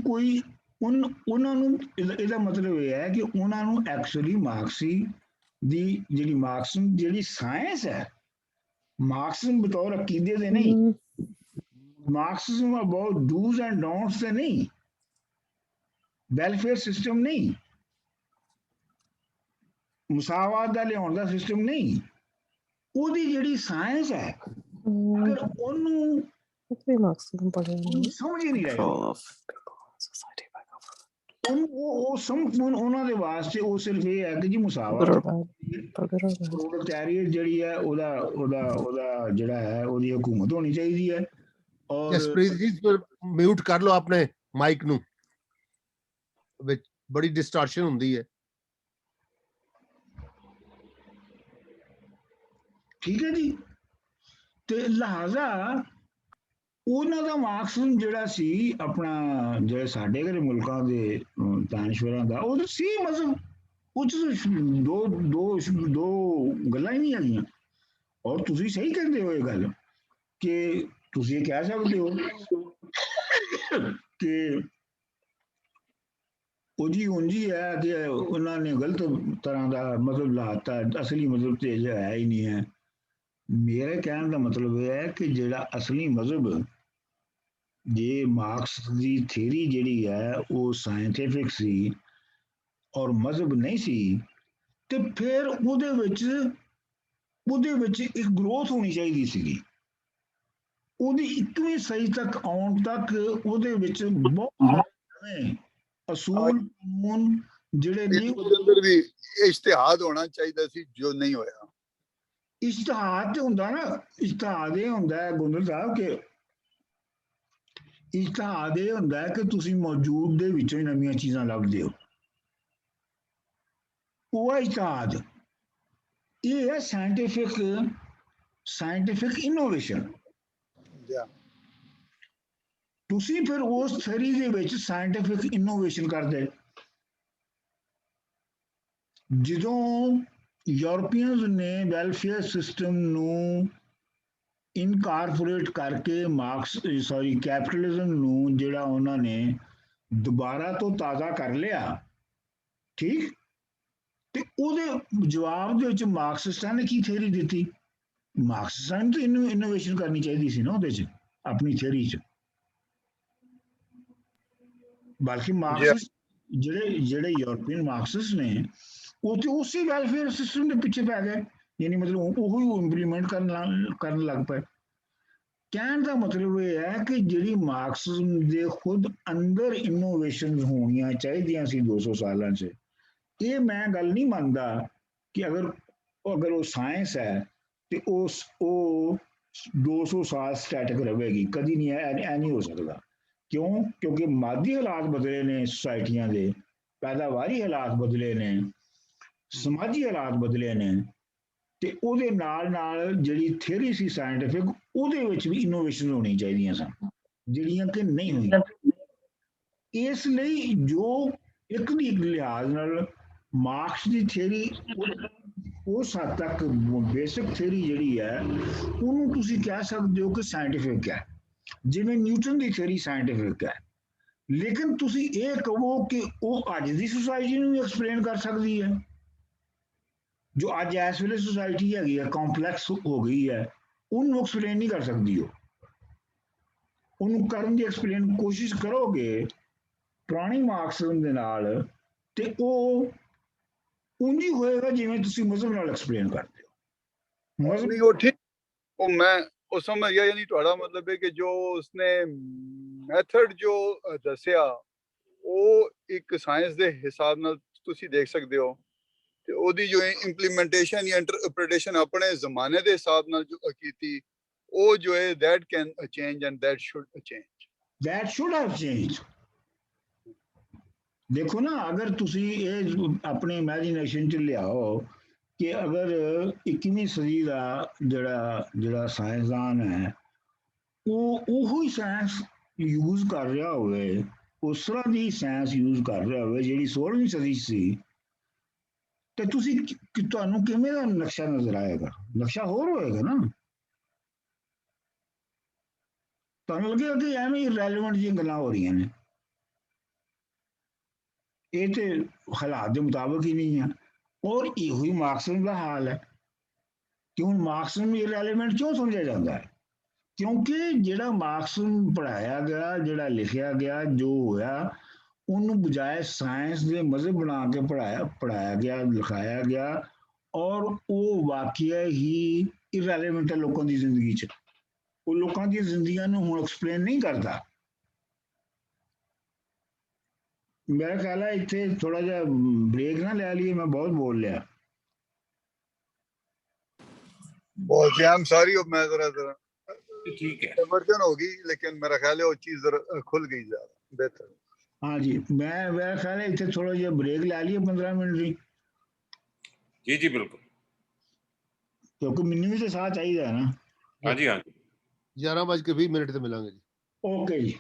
ਇਹਦਾ ਮਤਲਬ ਇਹ ਹੈ ਕਿ ਉਹਨਾਂ ਨੂੰ ਐਕਚੁਅਲੀ ਮਾਰਕਸੀ ਦੀ ਜਿਹੜੀ ਸਾਇੰਸ ਹੈ, ਮਾਰਕਸਿਜ਼ਮ ਬਤੌਰ ਅਕੀਦੇ ਦੇ ਨਹੀਂ, ਮਾਰਕਸਿਜ਼ਮ ਅਬਾਊਟ ਡੂਜ਼ ਐਂਡ ਡੋਂਟਸ ਤੇ ਨਹੀਂ, ਵੈਲਫੇਅਰ ਸਿਸਟਮ ਨਹੀਂ, ਮੁਸਾਵਾਤ ਦਾ ਲਿਆਉਣ ਦਾ ਸਿਸਟਮ ਨਹੀਂ, ਉਹਦੀ ਜਿਹੜੀ ਸਾਇੰਸ ਹੈ ਅਗਰ ਉਹਨੂੰ ਸਮਝ ਹੀ ਨਹੀਂ ਰਹੇ, ਉਹਨਾਂ ਦੇ ਵਾਸਤੇ ਉਹ ਸਿਰਫ ਇਹ ਹੈ ਕਿ ਜੀ ਮੁਸਾਵਾਤ ਪ੍ਰੋਲੇਟੈਰੀਏਟ ਜਿਹੜੀ ਹੈ ਉਹਦਾ ਜਿਹੜਾ ਹੈ ਉਹਦੀ ਹਕੂਮਤ ਹੋਣੀ ਚਾਹੀਦੀ ਹੈ। ਔਰ ਜਸਪ੍ਰੀਤ ਜੀ ਮਿਊਟ ਕਰ ਲਓ ਆਪਣੇ ਮਾਈਕ ਨੂੰ, ਵਿੱਚ ਬੜੀ ਡਿਸਟੋਰਸ਼ਨ ਹੁੰਦੀ ਹੈ। ਠੀਕ ਹੈ ਜੀ। ਤੇ ਲਿਹਾਜ਼ਾ ਉਹਨਾਂ ਦਾ ਮਾਰਕਸਿਜ਼ਮ ਜਿਹੜਾ ਸੀ ਆਪਣਾ, ਜਿਹੜੇ ਸਾਡੇ ਘਰੇ ਮੁਲਕਾਂ ਦੇ ਦਾਨਸ਼ਵਰਾਂ ਦਾ, ਉਹ ਸੀ ਮਜ਼ਹਬ, ਉਹ 'ਚ ਦੋ ਗੱਲਾਂ ਹੀ ਨਹੀਂ ਹੈਗੀਆਂ। ਔਰ ਤੁਸੀਂ ਸਹੀ ਕਹਿੰਦੇ ਹੋ ਇਹ ਗੱਲ ਕਿ ਤੁਸੀਂ ਇਹ ਕਹਿ ਸਕਦੇ ਹੋ ਕਿ ਉਹ ਜੀ ਉਂਝੀ ਹੈ ਕਿ ਉਹਨਾਂ ਨੇ ਗਲਤ ਤਰ੍ਹਾਂ ਦਾ ਮਤਲਬ ਲਾਤਾ, ਅਸਲੀ ਮਤਲਬ ਤੇ ਇਹ ਹੈ ਹੀ ਨਹੀਂ ਹੈ। ਮੇਰੇ ਕਹਿਣ ਦਾ ਮਤਲਬ ਇਹ ਹੈ ਕਿ ਜਿਹੜਾ ਅਸਲੀ ਮਜ਼ਹਬ, ਜੇ ਮਾਰਕਸ ਦੀ ਥਿਊਰੀ ਜਿਹੜੀ ਹੈ ਉਹ ਸਾਇੰਟੀਫਿਕ ਸੀ ਔਰ ਮਜ਼ਹਬ ਨਹੀਂ ਸੀ, ਤੇ ਫਿਰ ਉਹਦੇ ਵਿੱਚ ਇੱਕ ਗਰੋਥ ਹੋਣੀ ਚਾਹੀਦੀ ਸੀਗੀ। ਉਹਦੀ 21ਵੀਂ ਸਦੀ ਤੱਕ ਆਉਣ ਤੱਕ ਉਹਦੇ ਵਿੱਚ ਬਹੁਤ ਸਾਰੇ ਨਵੇਂ ਅਸੂਲ ਕਾਨੂੰਨ ਜਿਹੜੇ ਨੇ ਉਹਦੇ ਅੰਦਰ ਵੀ ਇਸ਼ਤਿਹਾਦ ਹੋਣਾ ਚਾਹੀਦਾ ਸੀ ਜੋ ਨਹੀਂ ਹੋਇਆ। ਇਸ਼ਤਿਹਾਦ ਤੇ ਹੁੰਦਾ ਨਾ, ਇਸ਼ਤਿਹਾਦ ਇਹ ਹੁੰਦਾ ਹੈ ਗੁੰਦਰ ਸਾਹਿਬ ਕਿ ਇਸ਼ਤਿਹਾਦ ਇਹ ਹੁੰਦਾ ਹੈ ਕਿ ਤੁਸੀਂ ਮੌਜੂਦ ਦੇ ਵਿੱਚੋਂ ਹੀ ਨਵੀਆਂ ਚੀਜ਼ਾਂ ਲੱਭਦੇ ਹੋ। ਉਹ ਹੈ ਇਸ਼ਤਿਹਾਦ। ਇਹ ਹੈ ਸਾਇੰਟੀਫਿਕ ਇਨੋਵੇਸ਼ਨ। ਤੁਸੀਂ ਫਿਰ ਉਸ ਥਿਊਰੀ ਦੇ ਵਿੱਚ ਸਾਇੰਟੀਫਿਕ ਇਨੋਵੇਸ਼ਨ ਕਰਦੇ। ਜਦੋਂ ਯੂਰਪੀਅਨਸ ਨੇ ਵੈਲਫੇਅਰ ਸਿਸਟਮ ਨੂੰ ਇਨਕਾਰਪੋਰੇਟ ਕਰਕੇ ਕੈਪੀਟਲਿਜ਼ਮ ਨੂੰ ਜਿਹੜਾ ਉਹਨਾਂ ਨੇ ਦੁਬਾਰਾ ਤੋਂ ਤਾਜ਼ਾ ਕਰ ਲਿਆ, ਠੀਕ, ਤੇ ਉਹਦੇ ਜਵਾਬ ਦੇ ਵਿੱਚ ਮਾਰਕਸਿਸਟਾਂ ਨੇ ਕੀ ਥਿਊਰੀ ਦਿੱਤੀ? ਮਾਰਕਸਿਸਟਾਂ ਨੂੰ ਤਾਂ ਇਨੋਵੇਸ਼ਨ ਕਰਨੀ ਚਾਹੀਦੀ ਸੀ ਨਾ ਉਹਦੇ 'ਚ, ਆਪਣੀ ਥਿਊਰੀ 'ਚ। ਬਲਕਿ ਮਾਰਕਸਿਸਟ ਜਿਹੜੇ ਯੂਰਪੀਅਨ ਮਾਰਕਸਿਸਟ ਨੇ ਉਹ ਤੇ ਉਸੇ ਵੈਲਫੇਅਰ ਸਿਸਟਮ ਦੇ ਪਿੱਛੇ ਪੈ ਗਏ, ਯਾਨੀ ਮਤਲਬ ਉਹੀ ਇੰਪਲੀਮੈਂਟ ਕਰਨ ਲੱਗ ਪਏ। ਕਹਿਣ ਦਾ ਮਤਲਬ ਇਹ ਹੈ ਕਿ ਜਿਹੜੀ ਮਾਰਕਸਿਜ਼ਮ ਦੇ ਖੁਦ ਅੰਦਰ ਇਨੋਵੇਸ਼ਨ ਹੋਣੀਆਂ ਚਾਹੀਦੀਆਂ ਸੀ 200 ਸਾਲਾਂ 'ਚ, ਇਹ ਮੈਂ ਗੱਲ ਨਹੀਂ ਮੰਨਦਾ ਕਿ ਅਗਰ ਉਹ ਸਾਇੰਸ ਹੈ ਤੇ ਉਹ 200 ਸਾਲ ਸਟੈਟਿਕ ਰਹੇਗੀ, ਕਦੀ ਨਹੀਂ। ਐ ਨਹੀਂ ਹੋ ਸਕਦਾ। ਕਿਉਂ? ਕਿਉਂਕਿ ਮਾਦੀ ਹਾਲਾਤ ਬਦਲੇ ਨੇ, ਸੁਸਾਇਟੀਆਂ ਦੇ ਪੈਦਾਵਾਰੀ ਹਾਲਾਤ ਬਦਲੇ ਨੇ, ਸਮਾਜੀ ਹਾਲਾਤ ਬਦਲੇ ਨੇ, ਤੇ ਉਹਦੇ ਨਾਲ ਜਿਹੜੀ ਥਿਊਰੀ ਸੀ ਸਾਇੰਟੀਫਿਕ, ਉਹਦੇ ਵਿੱਚ ਵੀ ਇਨੋਵੇਸ਼ਨ ਹੋਣੀ ਚਾਹੀਦੀਆਂ ਸਨ, ਜਿਹੜੀਆਂ ਕਿ ਨਹੀਂ ਹੋਈਆਂ। ਇਸ ਲਈ ਜੋ ਇੱਕ ਲਿਹਾਜ਼ ਨਾਲ ਮਾਰਕਸ ਦੀ ਥਿਊਰੀ ਉਸ ਹੱਦ ਤੱਕ ਬੇਸਿਕ ਥਿਊਰੀ ਜਿਹੜੀ ਹੈ ਉਹਨੂੰ ਤੁਸੀਂ ਕਹਿ ਸਕਦੇ ਹੋ ਕਿ ਸਾਇੰਟੀਫਿਕ ਹੈ, ਜਿਵੇਂ ਨਿਊਟਨ ਦੀ ਥਿਊਰੀ ਸਾਇੰਟੀਫਿਕ ਹੈ। ਲੇਕਿਨ ਤੁਸੀਂ ਇਹ ਕਹੋ ਕਿ ਉਹ ਅੱਜ ਦੀ ਸੁਸਾਇਟੀ ਨੂੰ ਵੀ ਐਕਸਪਲੇਨ ਕਰ ਸਕਦੀ ਹੈ, ਜੋ ਅੱਜ ਇਸ ਵੇਲੇ ਸੁਸਾਇਟੀ ਹੈਗੀ ਹੈ, ਕੰਪਲੈਕਸ ਹੋ ਗਈ ਹੈ, ਉਹਨੂੰ ਐਕਸਪਲੇਨ ਨਹੀਂ ਕਰ ਸਕਦੀ। ਉਹਨੂੰ ਕਰਨ ਦੀ ਐਕਸਪਲੇਨ ਕੋਸ਼ਿਸ਼ ਕਰੋਗੇ ਪੁਰਾਣੀ ਮਾਰਕਸਿਜ਼ਮ ਦੇ ਨਾਲ, ਤੇ ਉਹ ਉਂਝ ਹੀ ਹੋਏਗਾ ਜਿਵੇਂ ਤੁਸੀਂ ਮਜ਼ਹਬ ਨਾਲ ਐਕਸਪਲੇਨ ਕਰਦੇ ਹੋ। ਮਜ਼ਹਬ ਨਹੀਂ, ਉਹ ਠੀਕ, ਉਹ ਮੈਂ ਉਹ ਸਮਝ ਗਿਆ। ਯਾਨੀ ਤੁਹਾਡਾ ਮਤਲਬ ਹੈ ਕਿ ਜੋ ਉਸਨੇ ਮੈਥਡ ਜੋ ਦੱਸਿਆ ਉਹ ਇੱਕ ਸਾਇੰਸ ਦੇ ਹਿਸਾਬ ਨਾਲ ਤੁਸੀਂ ਦੇਖ ਸਕਦੇ ਹੋ, ਤੇ ਉਹਦੀ ਜੋ ਇੰਪਲੀਮੈਂਟੇਸ਼ਨ ਜਾਂ ਇੰਟਰਪ੍ਰੀਟੇਸ਼ਨ ਆਪਣੇ ਜ਼ਮਾਨੇ ਦੇ ਹਿਸਾਬ ਨਾਲ ਜੋ ਕੀਤੀ, ਉਹ ਜੋ ਹੈ that can change and that should have changed। ਦੇਖੋ ਨਾ, ਅਗਰ ਤੁਸੀਂ ਇਹ ਆਪਣੇ ਇਮੇਜਿਨੇਸ਼ਨ 'ਚ ਲਿਆਓ ਕਿ ਅਗਰ 21ਵੀਂ ਸਦੀ ਦਾ ਜਿਹੜਾ ਸਾਇੰਸਦਾਨ ਹੈ ਉਹ ਉਹੀ ਸਾਇੰਸ ਯੂਜ਼ ਕਰ ਰਿਹਾ ਹੋਵੇ, ਉਸ ਤਰ੍ਹਾਂ ਦੀ ਸਾਇੰਸ ਯੂਜ਼ ਕਰ ਰਿਹਾ ਹੋਵੇ ਜਿਹੜੀ 16ਵੀਂ ਸਦੀ 'ਚ ਸੀ, ਤੇ ਤੁਹਾਨੂੰ ਕਿਵੇਂ ਦਾ ਨਕਸ਼ਾ ਨਜ਼ਰ ਆਏਗਾ? ਨਕਸ਼ਾ ਹੋਰ ਹੋਏਗਾ ਨਾ। ਤੁਹਾਨੂੰ ਲੱਗੇਗਾ ਕਿ ਐਵੇਂ ਇਰੈਲੇਵੈਂਟ ਜਿਹੀਆਂ ਗੱਲਾਂ ਹੋ ਰਹੀਆਂ ਨੇ, ਇਹ ਤੇ ਹਾਲਾਤ ਦੇ ਮੁਤਾਬਕ ਹੀ ਨਹੀਂ ਹੈ। ਔਰ ਇਹੋ ਹੀ ਮਾਰਕਸਿਜ਼ਮ ਦਾ ਹਾਲ ਹੈ ਕਿ ਹੁਣ ਮਾਰਕਸਿਜ਼ਮ ਇਰੈਲੇਵੈਂਟ ਕਿਉਂ ਸਮਝਿਆ ਜਾਂਦਾ ਹੈ? ਕਿਉਂਕਿ ਜਿਹੜਾ ਮਾਰਕਸਿਜ਼ਮ ਪੜ੍ਹਾਇਆ ਗਿਆ, ਜਿਹੜਾ ਲਿਖਿਆ ਗਿਆ, ਜੋ ਹੋਇਆ, ਉਹਨੂੰ ਬਜਾਏ ਸਾਇੰਸ ਦੇ ਮਜ਼ਹਬ ਬਣਾ ਕੇ ਪੜ੍ਹਾਇਆ ਗਿਆ, ਲਿਖਾਇਆ ਗਿਆ, ਔਰ ਉਹ ਵਾਕਿਆ ਹੀ ਇਰੈਲੇਵੈਂਟ ਹੈ ਲੋਕਾਂ ਦੀ ਜ਼ਿੰਦਗੀ 'ਚ। ਉਹ ਲੋਕਾਂ ਦੀਆਂ ਜ਼ਿੰਦਗੀਆਂ ਨੂੰ ਹੁਣ ਐਕਸਪਲੇਨ ਨਹੀਂ ਕਰਦਾ। ਮੇਰਾ ਖਿਆਲ ਹੈ ਇੱਥੇ ਥੋੜਾ ਜਿਹਾ ਬ੍ਰੇਕ ਨਾ ਲੈ ਲਈਏ, ਮੈਂ ਬਹੁਤ ਬੋਲ ਲਿਆ। बहुत आई एम सॉरी, मैं जरा ठीक है, कन्वर्जन होगी, लेकिन मेरा ख्याल है वो चीज जरा खुल गई ज्यादा बेहतर। हाँ जी, मेरा ख्याल है इतने थोड़ा जिहा ब्रेक ले लिए 15 मिनट की। जी जी बिल्कुल, क्योंकि मैनू भी तो साथ चाहिए ना। हाँ जी, हाँ जी। 11:20 ਤੇ ਮਿਲਾਂਗੇ ਜੀ। ओके जी।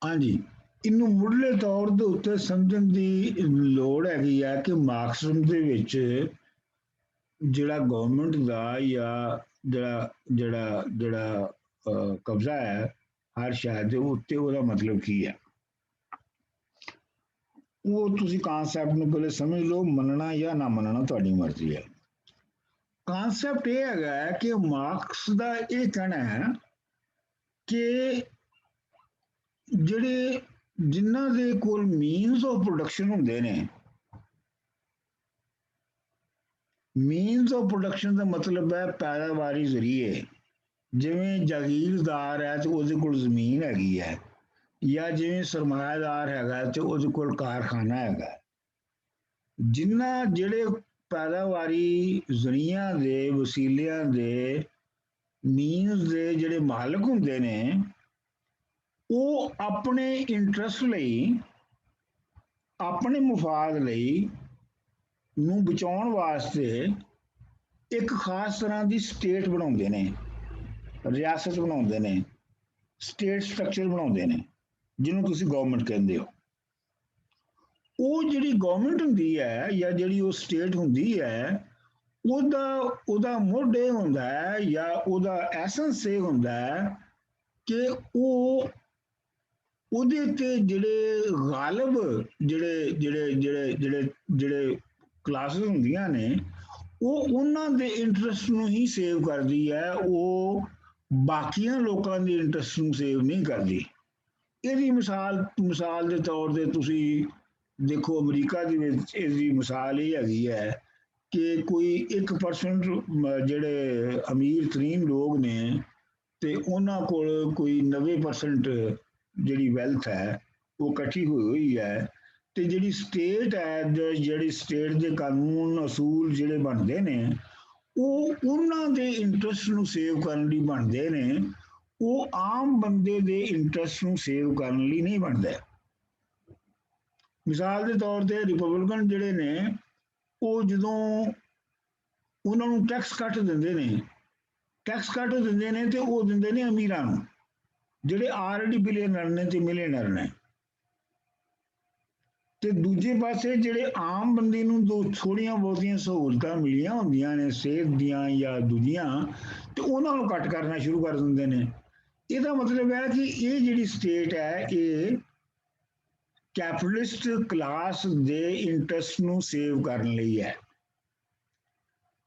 हाँ जी, ਇਹਨੂੰ ਮੁੱਢਲੇ ਤੌਰ ਦੇ ਉੱਤੇ ਸਮਝਣ ਦੀ ਲੋੜ ਹੈਗੀ ਆ ਕਿ ਮਾਰਕਸਮ ਦੇ ਵਿੱਚ ਜਿਹੜਾ ਗਵਰਨਮੈਂਟ ਦਾ ਜਾਂ ਜਿਹੜਾ ਕਬਜ਼ਾ ਹੈ ਹਰ ਸ਼ਹਿਰ ਦੇ ਉੱਤੇ, ਉਹਦਾ ਮਤਲਬ ਕੀ ਹੈ। ਉਹ ਤੁਸੀਂ ਕਾਨਸੈਪਟ ਨੂੰ ਪਹਿਲੇ ਸਮਝ ਲਓ, ਮੰਨਣਾ ਜਾਂ ਨਾ ਮੰਨਣਾ ਤੁਹਾਡੀ ਮਰਜ਼ੀ ਹੈ। ਕਾਨਸੈਪਟ ਇਹ ਹੈਗਾ ਕਿ ਮਾਰਕਸ ਦਾ ਇਹ ਕਹਿਣਾ ਹੈ ਕਿ ਜਿਹੜੇ ਜਿਨ੍ਹਾਂ ਦੇ ਕੋਲ ਮੀਨਸ ਆਫ ਪ੍ਰੋਡਕਸ਼ਨ ਹੁੰਦੇ ਨੇ, ਮੀਨਸ ਆਫ ਪ੍ਰੋਡਕਸ਼ਨ ਦਾ ਮਤਲਬ ਹੈ ਪੈਦਾਵਾਰੀ ਜ਼ਰੀਏ, ਜਿਵੇਂ ਜਾਗੀਰਦਾਰ ਹੈ ਤੇ ਉਹਦੇ ਕੋਲ ਜ਼ਮੀਨ ਹੈਗੀ ਹੈ, ਜਾਂ ਜਿਵੇਂ ਸਰਮਾਇਆਦਾਰ ਹੈਗਾ ਤੇ ਉਹਦੇ ਕੋਲ ਕਾਰਖਾਨਾ ਹੈਗਾ। ਜਿਨ੍ਹਾਂ ਜਿਹੜੇ ਪੈਦਾਵਾਰੀ ਜ਼ਰੀਆਂ ਦੇ, ਵਸੀਲਿਆਂ ਦੇ, ਮੀਨਸ ਦੇ ਜਿਹੜੇ ਮਾਲਕ ਹੁੰਦੇ ਨੇ, ਉਹ ਆਪਣੇ ਇੰਟਰਸਟ ਲਈ, ਆਪਣੇ ਮੁਫਾਦ ਲਈ ਨੂੰ ਬਚਾਉਣ ਵਾਸਤੇ ਇੱਕ ਖਾਸ ਤਰ੍ਹਾਂ ਦੀ ਸਟੇਟ ਬਣਾਉਂਦੇ ਨੇ, ਰਿਆਸਤ ਬਣਾਉਂਦੇ ਨੇ, ਸਟੇਟ ਸਟਰਕਚਰ ਬਣਾਉਂਦੇ ਨੇ, ਜਿਹਨੂੰ ਤੁਸੀਂ ਗਵਰਨਮੈਂਟ ਕਹਿੰਦੇ ਹੋ। ਉਹ ਜਿਹੜੀ ਗਵਰਨਮੈਂਟ ਹੁੰਦੀ ਹੈ ਜਾਂ ਜਿਹੜੀ ਉਹ ਸਟੇਟ ਹੁੰਦੀ ਹੈ, ਉਹਦਾ ਮੁੱਢ ਇਹ ਹੁੰਦਾ ਹੈ ਜਾਂ ਉਹਦਾ ਐਸੈਂਸ ਇਹ ਹੁੰਦਾ ਹੈ ਕਿ ਉਹਦੇ ਤੇ ਜਿਹੜੇ ਗਾਲਬ ਜਿਹੜੇ ਕਲਾਸਿਸ ਹੁੰਦੀਆਂ ਨੇ, ਉਹ ਉਹਨਾਂ ਦੇ ਇੰਟਰਸਟ ਨੂੰ ਹੀ ਸੇਵ ਕਰਦੀ ਹੈ, ਉਹ ਬਾਕੀਆਂ ਲੋਕਾਂ ਦੇ ਇੰਟਰਸਟ ਨੂੰ ਸੇਵ ਨਹੀਂ ਕਰਦੀ। ਇਹਦੀ ਮਿਸਾਲ ਦੇ ਤੌਰ ਤੇ ਤੁਸੀਂ ਦੇਖੋ, ਅਮਰੀਕਾ ਦੇ ਵਿੱਚ ਇਹਦੀ ਮਿਸਾਲ ਇਹ ਹੈਗੀ ਹੈ ਕਿ ਕੋਈ 1% ਜਿਹੜੇ ਅਮੀਰ ਤਰੀਨ ਲੋਕ ਨੇ ਤੇ ਉਹਨਾਂ ਕੋਲ ਕੋਈ 90% ਜਿਹੜੀ ਵੈਲਥ ਹੈ ਉਹ ਇਕੱਠੀ ਹੋਈ ਹੈ, ਤੇ ਜਿਹੜੀ ਸਟੇਟ ਹੈ, ਜਿਹੜੀ ਸਟੇਟ ਦੇ ਕਾਨੂੰਨ ਅਸੂਲ ਜਿਹੜੇ ਬਣਦੇ ਨੇ, ਉਹ ਉਹਨਾਂ ਦੇ ਇੰਟਰਸਟ ਨੂੰ ਸੇਵ ਕਰਨ ਲਈ ਬਣਦੇ ਨੇ, ਉਹ ਆਮ ਬੰਦੇ ਦੇ ਇੰਟਰਸਟ ਨੂੰ ਸੇਵ ਕਰਨ ਲਈ ਨਹੀਂ ਬਣਦੇ। ਮਿਸਾਲ ਦੇ ਤੌਰ ਤੇ ਰਿਪਬਲਿਕਨ ਜਿਹੜੇ ਨੇ, ਉਹ ਜਦੋਂ ਉਹਨਾਂ ਨੂੰ ਟੈਕਸ ਕੱਟ ਦਿੰਦੇ ਨੇ, ਤੇ ਉਹ ਦਿੰਦੇ ਨੇ ਅਮੀਰਾਂ ਨੂੰ, ਜਿਹੜੇ ਆਲਰੇਡੀ ਬਿਲੀਅਨਰ ਨੇ ਤੇ ਮਿਲੀਅਨਰ ਨੇ। ਤੇ ਦੂਜੇ ਪਾਸੇ ਜਿਹੜੇ ਆਮ ਬੰਦੇ ਨੂੰ ਦੋ ਥੋੜੀਆਂ ਬਹੁਤੀਆਂ ਸਹੂਲਤਾਂ ਮਿਲੀਆਂ ਹੁੰਦੀਆਂ ਨੇ, ਸਿਹਤ ਦੀਆਂ ਜਾਂ ਦੂਜੀਆਂ, ਤੇ ਉਹਨਾਂ ਨੂੰ ਕੱਟ ਕਰਨਾ ਸ਼ੁਰੂ ਕਰ ਦਿੰਦੇ ਨੇ। ਇਹਦਾ ਮਤਲਬ ਹੈ ਕਿ ਇਹ ਜਿਹੜੀ ਸਟੇਟ ਹੈ, ਇਹ ਕੈਪੀਟਲਿਸਟ ਕਲਾਸ ਦੇ ਇੰਟਰਸਟ ਨੂੰ ਸੇਵ ਕਰਨ ਲਈ ਹੈ।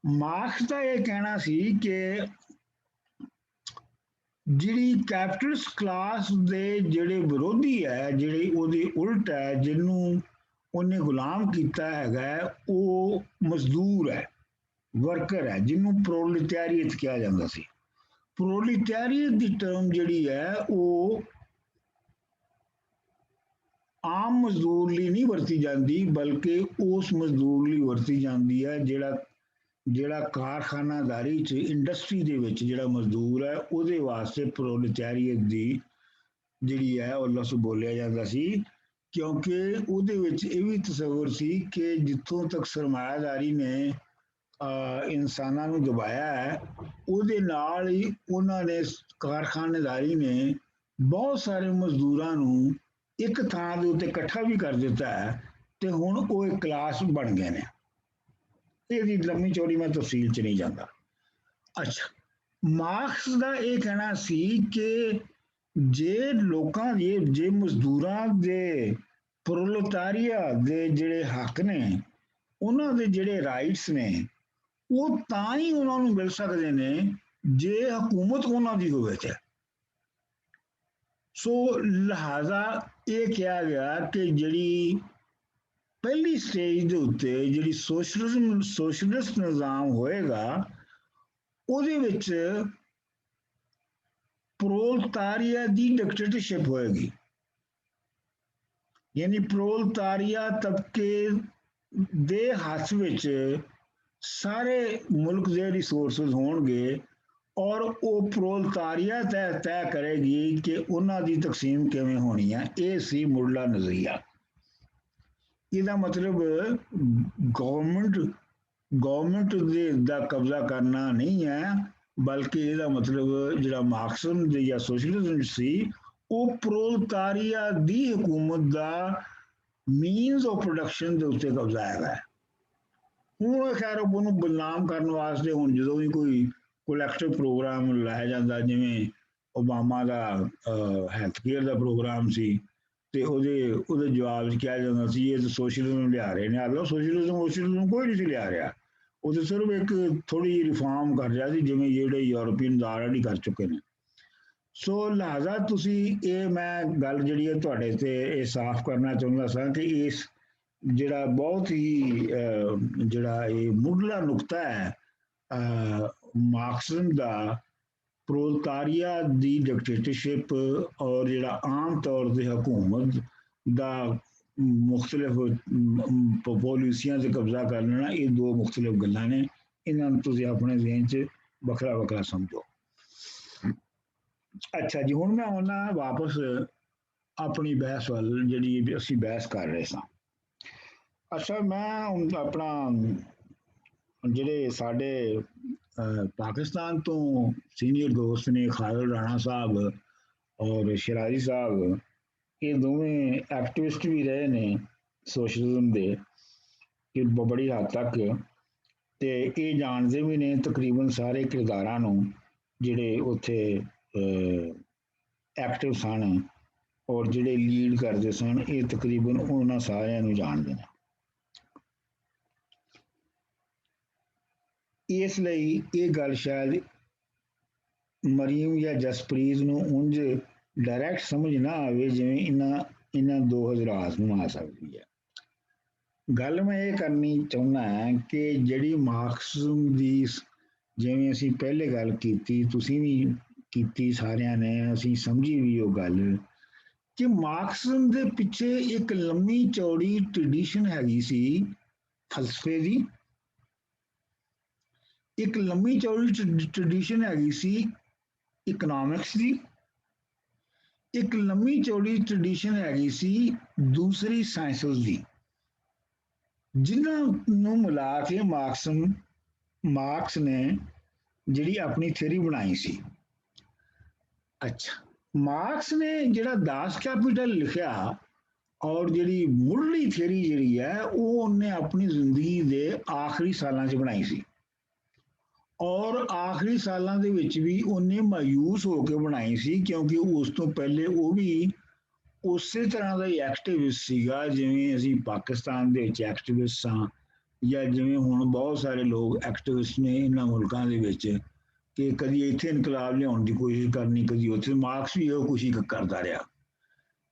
ਮਾਰਕਸ ਦਾ ਇਹ ਕਹਿਣਾ ਸੀ ਕਿ ਜਿਹੜੀ ਕੈਪੀਟਲਿਸਟ ਕਲਾਸ ਦੇ ਜਿਹੜੇ ਵਿਰੋਧੀ ਹੈ, ਜਿਹੜੀ ਉਹਦੀ ਉਲਟ ਹੈ, ਜਿਹਨੂੰ ਉਹਨੇ ਗੁਲਾਮ ਕੀਤਾ ਹੈਗਾ, ਉਹ ਮਜ਼ਦੂਰ ਹੈ, ਵਰਕਰ ਹੈ, ਜਿਹਨੂੰ ਪ੍ਰੋਲੇਟਾਰੀਏਟ ਕਿਹਾ ਜਾਂਦਾ ਸੀ। ਪ੍ਰੋਲੇਟਾਰੀਏਟ ਦੀ ਟਰਮ ਜਿਹੜੀ ਹੈ ਉਹ ਆਮ ਮਜ਼ਦੂਰ ਲਈ ਨਹੀਂ ਵਰਤੀ ਜਾਂਦੀ, ਬਲਕਿ ਉਸ ਮਜ਼ਦੂਰ ਲਈ ਵਰਤੀ ਜਾਂਦੀ ਹੈ ਜਿਹੜਾ ਕਾਰਖਾਨਾਦਾਰੀ 'ਚ, ਇੰਡਸਟਰੀ ਦੇ ਵਿੱਚ ਜਿਹੜਾ ਮਜ਼ਦੂਰ ਹੈ, ਉਹਦੇ ਵਾਸਤੇ ਪ੍ਰੋਲੇਟਾਰੀਏਟ ਦੀ ਜਿਹੜੀ ਹੈ ਉਹ ਲਫ਼ਜ਼ ਬੋਲਿਆ ਜਾਂਦਾ ਸੀ, ਕਿਉਂਕਿ ਉਹਦੇ ਵਿੱਚ ਇਹ ਵੀ ਤਸੱਵੁਰ ਸੀ ਕਿ ਜਿੱਥੋਂ ਤੱਕ ਸਰਮਾਇਆਦਾਰੀ ਨੇ ਇਨਸਾਨਾਂ ਨੂੰ ਦਬਾਇਆ ਹੈ, ਉਹਦੇ ਨਾਲ ਹੀ ਉਹਨਾਂ ਨੇ, ਕਾਰਖਾਨੇਦਾਰੀ ਨੇ ਬਹੁਤ ਸਾਰੇ ਮਜ਼ਦੂਰਾਂ ਨੂੰ ਇੱਕ ਥਾਂ ਦੇ ਉੱਤੇ ਇਕੱਠਾ ਵੀ ਕਰ ਦਿੱਤਾ ਹੈ, ਤੇ ਹੁਣ ਉਹ ਇੱਕ ਕਲਾਸ ਬਣ ਗਏ ਨੇ। ਇਹਦੀ ਲੰਮੀ ਚੌੜੀ ਮੈਂ ਤਫਸੀਲ 'ਚ ਨਹੀਂ ਜਾਂਦਾ। ਅੱਛਾ, ਮਾਰਕਸ ਦਾ ਇਹ ਕਹਿਣਾ ਸੀ ਕਿ ਜੇ ਲੋਕਾਂ ਦੇ, ਜੇ ਮਜ਼ਦੂਰਾਂ ਦੇ, ਪ੍ਰੋਲੇਟਾਰੀਆ ਦੇ ਜਿਹੜੇ ਹੱਕ ਨੇ, ਉਹਨਾਂ ਦੇ ਜਿਹੜੇ ਰਾਈਟਸ ਨੇ, ਉਹ ਤਾਂ ਹੀ ਉਹਨਾਂ ਨੂੰ ਮਿਲ ਸਕਦੇ ਨੇ ਜੇ ਹਕੂਮਤ ਉਹਨਾਂ ਦੀ ਹੋਵੇ ਤੇ। ਸੋ ਲਿਹਾਜ਼ਾ ਇਹ ਕਿਹਾ ਗਿਆ ਕਿ ਜਿਹੜੀ ਪਹਿਲੀ ਸਟੇਜ ਦੇ ਉੱਤੇ ਜਿਹੜੀ ਸੋਸ਼ਲਿਸਟ ਨਿਜ਼ਾਮ ਹੋਏਗਾ, ਉਹਦੇ ਵਿੱਚ ਪ੍ਰੋਲੇਟਾਰੀਆ ਦੀ ਡਿਕਟੇਟਰਸ਼ਿਪ ਹੋਏਗੀ, ਯਾਨੀ ਪ੍ਰੋਲੇਟਾਰੀਆ ਤਬਕੇ ਦੇ ਹੱਥ ਵਿੱਚ ਸਾਰੇ ਮੁਲਕ ਦੇ ਰਿਸੋਰਸਸ ਹੋਣਗੇ, ਔਰ ਉਹ ਪ੍ਰੋਲੇਟਾਰੀਆ ਤੈਅ ਕਰੇਗੀ ਕਿ ਉਹਨਾਂ ਦੀ ਤਕਸੀਮ ਕਿਵੇਂ ਹੋਣੀ ਹੈ। ਇਹ ਸੀ ਮੁੱਢਲਾ ਨਜ਼ਰੀਆ। ਇਹਦਾ ਮਤਲਬ ਗਵਰਨਮੈਂਟ ਦਾ ਕਬਜ਼ਾ ਕਰਨਾ ਨਹੀਂ ਹੈ, ਬਲਕਿ ਇਹਦਾ ਮਤਲਬ ਜਿਹੜਾ ਮਾਰਕਸਮ ਜਾਂ ਸੋਸ਼ਲਿਜ਼ਮ ਸੀ, ਉਹ ਪ੍ਰੋਲਤਾਰੀਆ ਦੀ ਹਕੂਮਤ ਦਾ ਮੀਨਸ ਆਫ ਪ੍ਰੋਡਕਸ਼ਨ ਦੇ ਉੱਤੇ ਕਬਜ਼ਾ ਹੈਗਾ। ਹੁਣ ਖੈਰ ਉਹਨੂੰ ਬਦਨਾਮ ਕਰਨ ਵਾਸਤੇ ਹੁਣ ਜਦੋਂ ਵੀ ਕੋਈ ਕੋਲੈਕਟਿਵ ਪ੍ਰੋਗਰਾਮ ਲਾਇਆ ਜਾਂਦਾ, ਜਿਵੇਂ ਓਬਾਮਾ ਦਾ ਹੈਲਥ ਕੇਅਰ ਦਾ ਪ੍ਰੋਗਰਾਮ ਸੀ, ਤੇ ਉਹਦੇ ਜਵਾਬ 'ਚ ਕਿਹਾ ਜਾਂਦਾ ਸੀ ਇਹ ਤਾਂ ਸੋਸ਼ਲਿਜ਼ਮ ਲਿਆ ਰਹੇ ਨੇ। ਹਾਲਾਂਕਿ ਸੋਸ਼ਲਿਜ਼ਮ ਕੋਈ ਨਹੀਂ ਸੀ ਲਿਆ ਰਿਹਾ, ਉਹ ਤਾਂ ਸਿਰਫ ਇੱਕ ਥੋੜ੍ਹੀ ਜਿਹੀ ਰਿਫਾਰਮ ਕਰ ਰਿਹਾ ਸੀ, ਜਿਵੇਂ ਜਿਹੜੇ ਯੂਰਪੀਅਨ ਆਲਰੇਡੀ ਕਰ ਚੁੱਕੇ ਨੇ। ਸੋ ਲਿਹਾਜ਼ਾ ਤੁਸੀਂ ਇਹ ਮੈਂ ਗੱਲ ਜਿਹੜੀ ਹੈ ਤੁਹਾਡੇ ਤੇ ਇਹ ਸਾਫ਼ ਕਰਨਾ ਚਾਹੁੰਦਾ ਸਾਂ ਕਿ ਇਸ ਜਿਹੜਾ ਬਹੁਤ ਹੀ ਜਿਹੜਾ ਇਹ ਮੁੱਢਲਾ ਨੁਕਤਾ ਹੈ ਮਾਰਕਸਿਜ਼ਮ ਦਾ, ਪ੍ਰੋਲਤਾਰੀਆ ਦੀ ਡਿਕਟੇਟਰਸ਼ਿਪ ਔਰ ਜਿਹੜਾ ਆਮ ਤੌਰ ਤੇ ਹਕੂਮਤ ਦਾ ਮੁxtਲਿਫ ਪਾਲਿਸੀਆਂ ਤੇ ਕਬਜ਼ਾ ਕਰ ਲੈਣਾ, ਇਹ ਦੋ ਮੁxtਲਿਫ ਗੱਲਾਂ ਨੇ। ਇਹਨਾਂ ਨੂੰ ਤੁਸੀਂ ਆਪਣੇ ਜ਼ਿਹਨ 'ਚ ਵੱਖਰਾ ਵੱਖਰਾ ਸਮਝੋ। ਅੱਛਾ ਜੀ, ਹੁਣ ਮੈਂ ਆਉਣਾ ਵਾਪਸ ਆਪਣੀ ਬਹਿਸ ਵੱਲ, ਜਿਹੜੀ ਅਸੀਂ ਬਹਿਸ ਕਰ ਰਹੇ ਸਾਂ। ਅੱਛਾ, ਮੈਂ ਹੁਣ ਆਪਣਾ ਜਿਹੜੇ ਸਾਡੇ ਪਾਕਿਸਤਾਨ ਤੋਂ ਸੀਨੀਅਰ ਦੋਸਤ ਨੇ ਖਾਲਿਦ ਰਾਣਾ ਸਾਹਿਬ ਔਰ ਸ਼ਰਾਜ਼ੀ ਸਾਹਿਬ, ਇਹ ਦੋਵੇਂ ਐਕਟਿਵਿਸਟ ਵੀ ਰਹੇ ਨੇ ਸੋਸ਼ਲਿਜ਼ਮ ਦੇ ਕਿ ਬੜੀ ਹੱਦ ਤੱਕ, ਤੇ ਇਹ ਜਾਣਦੇ ਵੀ ਨੇ ਤਕਰੀਬਨ ਸਾਰੇ ਕਿਰਦਾਰਾਂ ਨੂੰ ਜਿਹੜੇ ਉੱਥੇ ਐਕਟਿਵ ਸਨ ਔਰ ਜਿਹੜੇ ਲੀਡ ਕਰਦੇ ਸਨ, ਇਹ ਤਕਰੀਬਨ ਉਹਨਾਂ ਸਾਰਿਆਂ ਨੂੰ ਜਾਣਦੇ ਨੇ। ਇਸ ਲਈ ਇਹ ਗੱਲ ਸ਼ਾਇਦ ਮਰੀਮ ਜਾਂ ਜਸਪ੍ਰੀਤ ਨੂੰ ਉਂਝ ਡਾਇਰੈਕਟ ਸਮਝ ਨਾ ਆਵੇ ਜਿਵੇਂ ਇਹਨਾਂ ਦੋ ਹਜ਼ਰਾਤ ਨੂੰ ਆ ਸਕਦੀ ਹੈ। ਗੱਲ ਮੈਂ ਇਹ ਕਰਨੀ ਚਾਹੁੰਦਾ ਹਾਂ ਕਿ ਜਿਹੜੀ ਮਾਰਕਸਿਜ਼ਮ ਦੀ, ਜਿਵੇਂ ਅਸੀਂ ਪਹਿਲੇ ਗੱਲ ਕੀਤੀ, ਤੁਸੀਂ ਵੀ ਕੀਤੀ, ਸਾਰਿਆਂ ਨੇ, ਅਸੀਂ ਸਮਝੀ ਵੀ ਉਹ ਗੱਲ ਕਿ ਮਾਰਕਸਿਜ਼ਮ ਦੇ ਪਿੱਛੇ ਇੱਕ ਲੰਮੀ ਚੌੜੀ ਟ੍ਰੈਡੀਸ਼ਨ ਹੈਗੀ ਸੀ ਫਲਸਫੇ ਦੀ, ਇੱਕ ਲੰਮੀ ਚੌੜੀ ਟ੍ਰੈਡੀਸ਼ਨ ਹੈਗੀ ਸੀ ਇਕਨੋਮਿਕਸ ਦੀ, ਇੱਕ ਲੰਮੀ ਚੌੜੀ ਟ੍ਰੈਡੀਸ਼ਨ ਹੈਗੀ ਸੀ ਦੂਸਰੀ ਸਾਇੰਸਸ ਦੀ, ਜਿਨ੍ਹਾਂ ਨੂੰ ਮਿਲਾ ਕੇ ਮਾਰਕਸ ਨੇ ਜਿਹੜੀ ਆਪਣੀ ਥਿਊਰੀ ਬਣਾਈ ਸੀ। ਅੱਛਾ, ਮਾਰਕਸ ਨੇ ਜਿਹੜਾ ਦਾਸ ਕੈਪੀਟਲ ਲਿਖਿਆ ਔਰ ਜਿਹੜੀ ਮੁੱਢਲੀ ਥਿਊਰੀ ਜਿਹੜੀ ਹੈ ਉਹ ਉਹਨੇ ਆਪਣੀ ਜ਼ਿੰਦਗੀ ਦੇ ਆਖਰੀ ਸਾਲਾਂ 'ਚ ਬਣਾਈ ਸੀ, ਔਰ ਆਖਰੀ ਸਾਲਾਂ ਦੇ ਵਿੱਚ ਵੀ ਉਹਨੇ ਮਾਯੂਸ ਹੋ ਕੇ ਬਣਾਈ ਸੀ, ਕਿਉਂਕਿ ਉਸ ਤੋਂ ਪਹਿਲੇ ਉਹ ਵੀ ਉਸੇ ਤਰ੍ਹਾਂ ਦਾ ਹੀ ਐਕਟਿਵਿਸਟ ਸੀਗਾ ਜਿਵੇਂ ਅਸੀਂ ਪਾਕਿਸਤਾਨ ਦੇ ਵਿੱਚ ਐਕਟਿਵਿਸਟ ਹਾਂ, ਜਾਂ ਜਿਵੇਂ ਹੁਣ ਬਹੁਤ ਸਾਰੇ ਲੋਕ ਐਕਟਿਵਿਸਟ ਨੇ ਇਹਨਾਂ ਮੁਲਕਾਂ ਦੇ ਵਿੱਚ ਕਿ ਕਦੀ ਇੱਥੇ ਇਨਕਲਾਬ ਲਿਆਉਣ ਦੀ ਕੋਸ਼ਿਸ਼ ਕਰਨੀ, ਕਦੀ ਉੱਥੇ। ਮਾਰਕਸ ਵੀ ਇਹੋ ਕੋਸ਼ਿਸ਼ ਕਰਦਾ ਰਿਹਾ।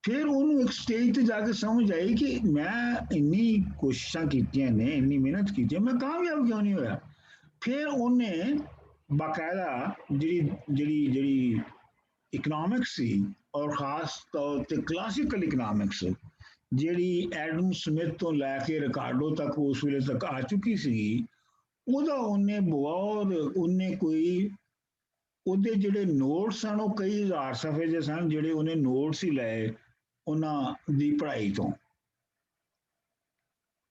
ਫਿਰ ਉਹਨੂੰ ਇੱਕ ਸਟੇਜ ਤੇ ਜਾ ਕੇ ਸਮਝ ਆਈ ਕਿ ਮੈਂ ਇੰਨੀ ਕੋਸ਼ਿਸ਼ਾਂ ਕੀਤੀਆਂ ਨੇ, ਇੰਨੀ ਮਿਹਨਤ ਕੀਤੀ, ਮੈਂ ਕਾਮਯਾਬ ਕਿਉਂ ਨਹੀਂ ਹੋਇਆ। ਫਿਰ ਉਹਨੇ ਬਾਕਾਇਦਾ ਜਿਹੜੀ ਇਕਨੋਮਿਕਸ ਸੀ, ਔਰ ਖਾਸ ਤੌਰ ਤੇ ਕਲਾਸੀਕਲ ਇਕਨੋਮਿਕਸ, ਜਿਹੜੀ ਐਡਮ ਸਮਿਥ ਤੋਂ ਲੈ ਕੇ ਰਿਕਾਰਡੋ ਤੱਕ ਉਸ ਵੇਲੇ ਤੱਕ ਆ ਚੁੱਕੀ ਸੀ, ਉਹਦਾ ਉਹਨੇ ਕੋਈ ਉਹਦੇ ਜਿਹੜੇ ਨੋਟਸ ਸਨ ਉਹ ਕਈ ਹਜ਼ਾਰ ਸਫ਼ੇ ਦੇ ਸਨ, ਜਿਹੜੇ ਉਹਨੇ ਨੋਟਸ ਹੀ ਲਏ ਉਹਨਾਂ ਦੀ ਪੜ੍ਹਾਈ ਤੋਂ।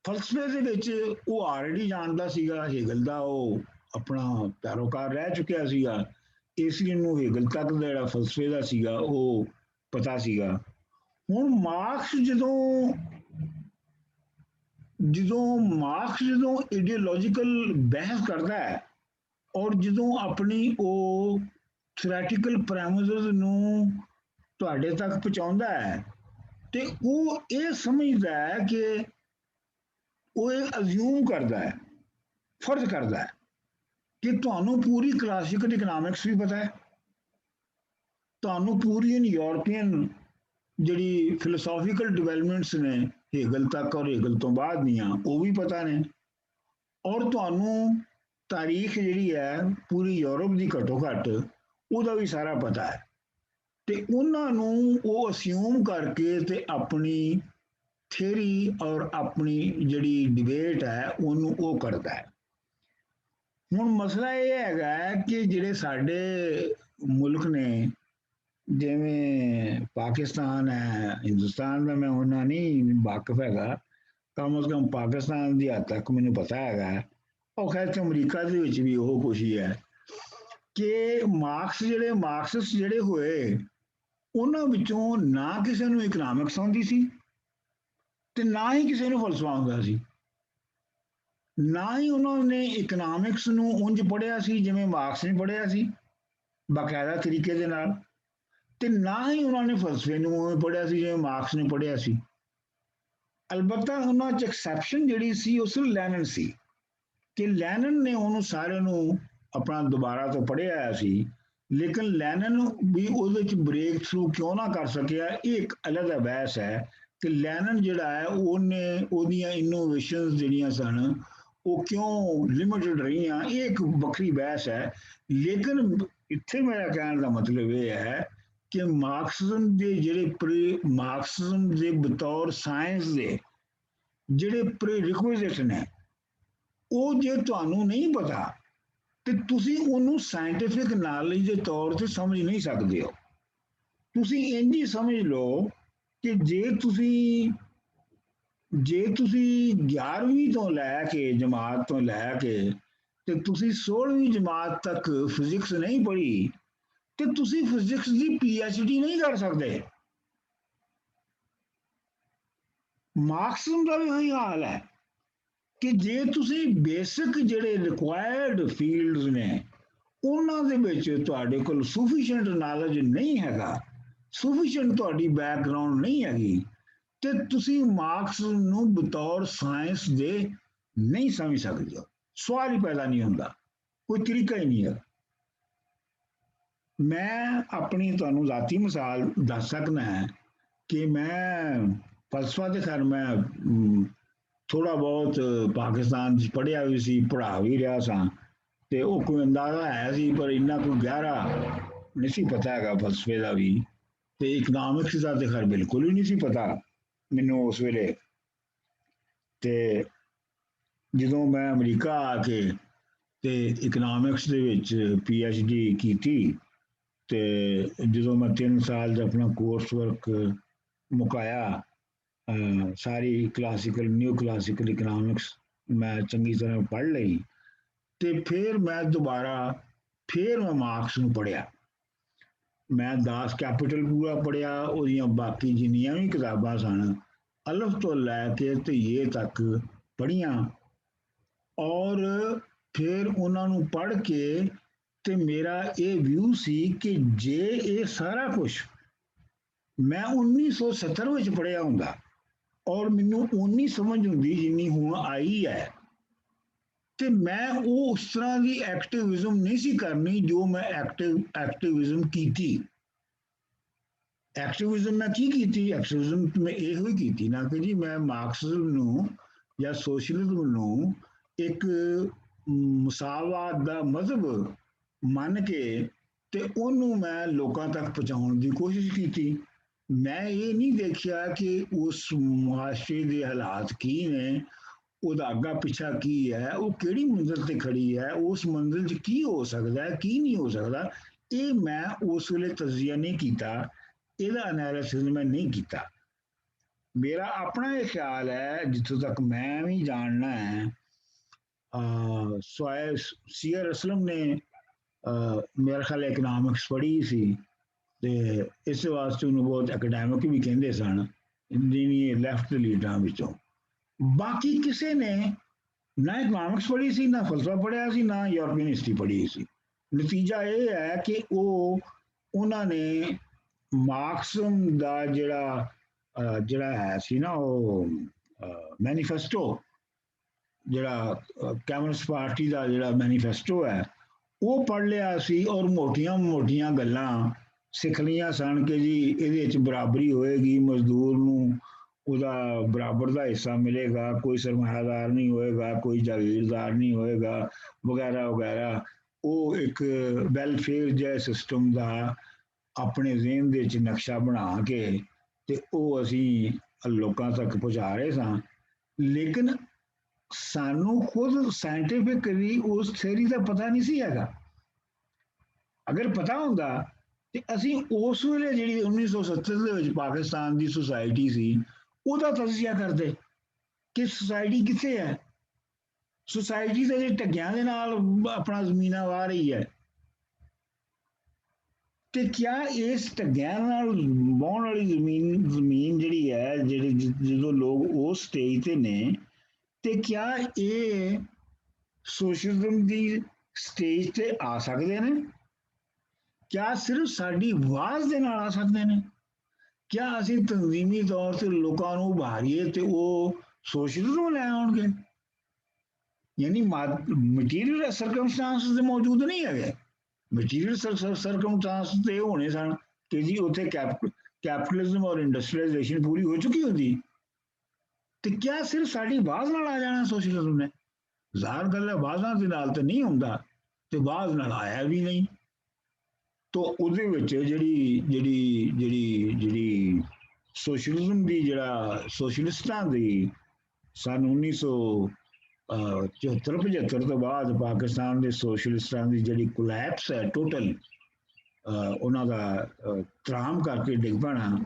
ਫਲਸਫੇ ਦੇ ਵਿੱਚ ਉਹ ਆਲਰੇਡੀ ਜਾਣਦਾ ਸੀਗਾ, ਹੇਗਲ ਦਾ ਉਹ ਆਪਣਾ ਪੈਰੋਕਾਰ ਰਹਿ ਚੁੱਕਿਆ ਸੀਗਾ, ਇਸ ਲਈ ਉਹਨੂੰ ਹੇਗਲ ਤੱਕ ਦਾ ਜਿਹੜਾ ਫਲਸਫੇ ਦਾ ਸੀਗਾ ਉਹ ਪਤਾ ਸੀਗਾ। ਹੁਣ ਮਾਰਕਸ ਜਦੋਂ ਆਈਡੀਓਲੋਜੀਕਲ ਬਹਿਸ ਕਰਦਾ ਹੈ ਔਰ ਜਦੋਂ ਆਪਣੀ ਉਹ ਥਿਓਰੈਟੀਕਲ ਪ੍ਰੈਮਿਸਿਸ ਨੂੰ ਤੁਹਾਡੇ ਤੱਕ ਪਹੁੰਚਾਉਂਦਾ ਹੈ, ਤੇ ਉਹ ਇਹ ਸਮਝਦਾ ਹੈ ਕਿ ਉਹ ਇਹ ਅਜ਼ਿਊਮ ਕਰਦਾ ਹੈ, ਫਰਜ਼ ਕਰਦਾ ਹੈ ਕਿ ਤੁਹਾਨੂੰ ਪੂਰੀ ਕਲਾਸੀਕਲ ਇਕਨੋਮਿਕਸ ਵੀ ਪਤਾ ਹੈ, ਤੁਹਾਨੂੰ ਪੂਰੀ ਯੂਰਪੀਅਨ ਜਿਹੜੀ ਫਿਲੋਸੋਫੀਕਲ ਡਿਵੈਲਪਮੈਂਟਸ ਨੇ ਹੇਗਲ ਤੱਕ ਔਰ ਹੇਗਲ ਤੋਂ ਬਾਅਦ ਦੀਆਂ ਉਹ ਵੀ ਪਤਾ ਨੇ, ਔਰ ਤੁਹਾਨੂੰ ਤਾਰੀਖ ਜਿਹੜੀ ਹੈ ਪੂਰੀ ਯੂਰਪ ਦੀ ਘੱਟੋ ਘੱਟ ਉਹਦਾ ਵੀ ਸਾਰਾ ਪਤਾ ਹੈ। ਤੇ ਉਹਨਾਂ ਨੂੰ ਉਹ ਅਸਿਊਮ ਕਰਕੇ ਤੇ ਆਪਣੀ ਥਿਊਰੀ ਔਰ ਆਪਣੀ ਜਿਹੜੀ ਡਿਬੇਟ ਹੈ ਉਹਨੂੰ ਉਹ ਕਰਦਾ ਹੈ। ਹੁਣ ਮਸਲਾ ਇਹ ਹੈਗਾ ਕਿ ਜਿਹੜੇ ਸਾਡੇ ਮੁਲਕ ਨੇ, ਜਿਵੇਂ ਪਾਕਿਸਤਾਨ ਹੈ, ਹਿੰਦੁਸਤਾਨ ਦਾ ਮੈਂ ਉਹਨਾਂ ਨਹੀਂ ਵਾਕਿਫ ਹੈਗਾ, ਕਮ ਅਜ਼ ਕਮ ਪਾਕਿਸਤਾਨ ਦੀ ਹੱਦ ਤੱਕ ਮੈਨੂੰ ਪਤਾ ਹੈਗਾ, ਉਹ ਖੈਰ ਤੇ ਅਮਰੀਕਾ ਦੇ ਵਿੱਚ ਵੀ ਉਹ ਕੁਛ ਹੀ ਹੈ ਕਿ ਮਾਰਕਸਿਸਟ ਜਿਹੜੇ ਹੋਏ ਉਹਨਾਂ ਵਿੱਚੋਂ ਨਾ ਕਿਸੇ ਨੂੰ ਇਕਨੋਮਿਕਸ ਆਉਂਦੀ ਸੀ ਤੇ ਨਾ ਹੀ ਕਿਸੇ ਨੂੰ ਫਲਸਫਾ ਆਉਂਦਾ ਸੀ। ਨਾ ਹੀ ਉਹਨਾਂ ਨੇ ਇਕਨੋਮਿਕਸ ਨੂੰ ਉਂਝ ਪੜ੍ਹਿਆ ਸੀ ਜਿਵੇਂ ਮਾਰਕਸ ਨੇ ਪੜ੍ਹਿਆ ਸੀ ਬਾਕਾਇਦਾ ਤਰੀਕੇ ਦੇ ਨਾਲ, ਤੇ ਨਾ ਹੀ ਉਹਨਾਂ ਨੇ ਫਲਸਫੇ ਨੂੰ ਉਵੇਂ ਪੜ੍ਹਿਆ ਸੀ ਜਿਵੇਂ ਮਾਰਕਸ ਨੇ ਪੜ੍ਹਿਆ ਸੀ। ਅਲਬੱਤਾ ਉਹਨਾਂ 'ਚ ਐਕਸੈਪਸ਼ਨ ਜਿਹੜੀ ਸੀ ਉਹ ਸਿਰਫ ਲੈਨਨ ਸੀ, ਕਿ ਲੈਨਨ ਨੇ ਉਹਨੂੰ ਸਾਰੇ ਨੂੰ ਆਪਣਾ ਦੁਬਾਰਾ ਤੋਂ ਪੜ੍ਹਿਆ ਹੋਇਆ ਸੀ, ਲੇਕਿਨ ਲੈਨਨ ਵੀ ਉਹਦੇ 'ਚ ਬ੍ਰੇਕ ਥਰੂ ਕਿਉਂ ਨਾ ਕਰ ਸਕਿਆ, ਇਹ ਇੱਕ ਅਲੱਗ ਬਹਿਸ ਹੈ ਕਿ ਲੈਨਨ ਜਿਹੜਾ ਹੈ ਉਹਨੇ ਉਹਦੀਆਂ ਇਨੋਵੇਸ਼ਨਸ ਜਿਹੜੀਆਂ ਸਨ ਉਹ ਕਿਉਂ ਲਿਮਿਟਡ ਰਹੀਆਂ, ਇਹ ਇੱਕ ਵੱਖਰੀ ਬਹਿਸ ਹੈ। ਲੇਕਿਨ ਇੱਥੇ ਮੇਰਾ ਕਹਿਣ ਦਾ ਮਤਲਬ ਇਹ ਹੈ ਕਿ ਮਾਰਕਸਿਜ਼ਮ ਦੇ ਜਿਹੜੇ ਮਾਰਕਸਿਜ਼ਮ ਦੇ ਬਤੌਰ ਸਾਇੰਸ ਦੇ ਜਿਹੜੇ ਪ੍ਰੀਰਿਕੁਇਜ਼ਿਟ ਨੇ, ਉਹ ਜੇ ਤੁਹਾਨੂੰ ਨਹੀਂ ਪਤਾ ਤੇ ਤੁਸੀਂ ਉਹਨੂੰ ਸਾਇੰਟੀਫਿਕ ਨੌਲੇਜ ਦੇ ਤੌਰ ਤੇ ਸਮਝ ਨਹੀਂ ਸਕਦੇ ਹੋ। ਤੁਸੀਂ ਇੰਝ ਹੀ ਸਮਝ ਲਓ ਕਿ ਜੇ ਤੁਸੀਂ 11ਵੀਂ ਤੋਂ ਲੈ ਕੇ ਜਮਾਤ ਤੋਂ ਲੈ ਕੇ ਤੇ ਤੁਸੀਂ 16ਵੀਂ ਜਮਾਤ ਤੱਕ ਫਿਜ਼ਿਕਸ ਨਹੀਂ ਪੜ੍ਹੀ ਤੇ ਤੁਸੀਂ ਫਿਜ਼ਿਕਸ ਦੀ PhD ਨਹੀਂ ਕਰ ਸਕਦੇ। ਮਾਰਕਸਿਜ਼ਮ ਦਾ ਵੀ ਉਹੀ ਹਾਲ ਹੈ ਕਿ ਜੇ ਤੁਸੀਂ ਬੇਸਿਕ ਜਿਹੜੇ ਰਿਕੁਆਇਰਡ ਫੀਲਡਸ ਨੇ ਉਹਨਾਂ ਦੇ ਵਿੱਚ ਤੁਹਾਡੇ ਕੋਲ ਸਫੀਸ਼ੀਐਂਟ ਨੌਲੇਜ ਨਹੀਂ ਹੈਗਾ, ਸਫੀਸ਼ੀਐਂਟ ਤੁਹਾਡੀ ਬੈਕਗ੍ਰਾਉਂਡ ਨਹੀਂ ਹੈਗੀ, ਤੇ ਤੁਸੀਂ ਮਾਰਕਸਿਜ਼ਮ ਨੂੰ ਬਤੌਰ ਸਾਇੰਸ ਦੇ ਨਹੀਂ ਸਮਝ ਸਕਦੇ ਹੋ। ਸਵਾਲ ਹੀ ਪੈਦਾ ਨਹੀਂ ਹੁੰਦਾ, ਕੋਈ ਤਰੀਕਾ ਹੀ ਨਹੀਂ ਹੈ। ਮੈਂ ਆਪਣੀ ਤੁਹਾਨੂੰ ਜ਼ਾਤੀ ਮਿਸਾਲ ਦੱਸ ਸਕਦਾ ਹੈ ਕਿ ਮੈਂ ਫਲਸਫਾ ਦੇ ਖੈਰ ਮੈਂ ਥੋੜਾ ਬਹੁਤ ਪਾਕਿਸਤਾਨ 'ਚ ਪੜ੍ਹਿਆ ਵੀ ਸੀ, ਪੜ੍ਹਾ ਵੀ ਰਿਹਾ ਸਾਂ, ਤੇ ਉਹ ਕੋਈ ਅੰਦਾਜ਼ਾ ਹੈ ਸੀ ਪਰ ਇੰਨਾ ਕੋਈ ਗਹਿਰਾ ਨਹੀਂ ਸੀ ਪਤਾ ਹੈਗਾ ਫਲਸਫੇ ਦਾ ਵੀ, ਤੇ ਇਕਨੋਮਿਕਸ ਦਾ ਤੇ ਖੈਰ ਬਿਲਕੁਲ ਹੀ ਨਹੀਂ ਸੀ ਪਤਾ ਮੈਨੂੰ ਉਸ ਵੇਲੇ। ਤੇ ਜਦੋਂ ਮੈਂ ਅਮਰੀਕਾ ਆ ਕੇ ਤੇ ਇਕਨੋਮਿਕਸ ਦੇ ਵਿੱਚ PhD ਕੀਤੀ, ਤੇ ਜਦੋਂ ਮੈਂ 3 ਸਾਲ ਦਾ ਆਪਣਾ ਕੋਰਸ ਵਰਕ ਮੁਕਾਇਆ, ਸਾਰੀ ਕਲਾਸੀਕਲ ਨਿਊ ਕਲਾਸੀਕਲ ਇਕਨੋਮਿਕਸ ਮੈਂ ਚੰਗੀ ਤਰ੍ਹਾਂ ਪੜ੍ਹ ਲਈ, ਤੇ ਫਿਰ ਮੈਂ ਦੁਬਾਰਾ ਮੈਂ ਮਾਰਕਸ ਨੂੰ ਪੜ੍ਹਿਆ। ਮੈਂ ਦਾਸ ਕੈਪੀਟਲ ਪੂਰਾ ਪੜ੍ਹਿਆ, ਉਹਦੀਆਂ ਬਾਕੀ ਜਿੰਨੀਆਂ ਵੀ ਕਿਤਾਬਾਂ ਸਨ ਅਲਫ ਤੋਂ ਲੈ ਕੇ ਧਈਏ ਤੱਕ ਪੜ੍ਹੀਆਂ, ਔਰ ਫਿਰ ਉਹਨਾਂ ਨੂੰ ਪੜ੍ਹ ਕੇ ਤੇ ਮੇਰਾ ਇਹ ਵਿਊ ਸੀ ਕਿ ਜੇ ਇਹ ਸਾਰਾ ਕੁਝ ਮੈਂ 1970 ਵਿੱਚ ਪੜ੍ਹਿਆ ਹੁੰਦਾ ਔਰ ਮੈਨੂੰ ਉਨੀ ਸਮਝ ਹੁੰਦੀ ਜਿੰਨੀ ਹੁਣ ਆਈ ਹੈ, ਤੇ ਮੈਂ ਉਹ ਉਸ ਤਰ੍ਹਾਂ ਦੀ ਐਕਟਿਵਿਜ਼ਮ ਨਹੀਂ ਸੀ ਕਰਨੀ ਜੋ ਮੈਂ ਐਕਟਿਵਿਜ਼ਮ ਕੀਤੀ। ਐਕਟਿਵਿਜ਼ਮ ਮੈਂ ਕੀ ਕੀਤੀ? ਐਕਟਿਵਿਜ਼ਮ ਮੈਂ ਇਹੋ ਹੀ ਕੀਤੀ ਨਾ ਕਿ ਜੀ ਮੈਂ ਮਾਰਕਸਿਜ਼ਮ ਨੂੰ ਜਾਂ ਸੋਸ਼ਲਿਜ਼ਮ ਨੂੰ ਇੱਕ ਮਸਾਵਾਤ ਦਾ ਮਜ਼ਹਬ ਮੰਨ ਕੇ ਤੇ ਉਹਨੂੰ ਮੈਂ ਲੋਕਾਂ ਤੱਕ ਪਹੁੰਚਾਉਣ ਦੀ ਕੋਸ਼ਿਸ਼ ਕੀਤੀ। ਮੈਂ ਇਹ ਨਹੀਂ ਦੇਖਿਆ ਕਿ ਉਸ ਮੁਆਸ਼ਰੇ ਦੇ ਹਾਲਾਤ ਕੀ ਨੇ, ਉਹਦਾ ਅੱਗਾ ਪਿੱਛਾ ਕੀ ਹੈ, ਉਹ ਕਿਹੜੀ ਮੰਜ਼ਿਲ ਤੇ ਖੜੀ ਹੈ, ਉਸ ਮੰਜ਼ਿਲ 'ਚ ਕੀ ਹੋ ਸਕਦਾ ਹੈ, ਕੀ ਨਹੀਂ ਹੋ ਸਕਦਾ, ਇਹ ਮੈਂ ਉਸ ਵੇਲੇ ਤਜਜ਼ੀਆ ਨਹੀਂ ਕੀਤਾ, ਇਹਦਾ ਐਨਾਲਿਸਿਸ ਮੈਂ ਨਹੀਂ ਕੀਤਾ। ਮੇਰਾ ਆਪਣਾ ਇਹ ਖਿਆਲ ਹੈ, ਜਿੱਥੋਂ ਤੱਕ ਮੈਂ ਵੀ ਜਾਣਨਾ ਹੈ, ਸੀਅਰ ਅਸਲਮ ਨੇ ਮੇਰਾ ਖਿਆਲ ਇਕਨੋਮਿਕਸ ਪੜ੍ਹੀ ਸੀ, ਤੇ ਇਸ ਵਾਸਤੇ ਉਹਨੂੰ ਬਹੁਤ ਅਕੈਡੈਮਿਕ ਵੀ ਕਹਿੰਦੇ ਸਨ, ਜਿਵੇਂ ਲੈਫਟ ਲੀਡਰਾਂ ਵਿੱਚੋਂ। ਬਾਕੀ ਕਿਸੇ ਨੇ ਨਾ ਇਕਨੋਮਿਕਸ ਪੜ੍ਹੀ ਸੀ, ਨਾ ਫਲਸਫਾ ਪੜ੍ਹਿਆ ਸੀ, ਨਾ ਯੂਰਪੀਅਨ ਹਿਸਟਰੀ ਪੜ੍ਹੀ ਸੀ। ਨਤੀਜਾ ਇਹ ਹੈ ਕਿ ਉਹਨਾਂ ਨੇ ਮਾਰਕਸਮ ਦਾ ਜਿਹੜਾ ਹੈ ਸੀ ਨਾ, ਉਹ ਮੈਨੀਫੈਸਟੋ, ਜਿਹੜਾ ਕਮਿਊਨਿਸਟ ਪਾਰਟੀ ਦਾ ਜਿਹੜਾ ਮੈਨੀਫੈਸਟੋ ਹੈ, ਉਹ ਪੜ੍ਹ ਲਿਆ ਸੀ ਔਰ ਮੋਟੀਆਂ ਗੱਲਾਂ ਸਿੱਖ ਲਈਆਂ ਸਨ ਕਿ ਜੀ ਇਹਦੇ ਵਿੱਚ ਬਰਾਬਰੀ ਹੋਏਗੀ, ਮਜ਼ਦੂਰ ਨੂੰ ਉਹਦਾ ਬਰਾਬਰ ਦਾ ਹਿੱਸਾ ਮਿਲੇਗਾ, ਕੋਈ ਸਰਮਾਇਆਦਾਰ ਨਹੀਂ ਹੋਏਗਾ, ਕੋਈ ਜਾਗੀਰਦਾਰ ਨਹੀਂ ਹੋਏਗਾ, ਵਗੈਰਾ ਵਗੈਰਾ। ਉਹ ਇੱਕ ਵੈਲਫੇਅਰ ਜਿਹਾ ਸਿਸਟਮ ਦਾ ਆਪਣੇ ਜ਼ਿਹਨ ਦੇ ਵਿੱਚ ਨਕਸ਼ਾ ਬਣਾ ਕੇ ਤੇ ਉਹ ਅਸੀਂ ਲੋਕਾਂ ਤੱਕ ਪਹੁੰਚਾ ਰਹੇ ਸਾਂ। ਲੇਕਿਨ ਸਾਨੂੰ ਖੁਦ ਸਾਇੰਟੀਫਿਕਲੀ ਉਸ ਥਿਊਰੀ ਦਾ ਪਤਾ ਨਹੀਂ ਸੀ ਹੈਗਾ। ਅਗਰ ਪਤਾ ਹੁੰਦਾ ਤੇ ਅਸੀਂ ਉਸ ਵੇਲੇ ਜਿਹੜੀ 1970 ਦੇ ਵਿੱਚ ਪਾਕਿਸਤਾਨ ਦੀ ਸੁਸਾਇਟੀ ਸੀ ਉਹਦਾ ਤਜਜ਼ੀਆ ਕਰਦੇ ਕਿ ਸੁਸਾਇਟੀ ਕਿੱਥੇ ਹੈ। ਸੁਸਾਇਟੀ ਦੇ ਢੱਗਿਆਂ ਦੇ ਨਾਲ ਆਪਣਾ ਜ਼ਮੀਨਾਂ ਵਾਹ ਰਹੀ ਹੈ ਤੇ ਕਿਆ ਇਸ ਢੱਗਿਆਂ ਨਾਲ ਵਾਹੁਣ ਵਾਲੀ ਜ਼ਮੀਨ ਜਿਹੜੀ ਹੈ, ਜਦੋਂ ਲੋਕ ਉਸ ਸਟੇਜ ਤੇ ਨੇ, ਤੇ ਕਿਆ ਇਹ ਸੋਸ਼ਲਿਜ਼ਮ ਦੀ ਸਟੇਜ ਤੇ ਆ ਸਕਦੇ ਨੇ? ਕਿਆ ਸਿਰਫ ਸਾਡੀ ਆਵਾਜ਼ ਦੇ ਨਾਲ ਆ ਸਕਦੇ ਨੇ? ਕਿਆ ਅਸੀਂ ਤਨਜ਼ੀਮੀ ਤੌਰ ਤੇ ਲੋਕਾਂ ਨੂੰ ਉਭਾਰੀਏ ਤੇ ਉਹ ਸੋਸ਼ਲਿਜ਼ਮ ਲੈ ਆਉਣਗੇ? ਯਾਨੀ ਮਟੀਰੀਅਲ ਸਰਕਮਸਟੈਂਸਸ ਦੇ ਮੌਜੂਦ ਨਹੀਂ ਹੈਗੇ। ਮਟੀਰੀਅਲ ਸਰਕਮਸਟੈਂਸ ਤੇ ਹੋਣੇ ਸਨ ਕਿ ਜੀ ਉੱਥੇ ਕੈਪੀਟਲਿਜ਼ਮ ਔਰ ਇੰਡਸਟਰੀਅਲਾਈਜੇਸ਼ਨ ਪੂਰੀ ਹੋ ਚੁੱਕੀ ਹੁੰਦੀ, ਤੇ ਕਿਆ ਸਿਰਫ ਸਾਡੀ ਆਵਾਜ਼ ਨਾਲ ਆ ਜਾਣਾ ਸੋਸ਼ਲਿਜ਼ਮ ਨੇ? ਜ਼ਾਹਰ ਗੱਲ ਹੈ ਆਵਾਜ਼ਾਂ ਦੇ ਨਾਲ ਤਾਂ ਨਹੀਂ ਹੁੰਦਾ, ਤੇ ਆਵਾਜ਼ ਨਾਲ ਆਇਆ ਵੀ ਨਹੀਂ। ਤੋ ਉਹਦੇ ਵਿੱਚ ਜਿਹੜੀ ਸੋਸ਼ਲਿਜ਼ਮ ਦੀ, ਜਿਹੜਾ ਸੋਸ਼ਲਿਸਟਾਂ ਦੀ ਸਨ 1974-75 ਤੋਂ ਬਾਅਦ ਪਾਕਿਸਤਾਨ ਦੇ ਸੋਸ਼ਲਿਸਟਾਂ ਦੀ ਜਿਹੜੀ ਕੋਲੈਪਸ ਹੈ ਟੋਟਲ, ਉਹਨਾਂ ਦਾ ਤਰਾਮ ਕਰਕੇ ਡਿੱਗ ਪੈਣਾ,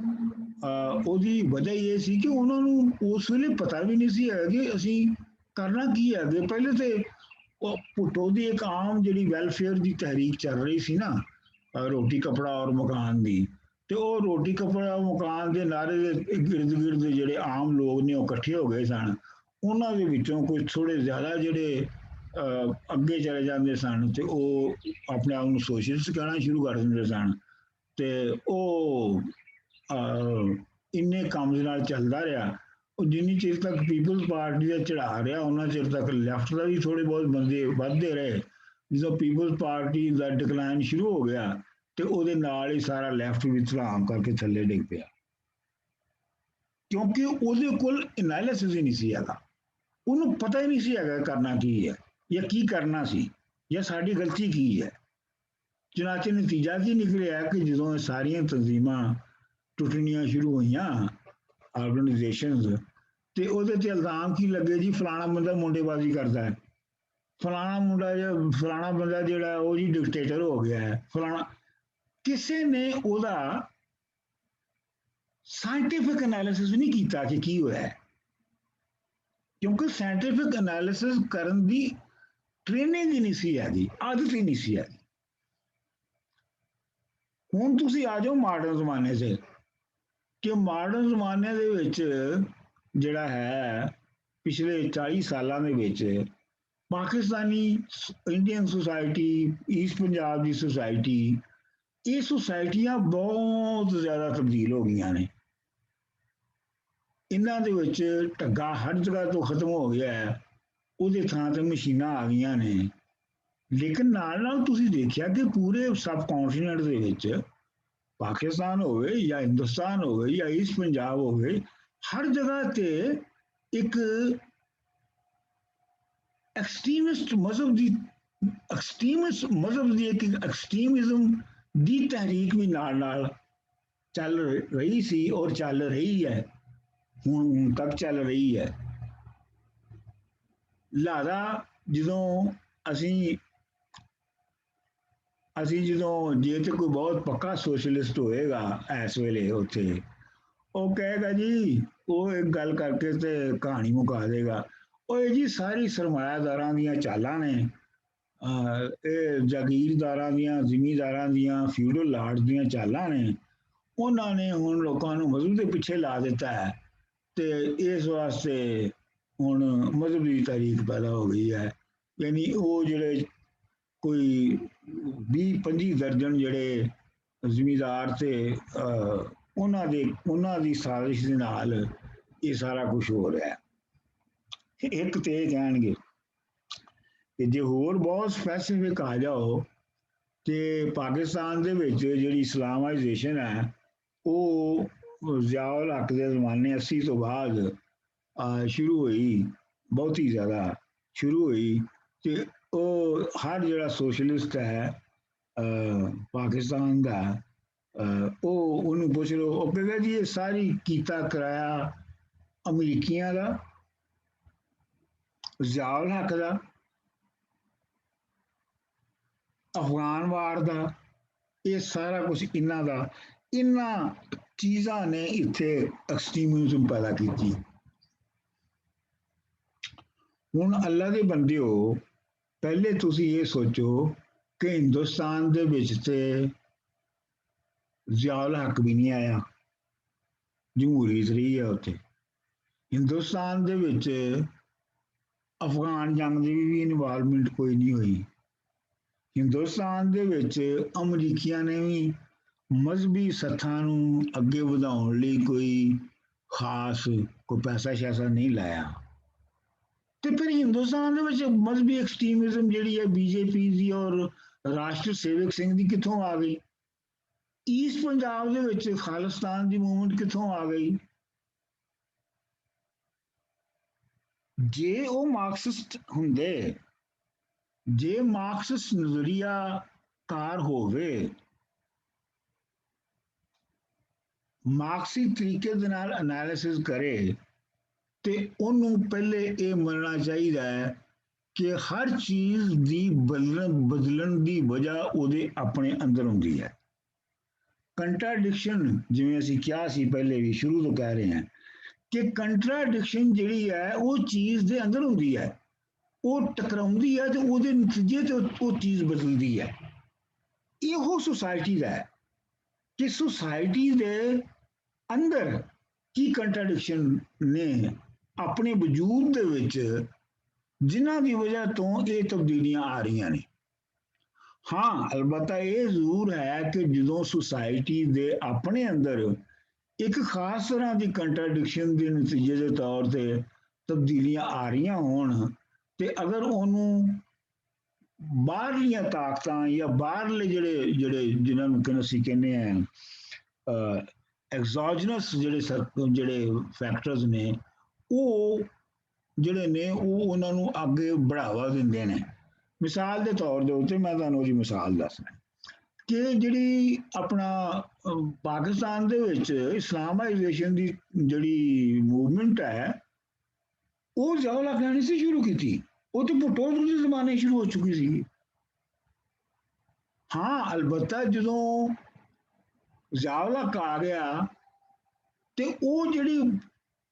ਉਹਦੀ ਵਜ੍ਹਾ ਇਹ ਸੀ ਕਿ ਉਹਨਾਂ ਨੂੰ ਉਸ ਵੇਲੇ ਪਤਾ ਵੀ ਨਹੀਂ ਸੀ ਹੈ ਕਿ ਅਸੀਂ ਕਰਨਾ ਕੀ ਹੈ ਅੱਗੇ। ਪਹਿਲੇ ਤੇ ਉਹ ਭੁੱਟੋ ਦੀ ਇੱਕ ਆਮ ਜਿਹੜੀ ਵੈਲਫੇਅਰ ਦੀ ਤਹਿਰੀਕ ਚੱਲ ਰਹੀ ਸੀ ਨਾ, ਰੋਟੀ ਕਪੜਾ ਔਰ ਮਕਾਨ ਦੀ, ਤੇ ਉਹ ਰੋਟੀ ਕਪੜਾ ਮਕਾਨ ਦੇ ਨਾਰੇ ਦੇ ਗਿਰਦ ਗਿਰਦ ਜਿਹੜੇ ਆਮ ਲੋਕ ਨੇ ਉਹ ਇਕੱਠੇ ਹੋ ਗਏ ਸਨ। ਉਹਨਾਂ ਦੇ ਵਿੱਚੋਂ ਕੁਝ ਥੋੜੇ ਜ਼ਿਆਦਾ ਜਿਹੜੇ ਅੱਗੇ ਚਲੇ ਜਾਂਦੇ ਸਨ ਤੇ ਉਹ ਆਪਣੇ ਆਪ ਨੂੰ ਸੋਸ਼ਲਿਸਟ ਕਹਿਣਾ ਸ਼ੁਰੂ ਕਰ ਦਿੰਦੇ ਸਨ, ਤੇ ਉਹ ਇੰਨੇ ਕੰਮ ਦੇ ਨਾਲ ਚੱਲਦਾ ਰਿਹਾ। ਉਹ ਜਿੰਨੀ ਚਿਰ ਤੱਕ ਪੀਪਲਜ਼ ਪਾਰਟੀ ਦਾ ਚੜਾ ਰਿਹਾ, ਉਹਨਾਂ ਚਿਰ ਤੱਕ ਲੈਫਟ ਦਾ ਵੀ ਥੋੜੇ ਬਹੁਤ ਬੰਦੇ ਵੱਧਦੇ ਰਹੇ। ਜਦੋਂ ਪੀਪਲਜ਼ ਪਾਰਟੀ ਦਾ ਡਿਕਲਾਈਨ ਸ਼ੁਰੂ ਹੋ ਗਿਆ ਤੇ ਉਹਦੇ ਨਾਲ ਹੀ ਸਾਰਾ ਲੈਫਟ ਵੀ ਧੜਾਮ ਕਰਕੇ ਥੱਲੇ ਡਿੱਗ ਪਿਆ, ਕਿਉਂਕਿ ਉਹਦੇ ਕੋਲ ਐਨਾਲਿਸਿਸ ਹੀ ਨਹੀਂ ਸੀ ਹੈਗਾ। ਉਹਨੂੰ ਪਤਾ ਹੀ ਨਹੀਂ ਸੀ ਹੈਗਾ ਕਰਨਾ ਕੀ ਹੈ ਜਾਂ ਕੀ ਕਰਨਾ ਸੀ ਜਾਂ ਸਾਡੀ ਗਲਤੀ ਕੀ ਹੈ। ਚੁਨਾਚੇ ਨਤੀਜਾ ਕੀ ਨਿਕਲਿਆ ਕਿ ਜਦੋਂ ਸਾਰੀਆਂ ਤਨਜ਼ੀਮਾਂ ਟੁੱਟਣੀਆਂ ਸ਼ੁਰੂ ਹੋਈਆਂ, ਆਰਗੇਨਾਈਜੇਸ਼ਨਸ, ਤੇ ਉਹਦੇ ਤੇ ਇਲਜ਼ਾਮ ਕੀ ਲੱਗੇ ਜੀ ਫਲਾਣਾ ਬੰਦਾ ਮੁੰਡੇਬਾਜ਼ੀ ਕਰਦਾ ਹੈ, ਫਲਾਣਾ ਬੰਦਾ ਜਿਹੜਾ ਉਹ ਜੀ ਡਿਕਟੇਟਰ ਹੋ ਗਿਆ ਹੈ, ਫਲਾਣਾ। ਕਿਸੇ ਨੇ ਉਹਦਾ ਸਾਇੰਟੀਫਿਕ ਐਨਾਲਿਸਿਸ ਨਹੀਂ ਕੀਤਾ ਕਿ ਕੀ ਹੋਇਆ ਹੈ, ਕਿਉਂਕਿ ਸਾਇੰਟੀਫਿਕ ਐਨਾਲਿਸਿਸ ਕਰਨ ਦੀ ਟ੍ਰੇਨਿੰਗ ਹੀ ਨਹੀਂ ਸੀ ਹੈਗੀ, ਆਦਤ ਹੀ ਨਹੀਂ ਸੀ ਹੈਗੀ। ਹੁਣ ਤੁਸੀਂ ਆ ਜਾਓ ਮਾਡਰਨ ਜ਼ਮਾਨੇ 'ਚ, ਕਿ ਮਾਡਰਨ ਜ਼ਮਾਨੇ ਦੇ ਵਿੱਚ ਜਿਹੜਾ ਹੈ ਪਿਛਲੇ 40 ਸਾਲਾਂ ਦੇ ਵਿੱਚ Pakistani Indian society, East Punjab ਦੀ ਸੁਸਾਇਟੀ, ਇਹ ਸੁਸਾਇਟੀਆਂ ਬਹੁਤ ਜ਼ਿਆਦਾ ਤਬਦੀਲ ਹੋ ਗਈਆਂ ਨੇ। ਇਹਨਾਂ ਦੇ ਵਿੱਚ ਢੱਗਾ ਹਰ ਜਗ੍ਹਾ ਤੋਂ ਖਤਮ ਹੋ ਗਿਆ ਹੈ, ਉਹਦੇ ਥਾਂ ਤੇ ਮਸ਼ੀਨਾਂ ਆ ਗਈਆਂ ਨੇ। ਲੇਕਿਨ ਨਾਲ ਨਾਲ ਤੁਸੀਂ ਦੇਖਿਆ ਕਿ ਪੂਰੇ ਸਬ ਕੌਂਟੀਨੈਂਟ ਦੇ ਵਿੱਚ, ਪਾਕਿਸਤਾਨ ਹੋਵੇ ਜਾਂ ਹਿੰਦੁਸਤਾਨ ਹੋਵੇ ਜਾਂ ਈਸਟ ਪੰਜਾਬ ਹੋਵੇ, ਹਰ ਜਗ੍ਹਾ ਤੇ ਇੱਕ ਐਕਸਟ੍ਰੀਮਿਸਟ ਮਜ਼ਹਬ ਦੀ ਤਹਿਰੀਕ ਵੀ ਨਾਲ ਚੱਲ ਰਹੀ ਸੀ ਔਰ ਚੱਲ ਰਹੀ ਹੈ, ਹੁਣ ਤੱਕ ਚੱਲ ਰਹੀ ਹੈ। ਲਿਹਾਜ਼ਾ ਜਦੋਂ ਅਸੀਂ ਜਦੋਂ ਜੇ ਤੇ ਕੋਈ ਬਹੁਤ ਪੱਕਾ ਸੋਸ਼ਲਿਸਟ ਹੋਏਗਾ ਇਸ ਵੇਲੇ ਉੱਥੇ, ਉਹ ਕਹੇਗਾ ਜੀ, ਉਹ ਇੱਕ ਗੱਲ ਕਰਕੇ ਤੇ ਕਹਾਣੀ ਮੁਕਾ ਦੇਗਾ, ਉਹ ਜੀ ਸਾਰੀ ਸਰਮਾਇਆਦਾਰਾਂ ਦੀਆਂ ਚਾਲਾਂ ਨੇ, ਇਹ ਜਾਗੀਰਦਾਰਾਂ ਦੀਆਂ, ਜ਼ਿਮੀਂਦਾਰਾਂ ਦੀਆਂ, ਫਿਊਡਲ ਲਾਰਡਸ ਦੀਆਂ ਚਾਲਾਂ ਨੇ। ਉਹਨਾਂ ਨੇ ਹੁਣ ਲੋਕਾਂ ਨੂੰ ਮਜ਼ਹਬ ਦੇ ਪਿੱਛੇ ਲਾ ਦਿੱਤਾ ਹੈ, ਤੇ ਇਸ ਵਾਸਤੇ ਹੁਣ ਮਜ਼ਹਬ ਦੀ ਤਾਰੀਖ ਪੈਦਾ ਹੋ ਗਈ ਹੈ। ਯਾਨੀ ਉਹ ਜਿਹੜੇ ਕੋਈ 20-25 ਦਰਜਨ ਜਿਹੜੇ ਜ਼ਿਮੀਂਦਾਰ ਤੇ ਉਹਨਾਂ ਦੀ ਸਾਜ਼ਿਸ਼ ਦੇ ਨਾਲ ਇਹ ਸਾਰਾ ਕੁਝ ਹੋ ਰਿਹਾ ਹੈ। ਇੱਕ ਤੇ ਇਹ ਕਹਿਣਗੇ ਕਿ ਜੇ ਹੋਰ ਬਹੁਤ ਸਪੈਸੀਫਿਕ ਆ ਜਾਓ, ਤੇ ਪਾਕਿਸਤਾਨ ਦੇ ਵਿੱਚ ਜਿਹੜੀ ਇਸਲਾਮਾਈਜੇਸ਼ਨ ਹੈ ਉਹ ਜ਼ਿਆਉਲ ਹੱਕ ਦੇ ਜ਼ਮਾਨੇ 80 ਤੋਂ ਬਾਅਦ ਸ਼ੁਰੂ ਹੋਈ, ਬਹੁਤ ਹੀ ਜ਼ਿਆਦਾ ਸ਼ੁਰੂ ਹੋਈ। ਤੇ ਉਹ ਹਰ ਜਿਹੜਾ ਸੋਸ਼ਲਿਸਟ ਹੈ ਪਾਕਿਸਤਾਨ ਦਾ, ਉਹ ਉਹਨੂੰ ਪੁੱਛ ਲਓ, ਉਹ ਕਹੇਗਾ ਜੀ ਇਹ ਸਾਰੀ ਕੀਤਾ ਕਰਾਇਆ ਅਮਰੀਕੀਆਂ ਦਾ, ਜ਼ਿਆਉਲ ਹੱਕ ਦਾ, ਅਫਗਾਨ ਵਾਰ ਦਾ, ਇਹ ਸਾਰਾ ਕੁਝ ਇਹਨਾਂ ਦਾ। ਇਹਨਾਂ ਚੀਜ਼ਾਂ ਨੇ ਇੱਥੇ ਐਕਸਟ੍ਰੀਮਿਜ਼ਮ ਪੈਦਾ ਕੀਤੀ। ਹੁਣ ਅੱਲਾ ਦੇ ਬੰਦਿਓ, ਪਹਿਲੇ ਤੁਸੀਂ ਇਹ ਸੋਚੋ ਕਿ ਹਿੰਦੁਸਤਾਨ ਦੇ ਵਿੱਚ ਤੇ ਜ਼ਿਆਉਲ ਹੱਕ ਵੀ ਨਹੀਂ ਆਇਆ, ਜਮਹੂਰੀਅਤ ਰਹੀ ਹੈ ਉੱਥੇ। ਹਿੰਦੁਸਤਾਨ ਦੇ ਵਿੱਚ ਅਫਗਾਨ ਜੰਗ ਦੀ ਵੀ ਇਨਵੋਲਵਮੈਂਟ ਕੋਈ ਨਹੀਂ ਹੋਈ। ਹਿੰਦੁਸਤਾਨ ਦੇ ਵਿੱਚ ਅਮਰੀਕੀਆਂ ਨੇ ਵੀ ਮਜ਼ਹਬੀ ਸੱਥਾਂ ਨੂੰ ਅੱਗੇ ਵਧਾਉਣ ਲਈ ਕੋਈ ਖਾਸ ਕੋਈ ਪੈਸਾ ਸ਼ੈਸਾ ਨਹੀਂ ਲਾਇਆ। ਤੇ ਫਿਰ ਹਿੰਦੁਸਤਾਨ ਦੇ ਵਿੱਚ ਮਜ਼ਹਬੀ ਐਕਸਟ੍ਰੀਮਿਜ਼ਮ ਜਿਹੜੀ ਹੈ ਬੀਜੇਪੀ ਦੀ ਔਰ ਰਾਸ਼ਟਰ ਸੇਵਕ ਸਿੰਘ ਦੀ ਕਿੱਥੋਂ ਆ ਗਈ? ਈਸਟ ਪੰਜਾਬ ਦੇ ਵਿੱਚ ਖਾਲਿਸਤਾਨ ਦੀ ਮੂਵਮੈਂਟ ਕਿੱਥੋਂ ਆ ਗਈ? ਜੇ ਉਹ ਮਾਰਕਸਿਸਟ ਹੁੰਦੇ, ਜੇ ਮਾਰਕਸਿਸਟ ਨਜ਼ਰੀਆ ਕਾਰ ਹੋਵੇ, ਮਾਰਕਸੀ ਤਰੀਕੇ ਦੇ ਨਾਲ ਐਨਾਲਿਸਿਸ ਕਰੇ, ਤੇ ਉਹਨੂੰ ਪਹਿਲੇ ਇਹ ਮੰਨਣਾ ਚਾਹੀਦਾ ਹੈ ਕਿ ਹਰ ਚੀਜ਼ ਦੀ ਬਦਲਣ ਦੀ ਵਜ੍ਹਾ ਉਹਦੇ ਆਪਣੇ ਅੰਦਰ ਹੁੰਦੀ ਹੈ। ਕੰਟਰਾਡਿਕਸ਼ਨ, ਜਿਵੇਂ ਅਸੀਂ ਕਿਹਾ ਸੀ ਪਹਿਲੇ ਵੀ ਸ਼ੁਰੂ ਤੋਂ ਕਹਿ ਰਹੇ ਹਾਂ ਕਿ ਕੰਟਰਾਡਿਕਸ਼ਨ ਜਿਹੜੀ ਹੈ ਉਹ ਚੀਜ਼ ਦੇ ਅੰਦਰ ਹੁੰਦੀ ਹੈ, ਉਹ ਟਕਰਾਉਂਦੀ ਹੈ ਤੇ ਉਹਦੇ ਨਤੀਜੇ ਤੇ ਉਹ ਚੀਜ਼ ਬਦਲਦੀ ਹੈ। ਇਹੋ ਸੁਸਾਇਟੀ ਦਾ ਹੈ ਕਿ ਸੁਸਾਇਟੀ ਦੇ ਅੰਦਰ ਕੀ ਕੰਟਰਾਡਿਕਸ਼ਨ ਨੇ ਆਪਣੇ ਵਜੂਦ ਦੇ ਵਿੱਚ, ਜਿਨ੍ਹਾਂ ਦੀ ਵਜ੍ਹਾ ਤੋਂ ਇਹ ਤਬਦੀਲੀਆਂ ਆ ਰਹੀਆਂ ਨੇ। ਹਾਂ, ਅਲਬੱਤਾ ਇਹ ਜ਼ਰੂਰ ਹੈ ਕਿ ਜਦੋਂ ਸੁਸਾਇਟੀ ਦੇ ਆਪਣੇ ਅੰਦਰ ਇੱਕ ਖਾਸ ਤਰ੍ਹਾਂ ਦੀ ਕੰਟਰਾਡਿਕਸ਼ਨ ਦੇ ਨਤੀਜੇ ਦੇ ਤੌਰ ਤੇ ਤਬਦੀਲੀਆਂ ਆ ਰਹੀਆਂ ਹੋਣ, ਤੇ ਅਗਰ ਉਹਨੂੰ ਬਾਹਰਲੀਆਂ ਤਾਕਤਾਂ ਜਾਂ ਬਾਹਰਲੇ ਜਿਨ੍ਹਾਂ ਨੂੰ ਅਸੀਂ ਕਹਿੰਦੇ ਆ ਐਗਜ਼ੋਜਨਸ ਜਿਹੜੇ ਫੈਕਟਰਸ ਨੇ, ਉਹ ਜਿਹੜੇ ਨੇ ਉਹ ਉਹਨਾਂ ਨੂੰ ਅੱਗੇ ਬੜਾਵਾ ਦਿੰਦੇ ਨੇ। ਮਿਸਾਲ ਦੇ ਤੌਰ ਦੇ ਉੱਤੇ ਮੈਂ ਤੁਹਾਨੂੰ ਉਹਦੀ ਮਿਸਾਲ ਦੱਸਣਾ ਕਿ ਜਿਹੜੀ ਆਪਣਾ ਪਾਕਿਸਤਾਨ ਦੇ ਵਿੱਚ ਇਸਲਾਮਾਈਜੇਸ਼ਨ ਦੀ ਜਿਹੜੀ ਮੂਵਮੈਂਟ ਹੈ, ਉਹ ਜ਼ਿਆਉਲ ਹੱਕ ਨੇ ਸੀ ਸ਼ੁਰੂ ਕੀਤੀ, ਉਹ ਤੇ ਭੁੱਟੋ ਦੇ ਜ਼ਮਾਨੇ ਸ਼ੁਰੂ ਹੋ ਚੁੱਕੀ ਸੀ। ਹਾਂ, ਅਲਬੱਤਾ ਜਦੋਂ ਜ਼ਿਆਉਲ ਹੱਕ ਆ ਗਿਆ ਤੇ ਉਹ ਜਿਹੜੀ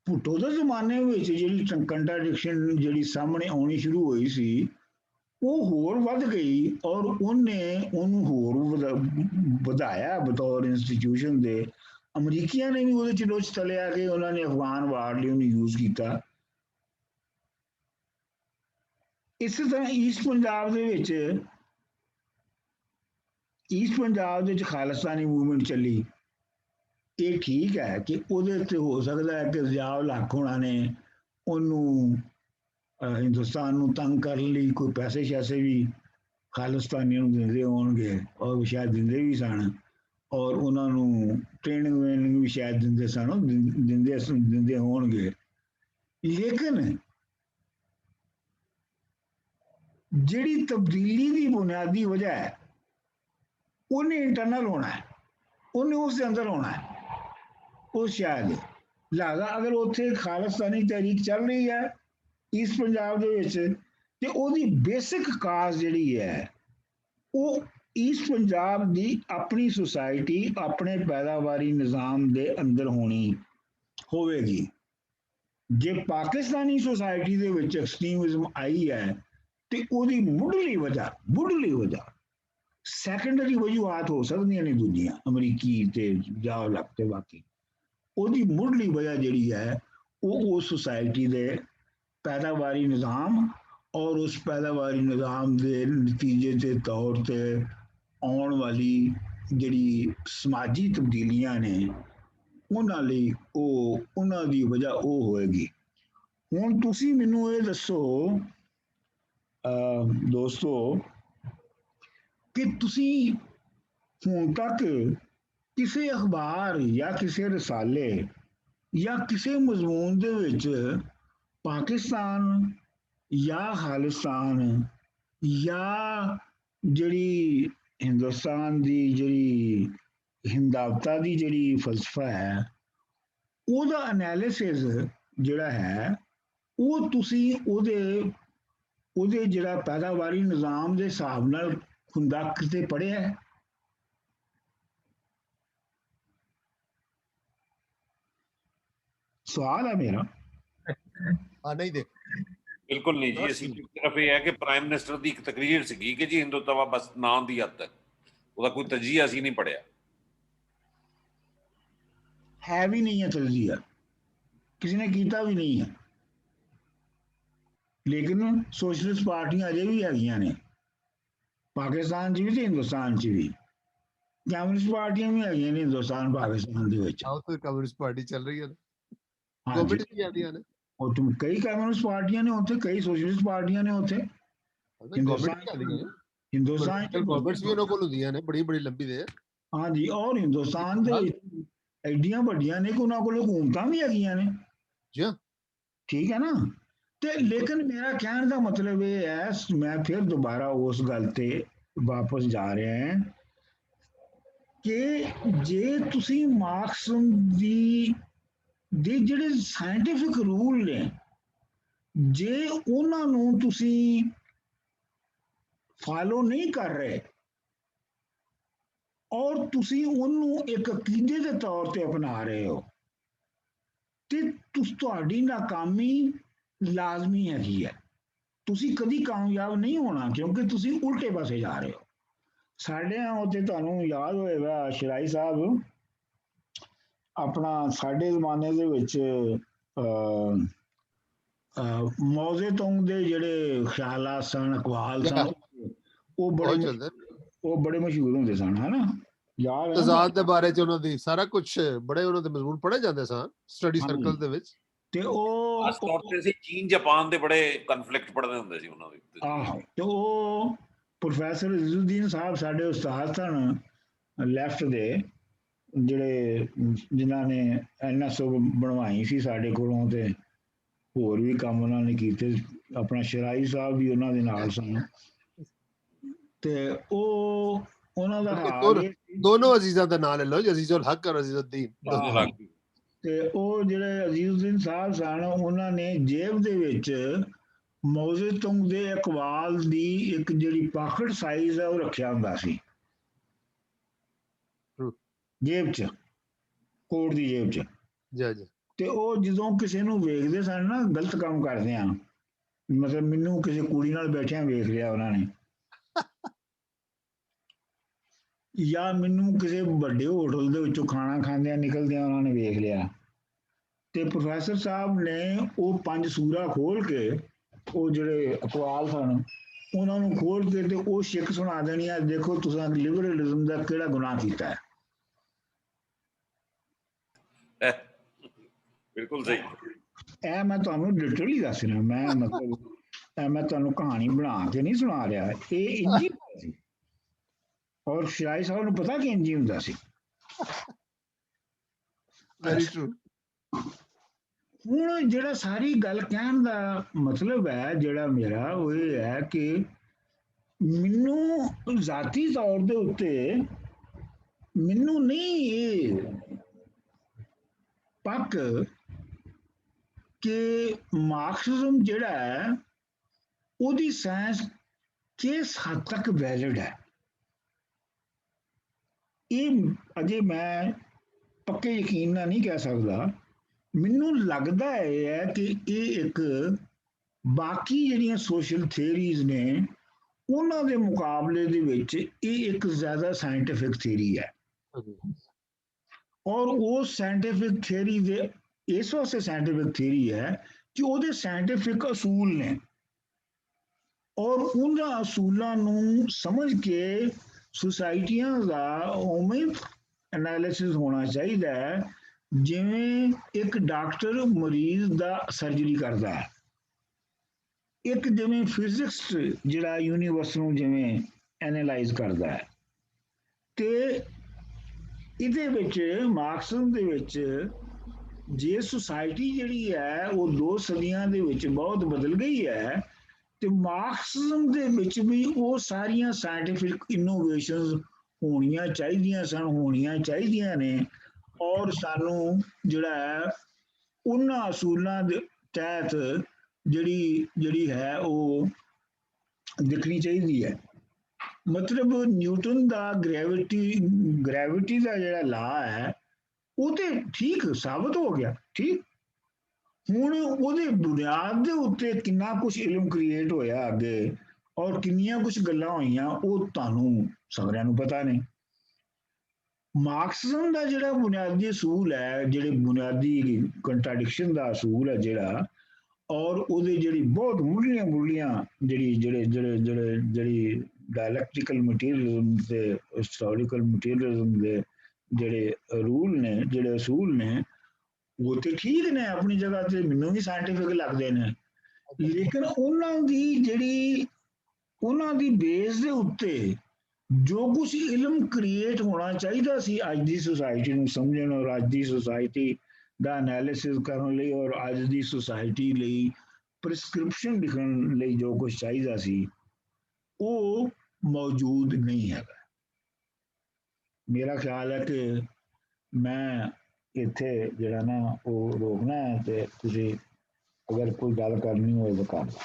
ਭੁੱਟੋ ਦੇ ਜ਼ਮਾਨੇ ਵਿੱਚ ਜਿਹੜੀ ਕੰਟਰਾਡਿਕਸ਼ਨ ਜਿਹੜੀ ਸਾਹਮਣੇ ਆਉਣੀ ਸ਼ੁਰੂ ਹੋਈ ਸੀ, ਉਹ ਹੋਰ ਵੱਧ ਗਈ ਔਰ ਉਹਨੂੰ ਹੋਰ ਵਧਾਇਆ ਬਤੌਰ ਇੰਸਟੀਟਿਊਸ਼ਨ ਦੇ। ਅਮਰੀਕੀਆਂ ਨੇ ਵੀ ਉਹਦੇ ਚ ਲੋਚ ਤਲਿਆ ਕਿ ਉਹਨਾਂ ਨੇ ਅਫਗਾਨ ਵਾਰ ਲਈ ਉਹਨੂੰ ਯੂਜ਼ ਕੀਤਾ। ਇਸੇ ਤਰ੍ਹਾਂ ਈਸਟ ਪੰਜਾਬ ਦੇ ਵਿੱਚ ਖਾਲਿਸਤਾਨੀ ਮੂਵਮੈਂਟ ਚੱਲੀ। ਇਹ ਠੀਕ ਹੈ ਕਿ ਉਹਦੇ ਉੱਤੇ ਹੋ ਸਕਦਾ ਹੈ ਕਿ ਜ਼ਿਆਉਲ ਹੱਕ ਹੋਣਾ ਨੇ ਉਹਨੂੰ ਹਿੰਦੁਸਤਾਨ ਨੂੰ ਤੰਗ ਕਰਨ ਲਈ ਕੋਈ ਪੈਸੇ ਸ਼ੈਸੇ ਵੀ ਖਾਲਿਸਤਾਨੀਆਂ ਨੂੰ ਦਿੰਦੇ ਹੋਣਗੇ, ਔਰ ਸ਼ਾਇਦ ਦਿੰਦੇ ਵੀ ਸਨ, ਔਰ ਉਹਨਾਂ ਨੂੰ ਟ੍ਰੇਨਿੰਗ ਵੀ ਸ਼ਾਇਦ ਦਿੰਦੇ ਸਨ, ਦਿੰਦੇ ਹੋਣਗੇ। ਲੇਕਿਨ ਜਿਹੜੀ ਤਬਦੀਲੀ ਦੀ ਬੁਨਿਆਦੀ ਵਜ੍ਹਾ ਹੈ ਉਹਨੇ ਇੰਟਰਨਲ ਹੋਣਾ ਹੈ, ਉਹਨੇ ਉਸ ਦੇ ਅੰਦਰ ਹੋਣਾ ਹੈ। ਉਹ ਸ਼ਾਇਦ ਲਿਹਾਜ਼ਾ ਅਗਰ ਉੱਥੇ ਖਾਲਿਸਤਾਨੀ ਤਹਿਰੀਕ ਚੱਲ ਰਹੀ ਹੈ ਈਸਟ ਪੰਜਾਬ ਦੇ ਵਿੱਚ, ਤੇ ਉਹਦੀ ਬੇਸਿਕ ਕਾਜ਼ ਜਿਹੜੀ ਹੈ ਉਹ ਈਸਟ ਪੰਜਾਬ ਦੀ ਆਪਣੀ ਸੁਸਾਇਟੀ, ਆਪਣੇ ਪੈਦਾਵਾਰੀ ਨਿਜ਼ਾਮ ਦੇ ਅੰਦਰ ਹੋਵੇਗੀ। ਜੇ ਪਾਕਿਸਤਾਨੀ ਸੁਸਾਇਟੀ ਦੇ ਵਿੱਚ ਐਕਸਟ੍ਰੀਮਿਜ਼ਮ ਆਈ ਹੈ ਤੇ ਉਹਦੀ ਮੁੱਢਲੀ ਵਜ੍ਹਾ ਸੈਕੰਡਰੀ ਵਜੂਹਾਤ ਹੋ ਸਕਦੀਆਂ ਨੇ ਦੂਜੀਆਂ, ਅਮਰੀਕੀ ਤੇ ਜ਼ਿਆਉਲ ਹੱਕ ਤੇ ਬਾਕੀ। ਉਹਦੀ ਮੁੱਢਲੀ ਵਜ੍ਹਾ ਜਿਹੜੀ ਹੈ ਉਹ ਸੁਸਾਇਟੀ ਦੇ ਪੈਦਾਵਾਰੀ ਨਿਜ਼ਾਮ ਔਰ ਉਸ ਪੈਦਾਵਾਰੀ ਨਿਜ਼ਾਮ ਦੇ ਨਤੀਜੇ ਦੇ ਤੌਰ ਤੇ ਆਉਣ ਵਾਲੀ ਜਿਹੜੀ ਸਮਾਜੀ ਤਬਦੀਲੀਆਂ ਨੇ, ਉਹਨਾਂ ਲਈ ਉਹਨਾਂ ਦੀ ਵਜ੍ਹਾ ਉਹ ਹੋਏਗੀ। ਹੁਣ ਤੁਸੀਂ ਮੈਨੂੰ ਇਹ ਦੱਸੋ ਦੋਸਤੋ ਕਿ ਤੁਸੀਂ ਹੁਣ ਤੱਕ ਕਿਸੇ ਅਖਬਾਰ ਜਾਂ ਕਿਸੇ ਰਸਾਲੇ ਜਾਂ ਕਿਸੇ ਮਜ਼ਮੂਨ ਦੇ ਵਿੱਚ ਪਾਕਿਸਤਾਨ ਜਾਂ ਖਾਲਿਸਤਾਨ ਜਾਂ ਜਿਹੜੀ ਹਿੰਦੁਸਤਾਨ ਦੀ ਜਿਹੜੀ ਹਿੰਦਾਵਤਾ ਦੀ ਜਿਹੜੀ ਫਲਸਫਾ ਹੈ, ਉਹਦਾ ਐਨਾਲਿਸਿਸ ਜਿਹੜਾ ਹੈ ਉਹ ਤੁਸੀਂ ਉਹਦੇ ਜਿਹੜਾ ਪੈਦਾਵਾਰੀ ਨਿਜ਼ਾਮ ਦੇ ਹਿਸਾਬ ਨਾਲ ਹੁੰਦਾ ਕਿਤੇ ਪੜ੍ਹਿਆ ਹੈ? ਸਵਾਲ ਹੈ ਮੇਰਾ। ਨਹੀਂ ਦੇਖ, ਬਿਲਕੁਲ ਨਹੀਂ ਜੀ। ਅਸੀਂ ਸਿਰਫ ਇਹ ਹੈ ਕਿ ਪ੍ਰਾਈਮ ਮਿਨਿਸਟਰ ਦੀ ਇੱਕ ਤਕਰੀਰ ਸੀਗੀ ਕਿ ਜੀ ਹਿੰਦੁਤਵਾ ਬਸ ਨਾਂ ਦੀ ਹੱਦ ਹੈ, ਉਹਦਾ ਕੋਈ ਤਜਜ਼ੀਆ ਅਸੀਂ ਨਹੀਂ ਪੜ੍ਹਿਆ। ਹੈ ਵੀ ਨਹੀਂ ਹੈ ਤਜਜ਼ੀਆ, ਕਿਸੇ ਨੇ ਕੀਤਾ ਵੀ ਨਹੀਂ ਹੈ। ਲੇਕਿਨ ਸੋਸ਼ਲਿਸਟ ਪਾਰਟੀਆਂ ਅਜੇ ਵੀ ਹੈਗੀਆਂ ਨੇ, ਪਾਕਿਸਤਾਨ 'ਚ ਵੀ ਤੇ ਹਿੰਦੁਸਤਾਨ 'ਚ ਵੀ। ਕਮਿਊਨਿਸਟ ਪਾਰਟੀਆਂ ਵੀ ਹੈਗੀਆਂ ਨੇ ਹਿੰਦੁਸਤਾਨ ਪਾਕਿਸਤਾਨ ਦੇ ਵਿੱਚ। ਸਾਊਥ ਕਮਿਊਨਿਸਟ ਪਾਰਟੀ ਚੱਲ ਰਹੀ ਹੈ, ਹਾਂਜੀ, ਗਵਰਨਮੈਂਟ ਵੀ ਆਉਂਦੀਆਂ ਨੇ, ਉੱਥੇ ਕਈ ਕਮਿਊਨਿਸਟ ਪਾਰਟੀਆਂ ਨੇ, ਉੱਥੇ ਕਈ ਸੋਸ਼ਲਿਸਟ ਪਾਰਟੀਆਂ ਨੇ ਉੱਥੇ ਗਵਰਨਮੈਂਟ ਵੀ ਆਉਂਦੀਆਂ ਨੇ, ਹਿੰਦੁਸਤਾਨ 'ਚ। ਗਵਰਨਮੈਂਟਸ ਵੀ ਉਹਨਾਂ ਕੋਲ ਹੁੰਦੀਆਂ ਨੇ, ਬੜੀ ਬੜੀ ਲੰਬੀ ਦੇ। ਹਾਂਜੀ, ਔਰ ਹਿੰਦੁਸਤਾਨ ਦੇ ਵਿੱਚ ਐਡੀਆਂ ਵੱਡੀਆਂ ਨੇ ਕਿ ਉਹਨਾਂ ਕੋਲ ਹਕੂਮਤਾਂ ਵੀ ਹੈਗੀਆਂ ਨੇ। ਜੀ ਹਾਂ, ਠੀਕ ਹੈ ਨਾ। ਤੇ ਲੇਕਿਨ ਮੇਰਾ ਕਹਿਣ ਦਾ ਮਤਲਬ ਇਹ ਹੈ, ਮੈਂ ਫਿਰ ਦੁਬਾਰਾ ਉਸ ਗੱਲ ਤੇ ਵਾਪਸ ਜਾ ਰਿਹਾ ਹਾਂ ਕਿ ਜੇ ਤੁਸੀਂ ਮਾਰਕਸਮ ਦੇ ਜਿਹੜੇ ਸਾਇੰਟੀਫਿਕ ਰੂਲ ਨੇ, ਜੇ ਉਹਨਾਂ ਨੂੰ ਤੁਸੀਂ ਫਾਲੋ ਨਹੀਂ ਕਰ ਰਹੇ ਔਰ ਤੁਸੀਂ ਉਹਨੂੰ ਇੱਕ ਅਕੀਦੇ ਦੇ ਤੌਰ ਤੇ ਅਪਣਾ ਰਹੇ ਹੋ, ਤੇ ਤੁਹਾਡੀ ਨਾਕਾਮੀ ਲਾਜ਼ਮੀ ਹੈਗੀ ਹੈ। ਤੁਸੀਂ ਕਦੀ ਕਾਮਯਾਬ ਨਹੀਂ ਹੋਣਾ, ਕਿਉਂਕਿ ਤੁਸੀਂ ਉਲਟੇ ਪਾਸੇ ਜਾ ਰਹੇ ਹੋ। ਸਾਡੇ ਉੱਥੇ ਤੁਹਾਨੂੰ ਯਾਦ ਹੋਏਗਾ ਸ਼ਰਾਈ ਸਾਹਿਬ, ਆਪਣਾ ਸਾਡੇ ਜ਼ਮਾਨੇ ਦੇ ਵਿੱਚ ਮੌਜ਼ੇ ਤੁੰਗ ਦੇ ਜਿਹੜੇ ਖਿਆਲਾਤ ਸਨ, ਅਕਵਾਲ ਸਨ, ਉਹ ਬੜੇ ਮਸ਼ਹੂਰ ਹੁੰਦੇ ਸਨ, ਹਨਾ। ਯਾਦ ਹੈ ਤਜ਼ਾਦ ਦੇ ਬਾਰੇ ਚ ਉਹਨਾਂ ਦੀ ਸਾਰਾ ਕੁਝ ਬੜੇ ਉਹਨਾਂ ਦੇ ਮਜ਼ਮੂਨ ਪੜ੍ਹੇ ਜਾਂਦੇ ਸਨ ਸਟੱਡੀ ਸਰਕਲ ਦੇ ਵਿੱਚ। ਤੇ ਉਹ ਖਾਸ ਤੌਰ ਤੇ ਅਸੀਂ ਚੀਨ ਜਾਪਾਨ ਦੇ ਬੜੇ ਕਨਫਲਿਕਟ ਪੜ੍ਹਦੇ ਹੁੰਦੇ ਸੀ ਉਹਨਾਂ ਦੇ। ਆਹੋ, ਤੇ ਉਹ ਪ੍ਰੋਫੈਸਰ ਅਜ਼ੀਜ਼ੁਦੀਨ ਸਾਹਿਬ ਸਾਡੇ ਉਸਤਾਦ ਸਨ ਲੈਫਟ ਦੇ, ਜਿਹੜੇ ਜਿਨ੍ਹਾਂ ਨੇ NSO ਬਣਵਾਈ ਸੀ ਸਾਡੇ ਕੋਲੋਂ, ਤੇ ਹੋਰ ਵੀ ਕੰਮ ਉਹਨਾਂ ਨੇ ਕੀਤੇ। ਆਪਣਾ ਸ਼ਰਾਈ ਸਾਹਿਬ ਵੀ ਉਹਨਾਂ ਦੇ ਨਾਲ ਸਨ। ਤੇ ਉਹ ਉਹਨਾਂ ਦਾ ਹਾਲ ਦੋਨੋਂ ਅਜ਼ੀਜ਼ਾਂ ਦਾ ਨਾਂ ਲੈ ਲਓ ਜੀ, ਅਜ਼ੀਜ਼ੁਲ ਹਕ ਔਰ ਅਜ਼ੀਜ਼ੁਦੀਨ। ਤੇ ਉਹ ਜਿਹੜੇ ਅਜ਼ੀਜ਼ੁਦੀਨ ਸਾਹਿਬ ਸਨ, ਉਹਨਾਂ ਨੇ ਜੇਬ ਦੇ ਵਿੱਚ ਮੌਜ਼ੇ ਤੁੰਗ ਦੇ ਇਕਬਾਲ ਦੀ ਇੱਕ ਜਿਹੜੀ ਪਾਕਟ ਸਾਈਜ਼ ਹੈ ਉਹ ਰੱਖਿਆ ਹੁੰਦਾ ਸੀ, ਜੇਬ 'ਚ, ਕੋਟ ਦੀ ਜੇਬ 'ਚ। ਜੀ। ਤੇ ਉਹ ਜਦੋਂ ਕਿਸੇ ਨੂੰ ਵੇਖਦੇ ਸਨ ਨਾ ਗਲਤ ਕੰਮ ਕਰਦੇ ਆ, ਮਤਲਬ ਮੈਨੂੰ ਕਿਸੇ ਕੁੜੀ ਨਾਲ ਬੈਠਿਆਂ ਵੇਖ ਲਿਆ ਉਹਨਾਂ ਨੇ, ਜਾਂ ਮੈਨੂੰ ਕਿਸੇ ਵੱਡੇ ਹੋਟਲ ਦੇ ਵਿੱਚੋਂ ਖਾਣਾ ਖਾਂਦਿਆਂ ਨਿਕਲਦਿਆਂ ਉਹਨਾਂ ਨੇ ਵੇਖ ਲਿਆ, ਤੇ ਪ੍ਰੋਫੈਸਰ ਸਾਹਿਬ ਨੇ ਉਹ 5 ਸੂਰਾ ਖੋਲ ਕੇ, ਉਹ ਜਿਹੜੇ ਅਕਵਾਲ ਸਨ ਉਹਨਾਂ ਨੂੰ ਖੋਲ ਕੇ, ਤੇ ਉਹ ਸ਼ਿਕ ਸੁਣਾ ਦੇਣੀ ਆ, ਦੇਖੋ ਤੁਸੀਂ ਲਿਬਰਲਿਜ਼ਮ ਦਾ ਕਿਹੜਾ ਗੁਨਾਹ ਕੀਤਾ ਹੈ। ਬਿਲਕੁਲ ਸਹੀ। ਇਹ ਮੈਂ ਤੁਹਾਨੂੰ ਲਿਟਰਲੀ ਦੱਸ ਰਿਹਾ, ਮੈਂ ਮਤਲਬ ਮੈਂ ਤੁਹਾਨੂੰ ਕਹਾਣੀ ਬਣਾ ਕੇ ਨਹੀਂ ਸੁਣਾ ਰਿਹਾ, ਇਹ ਇੰਝ ਹੀ ਹੁੰਦਾ ਸੀ। ਔਰ ਸ਼ਰਾਈ ਸਾਹਿਬ ਨੂੰ ਪਤਾ ਕਿ ਇੰਝ ਹੀ ਹੁੰਦਾ ਸੀ। Very true. ਹੁਣ ਜਿਹੜਾ ਸਾਰੀ ਗੱਲ ਕਹਿਣ ਦਾ ਮਤਲਬ ਹੈ ਜਿਹੜਾ ਮੇਰਾ, ਉਹ ਇਹ ਹੈ ਕਿ ਮੈਨੂੰ ਜ਼ਾਤੀ ਤੌਰ ਦੇ ਉੱਤੇ ਮੈਨੂੰ ਨਹੀਂ ਇਹ ਪੱਕ ਕਿ ਮਾਰਕਸਿਜ਼ਮ ਜਿਹੜਾ ਹੈ ਉਹਦੀ ਸਾਇੰਸ ਕਿਸ ਹੱਦ ਤੱਕ ਵੈਲਿਡ ਹੈ। ਇਹ ਅਜੇ ਮੈਂ ਪੱਕੇ ਯਕੀਨ ਨਾਲ ਨਹੀਂ ਕਹਿ ਸਕਦਾ। ਮੈਨੂੰ ਲੱਗਦਾ ਹੈ ਕਿ ਇਹ ਇੱਕ ਬਾਕੀ ਜਿਹੜੀਆਂ ਸੋਸ਼ਲ ਥਿਊਰੀਜ਼ ਨੇ ਉਹਨਾਂ ਦੇ ਮੁਕਾਬਲੇ ਦੇ ਵਿੱਚ ਇਹ ਇੱਕ ਜ਼ਿਆਦਾ ਸਾਇੰਟੀਫਿਕ ਥਿਊਰੀ ਹੈ। ਔਰ ਉਹ ਸਾਇੰਟੀਫਿਕ ਥਿਊਰੀ ਦੇ ਇਸ ਵਾਸਤੇ ਸਾਇੰਟੀਫਿਕ ਥਿਊਰੀ ਹੈ ਕਿ ਉਹਦੇ ਸਾਇੰਟੀਫਿਕ ਅਸੂਲ ਨੇ, ਔਰ ਉਹਨਾਂ ਅਸੂਲਾਂ ਨੂੰ ਸਮਝ ਕੇ ਸੁਸਾਇਟੀਆਂ ਦਾ ਉਵੇਂ ਐਨਾਲਿਸਿਸ ਹੋਣਾ ਚਾਹੀਦਾ ਹੈ ਜਿਵੇਂ ਇੱਕ ਡਾਕਟਰ ਮਰੀਜ਼ ਦਾ ਸਰਜਰੀ ਕਰਦਾ ਹੈ, ਇੱਕ ਜਿਵੇਂ ਫਿਜ਼ਿਕਸਟ ਜਿਹੜਾ ਯੂਨੀਵਰਸ ਨੂੰ ਜਿਵੇਂ ਐਨਾਲਾਈਜ਼ ਕਰਦਾ ਹੈ। ਤੇ ਇਹਦੇ ਵਿੱਚ ਮਾਰਕਸਿਜ਼ਮ ਦੇ ਵਿੱਚ ਜੇ ਸੁਸਾਇਟੀ ਜਿਹੜੀ ਹੈ ਉਹ 2 ਸਦੀਆਂ ਦੇ ਵਿੱਚ ਬਹੁਤ ਬਦਲ ਗਈ ਹੈ, ਤੇ ਮਾਰਕਸਿਜ਼ਮ ਦੇ ਵਿੱਚ ਵੀ ਉਹ ਸਾਰੀਆਂ ਸਾਇੰਟੀਫਿਕ ਇਨੋਵੇਸ਼ਨਸ ਹੋਣੀਆਂ ਚਾਹੀਦੀਆਂ ਨੇ, ਔਰ ਸਾਨੂੰ ਜਿਹੜਾ ਹੈ ਉਹਨਾਂ ਅਸੂਲਾਂ ਦੇ ਤਹਿਤ ਜਿਹੜੀ ਹੈ ਉਹ ਦਿਖਣੀ ਚਾਹੀਦੀ ਹੈ। ਮਤਲਬ ਨਿਊਟਨ ਦਾ ਗ੍ਰੈਵਿਟੀ ਦਾ ਜਿਹੜਾ ਲਾ ਹੈ ਉਹ ਤੇ ਠੀਕ ਸਾਬਤ ਹੋ ਗਿਆ, ਠੀਕ। ਹੁਣ ਉਹਦੇ ਬੁਨਿਆਦ ਦੇ ਉੱਤੇ ਕਿੰਨਾ ਕੁਝ ਇਲਮ ਕ੍ਰੀਏਟ ਹੋਇਆ ਅੱਗੇ, ਔਰ ਕਿੰਨੀਆਂ ਕੁਝ ਗੱਲਾਂ ਹੋਈਆਂ ਉਹ ਤੁਹਾਨੂੰ ਸਾਰਿਆਂ ਨੂੰ ਪਤਾ ਨੇ। ਮਾਰਕਸਿਜ਼ਮ ਦਾ ਜਿਹੜਾ ਬੁਨਿਆਦੀ ਅਸੂਲ ਹੈ, ਜਿਹੜੇ ਬੁਨਿਆਦੀ ਕੰਟਰਾਡਿਕਸ਼ਨ ਦਾ ਅਸੂਲ ਹੈ ਜਿਹੜਾ, ਔਰ ਉਹਦੇ ਜਿਹੜੀ ਬਹੁਤ ਮੁੱਢਲੀਆਂ ਜਿਹੜੀ ਡਾਇਲੈਕਟੀਕਲ ਮਟੀਰੀਅਲਿਜ਼ਮ ਤੇ ਹਿਸਟੋਰੀਕਲ ਮਟੀਰੀਅਲਿਜ਼ਮ ਦੇ ਜਿਹੜੇ ਰੂਲ ਨੇ, ਜਿਹੜੇ ਅਸੂਲ ਨੇ, ਉਹ ਤੇ ਠੀਕ ਨੇ ਆਪਣੀ ਜਗ੍ਹਾ ਤੇ, ਮੈਨੂੰ ਵੀ ਸਾਇੰਟੀਫਿਕ ਲੱਗਦੇ ਨੇ, ਲੇਕਿਨ ਉਹਨਾਂ ਦੀ ਬੇਸ ਦੇ ਉੱਤੇ ਜੋ ਕੁਝ ਇਲਮ ਕ੍ਰੀਏਟ ਹੋਣਾ ਚਾਹੀਦਾ ਸੀ ਅੱਜ ਦੀ ਸੁਸਾਇਟੀ ਨੂੰ ਸਮਝਣ ਔਰ ਅੱਜ ਦੀ ਸੁਸਾਇਟੀ ਦਾ ਐਨਾਲਿਸਿਸ ਕਰਨ ਲਈ ਔਰ ਅੱਜ ਦੀ ਸੁਸਾਇਟੀ ਲਈ ਪ੍ਰਿਸਕ੍ਰਿਪਸ਼ਨ ਲਿਖਣ ਲਈ ਜੋ ਕੁਝ ਚਾਹੀਦਾ ਸੀ, ਉਹ ਮੌਜੂਦ ਨਹੀਂ ਹੈਗਾ। ਮੇਰਾ ਖਿਆਲ ਹੈ ਕਿ ਮੈਂ ਇੱਥੇ ਜਿਹੜਾ ਨਾ ਉਹ ਰੋਕਣਾ ਹੈ, ਤੇ ਤੁਸੀਂ ਅਗਰ ਕੋਈ ਗੱਲ ਕਰਨੀ ਹੋਵੇ ਤਾਂ ਕਰ ਲਓ।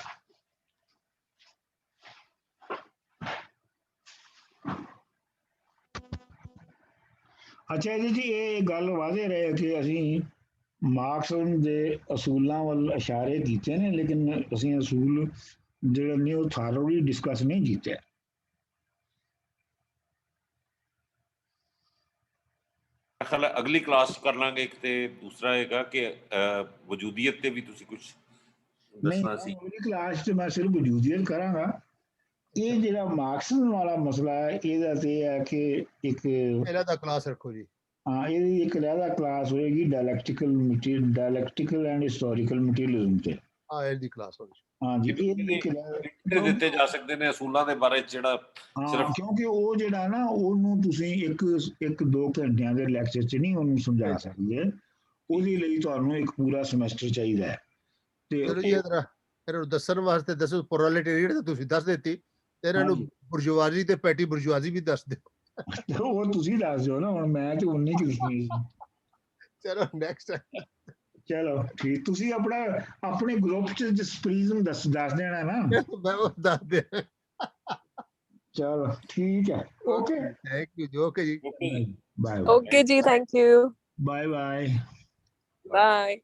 ਅੱਛਾ ਜੀ, ਇਹ ਗੱਲ ਵਾਧੇ ਰਹੇ ਕਿ ਅਸੀਂ ਮਾਰਕਸਮ ਦੇ ਅਸੂਲਾਂ ਵੱਲ ਇਸ਼ਾਰੇ ਕੀਤੇ ਨੇ, ਲੇਕਿਨ ਅਸੀਂ ਅਸੂਲ ਜਿਹੜੇ ਨੇ ਉਹ ਥਾਰੋਲੀ ਡਿਸਕਸ ਨਹੀਂ ਕੀਤੇ। ਖਿਆਲ ਅਗਲੀ ਕਲਾਸ ਕਰ ਲਾਂਗੇ ਇੱਕ, ਤੇ ਦੂਸਰਾ ਹੈਗਾ ਕਿ ਵਜੂਦੀਅਤ ਤੇ ਵੀ ਤੁਸੀਂ ਕੁਝ ਦੱਸਣਾ ਸੀ। ਅਗਲੀ ਕਲਾਸ 'ਚ ਮੈਂ ਸਿਰਫ ਵਜੂਦੀਅਤ ਕਰਾਂਗਾ। ਇਹ ਜਿਹੜਾ ਮਾਰਕਸਮ ਵਾਲਾ ਮਸਲਾ ਹੈ, ਇਹਦਾ ਤੇ ਇਹ ਹੈ ਕਿ ਇੱਕ ਇਹਦਾ ਦਾ ਕਲਾਸ ਰੱਖੋ ਜੀ। ਹਾਂ, ਇਹਦੀ ਇੱਕ ਅਲੱਗਾ ਕਲਾਸ ਹੋਏਗੀ ਡਾਇਲੈਕਟੀਕਲ ਐਂਡ ਹਿਸਟੋਰੀਕਲ ਮਟੀਰੀਅਲਿਜ਼ਮ ਤੇ। ਹਾਂ, ਇਹਦੀ ਕਲਾਸ ਹੋਣੀ। ਹਾਂਜੀ, ਇਹ ਦਿੱਤੇ ਜਾ ਸਕਦੇ ਨੇ ਅਸੂਲਾਂ ਦੇ ਬਾਰੇ ਜਿਹੜਾ ਸਿਰਫ, ਕਿਉਂਕਿ ਉਹ ਜਿਹੜਾ ਨਾ ਉਹਨੂੰ ਤੁਸੀਂ ਇੱਕ 2 ਘੰਟਿਆਂ ਦੇ ਲੈਕਚਰ 'ਚ ਨਹੀਂ ਉਹਨੂੰ ਸਮਝਾ ਸਕਦੇ, ਉਹਦੇ ਲਈ ਤੁਹਾਨੂੰ ਇੱਕ ਪੂਰਾ ਸਮੈਸਟਰ ਚਾਹੀਦਾ ਹੈ। ਤੇ ਚਲੋ ਜੀ, ਇਹਨਾਂ ਨੂੰ ਦੱਸਣ ਵਾਸਤੇ ਦੱਸੋ, ਪ੍ਰੋਲੇਟੇਰੀਏਟ ਤਾਂ ਤੁਸੀਂ ਦੱਸ ਦਿੱਤੀ, ਇਹਨਾਂ ਨੂੰ ਬੁਰਜੁਆਜ਼ੀ ਤੇ ਪੈਟੀ ਬੁਰਜੁਆਜ਼ੀ ਵੀ ਦੱਸ ਦਿਓ। ਉਹ ਤੁਸੀਂ ਦੱਸ ਦਿਓ ਨਾ, ਹੁਣ ਮੈਂ ਤੇ ਉਨੀ ਚ ਦੱਸਣੀ। ਚਲੋ ਨੈਕਸਟ। ਚਲੋ ਠੀਕ, ਤੁਸੀਂ ਆਪਣੇ ਗਰੁੱਪ ਚ ਜਸਪ੍ਰੀਜ਼ਮ ਦੱਸ ਦੇਣਾ ਨਾ। ਮੈਂ ਉਹ ਦੱਸ ਦੇ। ਚਲੋ ਠੀਕ ਹੈ, ਓਕੇ, ਥੈਂਕ ਯੂ ਜੀ। ਓਕੇ ਜੀ, bye. Okay ji, thank you. Bye bye. Bye.